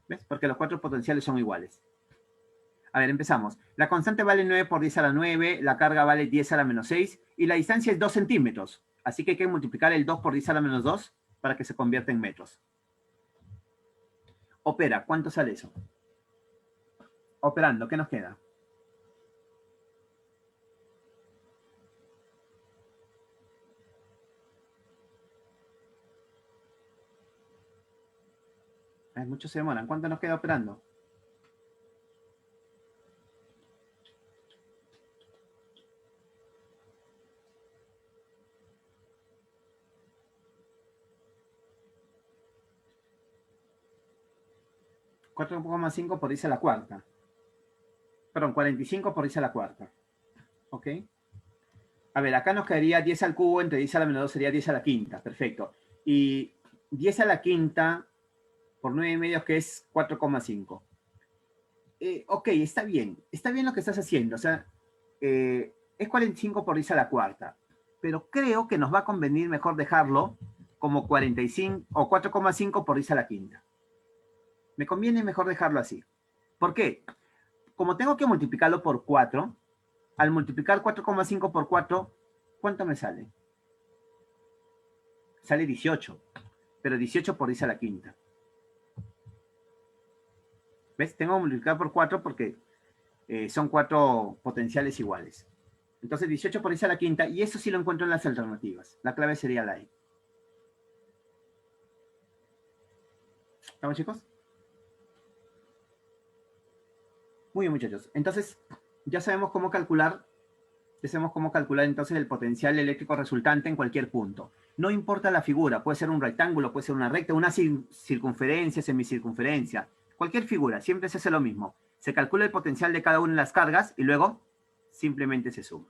¿Ves? Porque los 4 potenciales son iguales. A ver, empezamos. La constante vale 9 por 10 a la 9, la carga vale 10 a la menos 6, y la distancia es 2 centímetros. Así que hay que multiplicar el 2 por 10 a la menos 2 para que se convierta en metros. Opera, ¿cuánto sale eso? Operando, ¿qué nos queda? Muchos se demoran. ¿Cuánto nos queda operando? $4,5 por 10 a la cuarta. Perdón, 45 por 10 a la cuarta. ¿Ok? A ver, acá nos quedaría 10 al cubo, entre 10 a la menos 2 sería 10 a la quinta. Perfecto. Y 10 a la quinta por 9 medios, que es 4,5. Ok, está bien. Está bien lo que estás haciendo. O sea, es 45 por 10 a la cuarta. Pero creo que nos va a convenir mejor dejarlo como 45 o 4,5 por 10 a la quinta. Me conviene mejor dejarlo así. ¿Por qué? Como tengo que multiplicarlo por 4, al multiplicar 4,5 por 4, ¿cuánto me sale? Sale 18. Pero 18 por 10 a la quinta. ¿Ves? Tengo que multiplicar por 4 porque son 4 potenciales iguales. Entonces 18 por 10 a la quinta, y eso sí lo encuentro en las alternativas. La clave sería la E. ¿Estamos, chicos? Muy bien, muchachos. Entonces, ya sabemos cómo calcular entonces el potencial eléctrico resultante en cualquier punto. No importa la figura, puede ser un rectángulo, puede ser una recta, una circunferencia, semicircunferencia, cualquier figura, siempre se hace lo mismo. Se calcula el potencial de cada una de las cargas y luego simplemente se suma.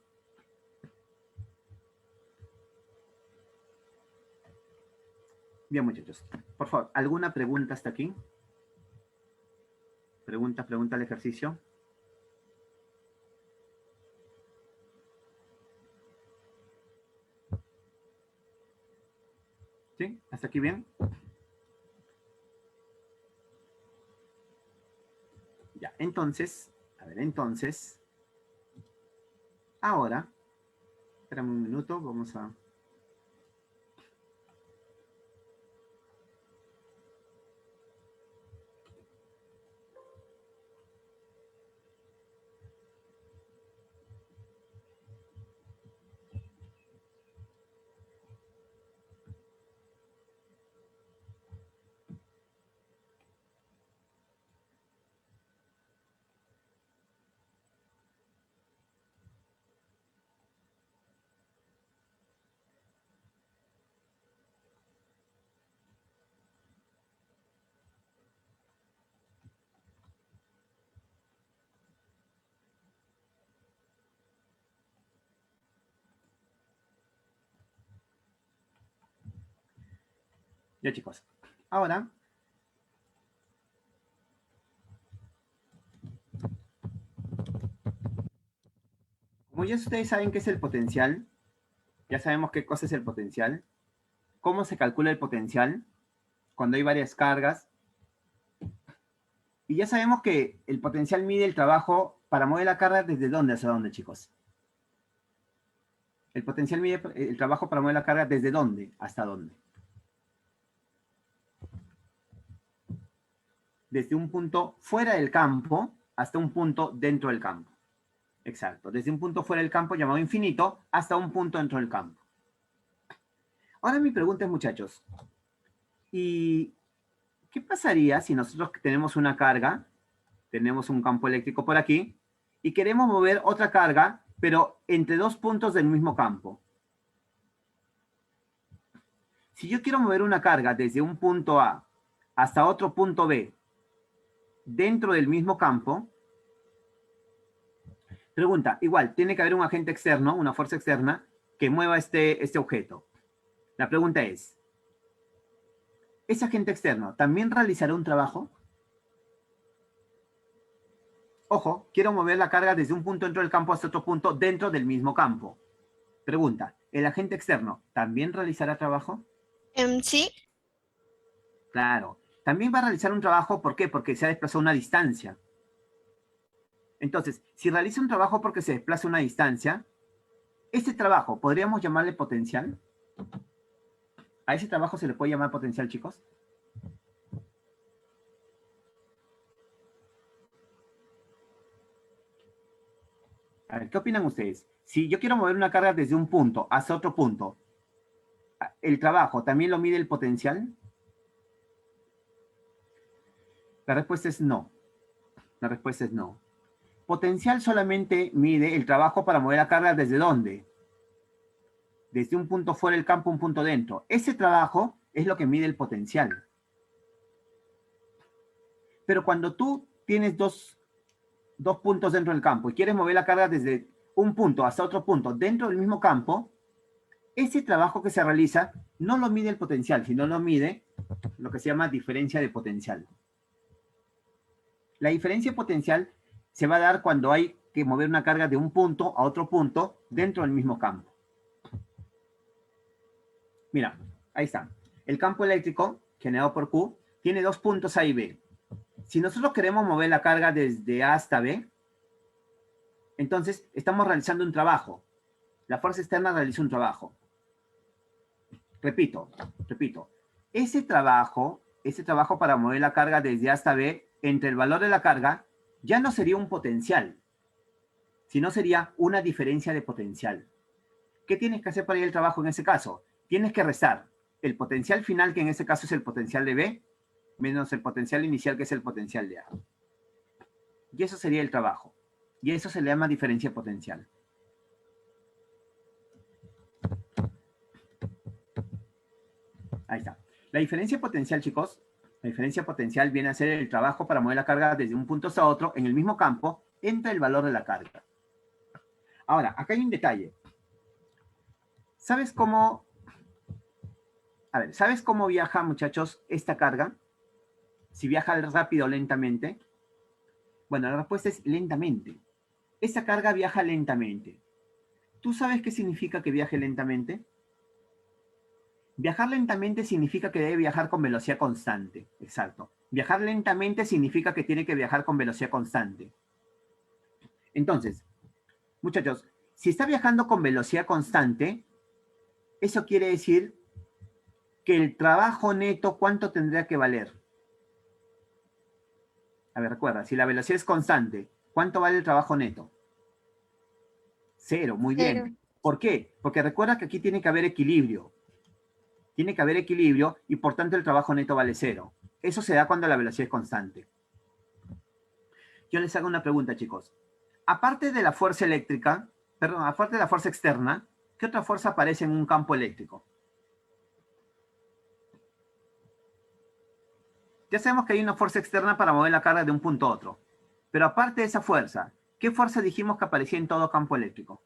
Bien, muchachos. Por favor, ¿alguna pregunta hasta aquí? Pregunta al ejercicio. ¿Sí? ¿Hasta aquí bien? Ya, entonces, a ver, entonces, ahora, espérame un minuto, vamos a... Ya, chicos. Ahora, como ya ustedes saben qué es el potencial, ya sabemos qué cosa es el potencial, cómo se calcula el potencial cuando hay varias cargas, y ya sabemos que el potencial mide el trabajo para mover la carga desde dónde hasta dónde, chicos. El potencial mide el trabajo para mover la carga desde dónde hasta dónde. Desde un punto fuera del campo hasta un punto dentro del campo. Exacto. Desde un punto fuera del campo llamado infinito hasta un punto dentro del campo. Ahora mi pregunta es, muchachos, ¿y qué pasaría si nosotros tenemos una carga, tenemos un campo eléctrico por aquí, y queremos mover otra carga, pero entre dos puntos del mismo campo? Si yo quiero mover una carga desde un punto A hasta otro punto B, dentro del mismo campo, pregunta, igual, tiene que haber un agente externo, una fuerza externa, que mueva este objeto. La pregunta es, ¿ese agente externo también realizará un trabajo? Ojo, quiero mover la carga desde un punto dentro del campo hasta otro punto dentro del mismo campo. Pregunta, ¿el agente externo también realizará trabajo? Sí, Claro, también va a realizar un trabajo, ¿por qué? Porque se ha desplazado una distancia. Entonces, si realiza un trabajo porque se desplaza una distancia, ¿ese trabajo podríamos llamarle potencial? ¿A ese trabajo se le puede llamar potencial, chicos? A ver, ¿qué opinan ustedes? Si yo quiero mover una carga desde un punto hasta otro punto, ¿el trabajo también lo mide el potencial? La respuesta es no. La respuesta es no. Potencial solamente mide el trabajo para mover la carga ¿desde dónde? Desde un punto fuera del campo a un punto dentro. Ese trabajo es lo que mide el potencial. Pero cuando tú tienes dos puntos dentro del campo y quieres mover la carga desde un punto hasta otro punto dentro del mismo campo, ese trabajo que se realiza no lo mide el potencial, sino lo mide lo que se llama diferencia de potencial. La diferencia de potencial se va a dar cuando hay que mover una carga de un punto a otro punto dentro del mismo campo. Mira, ahí está. El campo eléctrico generado por Q tiene dos puntos A y B. Si nosotros queremos mover la carga desde A hasta B, entonces estamos realizando un trabajo. La fuerza externa realiza un trabajo. Repito. Ese trabajo para mover la carga desde A hasta B, entre el valor de la carga, ya no sería un potencial, sino sería una diferencia de potencial. ¿Qué tienes que hacer para ir al trabajo en ese caso? Tienes que restar el potencial final, que en ese caso es el potencial de B, menos el potencial inicial, que es el potencial de A. Y eso sería el trabajo. Y eso se le llama diferencia potencial. Ahí está. La diferencia potencial, chicos, La diferencia potencial viene a ser el trabajo para mover la carga desde un punto hasta otro. En el mismo campo entra el valor de la carga. Ahora, acá hay un detalle. ¿Sabes cómo... A ver, ¿sabes cómo viaja, muchachos, esta carga? Si viaja rápido o lentamente. Bueno, la respuesta es lentamente. Esta carga viaja lentamente. ¿Tú sabes qué significa que viaje lentamente? Viajar lentamente significa que debe viajar con velocidad constante. Exacto. Viajar lentamente significa que tiene que viajar con velocidad constante. Entonces, muchachos, si está viajando con velocidad constante, eso quiere decir que el trabajo neto, ¿cuánto tendría que valer? A ver, recuerda, si la velocidad es constante, ¿cuánto vale el trabajo neto? 0, muy bien. 0. ¿Por qué? Porque recuerda que aquí tiene que haber equilibrio. Tiene que haber equilibrio y por tanto el trabajo neto vale 0. Eso se da cuando la velocidad es constante. Yo les hago una pregunta, chicos. Aparte de la fuerza eléctrica, perdón, aparte de la fuerza externa, ¿qué otra fuerza aparece en un campo eléctrico? Ya sabemos que hay una fuerza externa para mover la carga de un punto a otro. Pero aparte de esa fuerza, ¿qué fuerza dijimos que aparecía en todo campo eléctrico?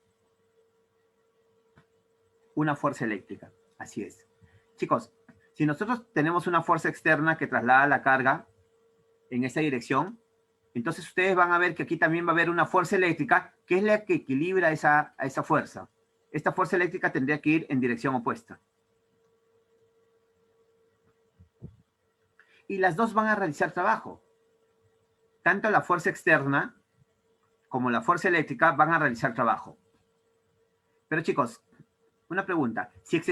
Una fuerza eléctrica. Así es. Chicos, si nosotros tenemos una fuerza externa que traslada la carga en esa dirección, entonces ustedes van a ver que aquí también va a haber una fuerza eléctrica que es la que equilibra a esa fuerza. Esta fuerza eléctrica tendría que ir en dirección opuesta. Y las dos van a realizar trabajo. Tanto la fuerza externa como la fuerza eléctrica van a realizar trabajo. Pero chicos, una pregunta. Si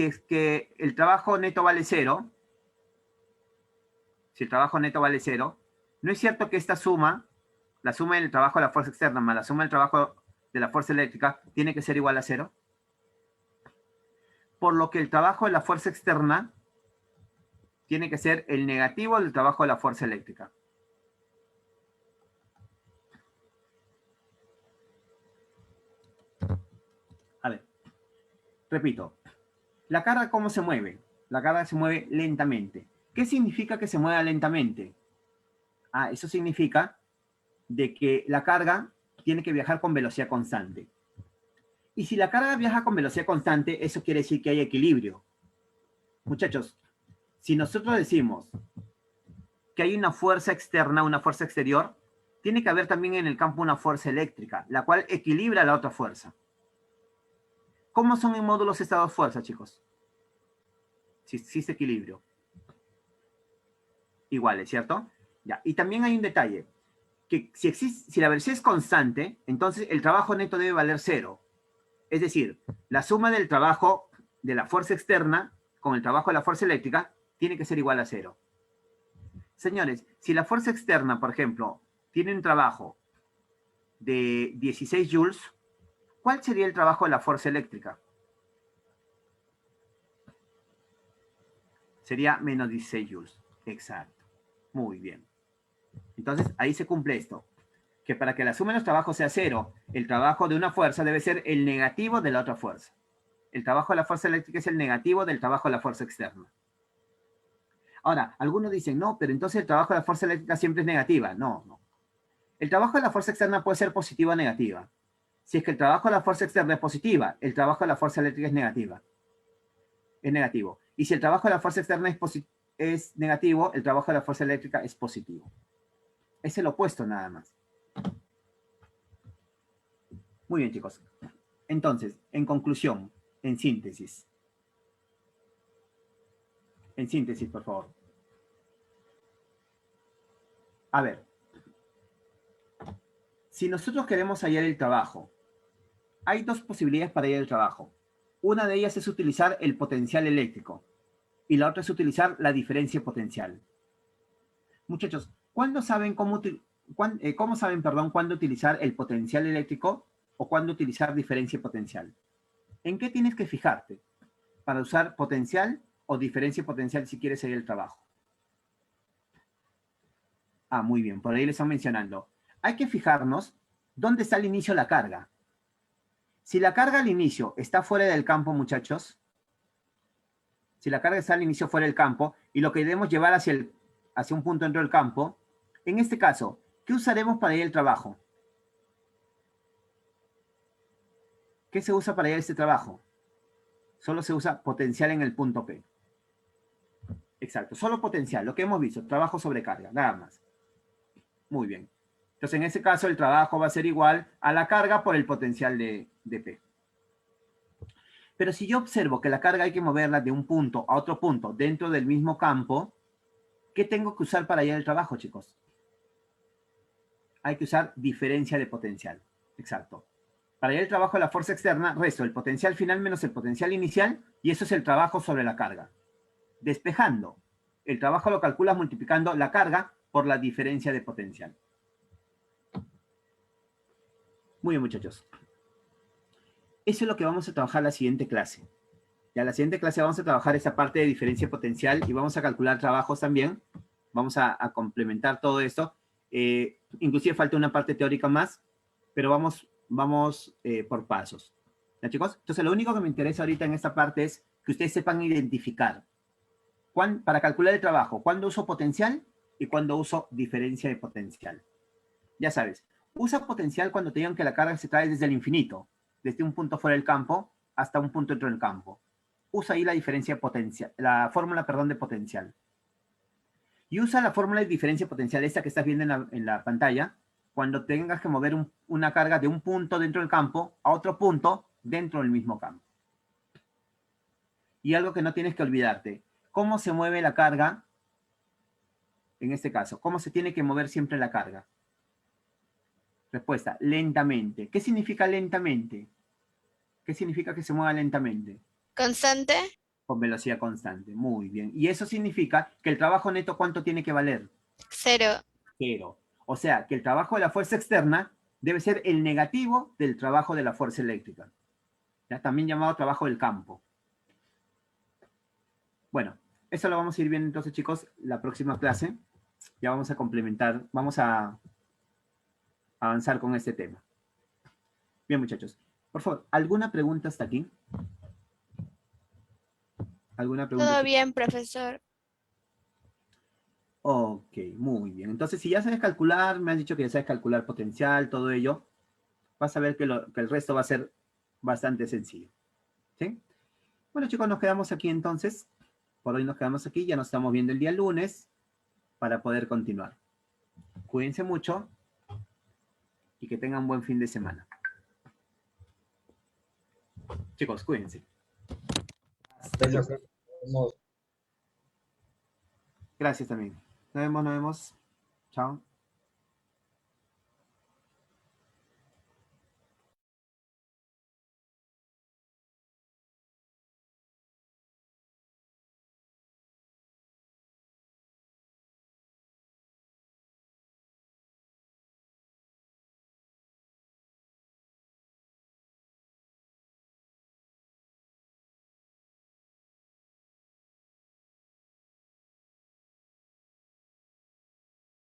es que el trabajo neto vale 0, si el trabajo neto vale 0, ¿no es cierto que esta suma, la suma del trabajo de la fuerza externa más la suma del trabajo de la fuerza eléctrica, tiene que ser igual a 0? Por lo que el trabajo de la fuerza externa tiene que ser el negativo del trabajo de la fuerza eléctrica. A ver, repito. ¿La carga cómo se mueve? La carga se mueve lentamente. ¿Qué significa que se mueva lentamente? Ah, eso significa de que la carga tiene que viajar con velocidad constante. Y si la carga viaja con velocidad constante, eso quiere decir que hay equilibrio. Muchachos, si nosotros decimos que hay una fuerza externa, una fuerza exterior, tiene que haber también en el campo una fuerza eléctrica, la cual equilibra la otra fuerza. ¿Cómo son en módulos estas dos fuerzas, chicos? Si existe equilibrio. Iguales, ¿cierto? Ya. Y también hay un detalle, que si la velocidad es constante, entonces el trabajo neto debe valer 0. Es decir, la suma del trabajo de la fuerza externa con el trabajo de la fuerza eléctrica tiene que ser igual a 0. Señores, si la fuerza externa, por ejemplo, tiene un trabajo de 16 joules, ¿cuál sería el trabajo de la fuerza eléctrica? Sería menos 16 joules. Exacto. Muy bien. Entonces, ahí se cumple esto. Que para que la suma de los trabajos sea 0, el trabajo de una fuerza debe ser el negativo de la otra fuerza. El trabajo de la fuerza eléctrica es el negativo del trabajo de la fuerza externa. Ahora, algunos dicen, no, pero entonces el trabajo de la fuerza eléctrica siempre es negativa. No, no. El trabajo de la fuerza externa puede ser positiva o negativa. Si es que el trabajo de la fuerza externa es positiva, el trabajo de la fuerza eléctrica es negativa. Es negativo. Y si el trabajo de la fuerza externa es negativo, el trabajo de la fuerza eléctrica es positivo. Es el opuesto nada más. Muy bien, chicos. Entonces, en conclusión, en síntesis. En síntesis, por favor. A ver. Si nosotros queremos hallar el trabajo, hay dos posibilidades para hallar el trabajo. Una de ellas es utilizar el potencial eléctrico y la otra es utilizar la diferencia potencial. Muchachos, ¿cuándo saben cuándo utilizar el potencial eléctrico o cuándo utilizar diferencia potencial? ¿En qué tienes que fijarte para usar potencial o diferencia potencial si quieres hallar el trabajo? Ah, muy bien, por ahí le están mencionando. Hay que fijarnos dónde está al inicio la carga. Si la carga al inicio está fuera del campo, muchachos, si la carga está al inicio fuera del campo y lo queremos llevar hacia hacia un punto dentro del campo, en este caso, ¿qué usaremos para ir al trabajo? ¿Qué se usa para ir a este trabajo? Solo se usa potencial en el punto P. Exacto, solo potencial, lo que hemos visto, trabajo sobre carga, nada más. Muy bien. Entonces, en ese caso, el trabajo va a ser igual a la carga por el potencial de P. Pero si yo observo que la carga hay que moverla de un punto a otro punto dentro del mismo campo, ¿qué tengo que usar para ir al trabajo, chicos? Hay que usar diferencia de potencial. Exacto. Para ir al trabajo de la fuerza externa, resto el potencial final menos el potencial inicial, y eso es el trabajo sobre la carga. Despejando. El trabajo lo calculas multiplicando la carga por la diferencia de potencial. Muy bien, muchachos. Eso es lo que vamos a trabajar la siguiente clase. Ya la siguiente clase vamos a trabajar esa parte de diferencia potencial y vamos a calcular trabajos también. Vamos a complementar todo esto. Inclusive falta una parte teórica más, pero vamos por pasos. ¿Ya, chicos? Entonces, lo único que me interesa ahorita en esta parte es que ustedes sepan identificar para calcular el trabajo, cuándo uso potencial y cuándo uso diferencia de potencial. Ya sabes, usa potencial cuando te digan que la carga se trae desde el infinito, desde un punto fuera del campo hasta un punto dentro del campo. Usa ahí la diferencia potencial, la fórmula, perdón, de potencial. Y usa la fórmula de diferencia potencial, esta que estás viendo en la pantalla, cuando tengas que mover una carga de un punto dentro del campo a otro punto dentro del mismo campo. Y algo que no tienes que olvidarte, ¿cómo se mueve la carga? En este caso, ¿cómo se tiene que mover siempre la carga? Respuesta, lentamente. ¿Qué significa lentamente? ¿Qué significa que se mueva lentamente? Constante. Con velocidad constante. Muy bien. Y eso significa que el trabajo neto, ¿cuánto tiene que valer? 0. 0. O sea, que el trabajo de la fuerza externa debe ser el negativo del trabajo de la fuerza eléctrica. ¿Ya? También llamado trabajo del campo. Bueno, eso lo vamos a ir viendo entonces, chicos, la próxima clase. Ya vamos a complementar, vamos a avanzar con este tema. Bien, muchachos. Por favor, ¿alguna pregunta hasta aquí? ¿Alguna pregunta? Todo bien, profesor. Ok, muy bien. Entonces, si ya sabes calcular, me has dicho que ya sabes calcular potencial, todo ello, vas a ver que el resto va a ser bastante sencillo. ¿Sí? Bueno, chicos, nos quedamos aquí entonces. Por hoy nos quedamos aquí. Ya nos estamos viendo el día lunes para poder continuar. Cuídense mucho y que tengan buen fin de semana. Chicos, cuídense. Gracias, profe. Nos vemos. Gracias también. Nos vemos, nos vemos. Chao.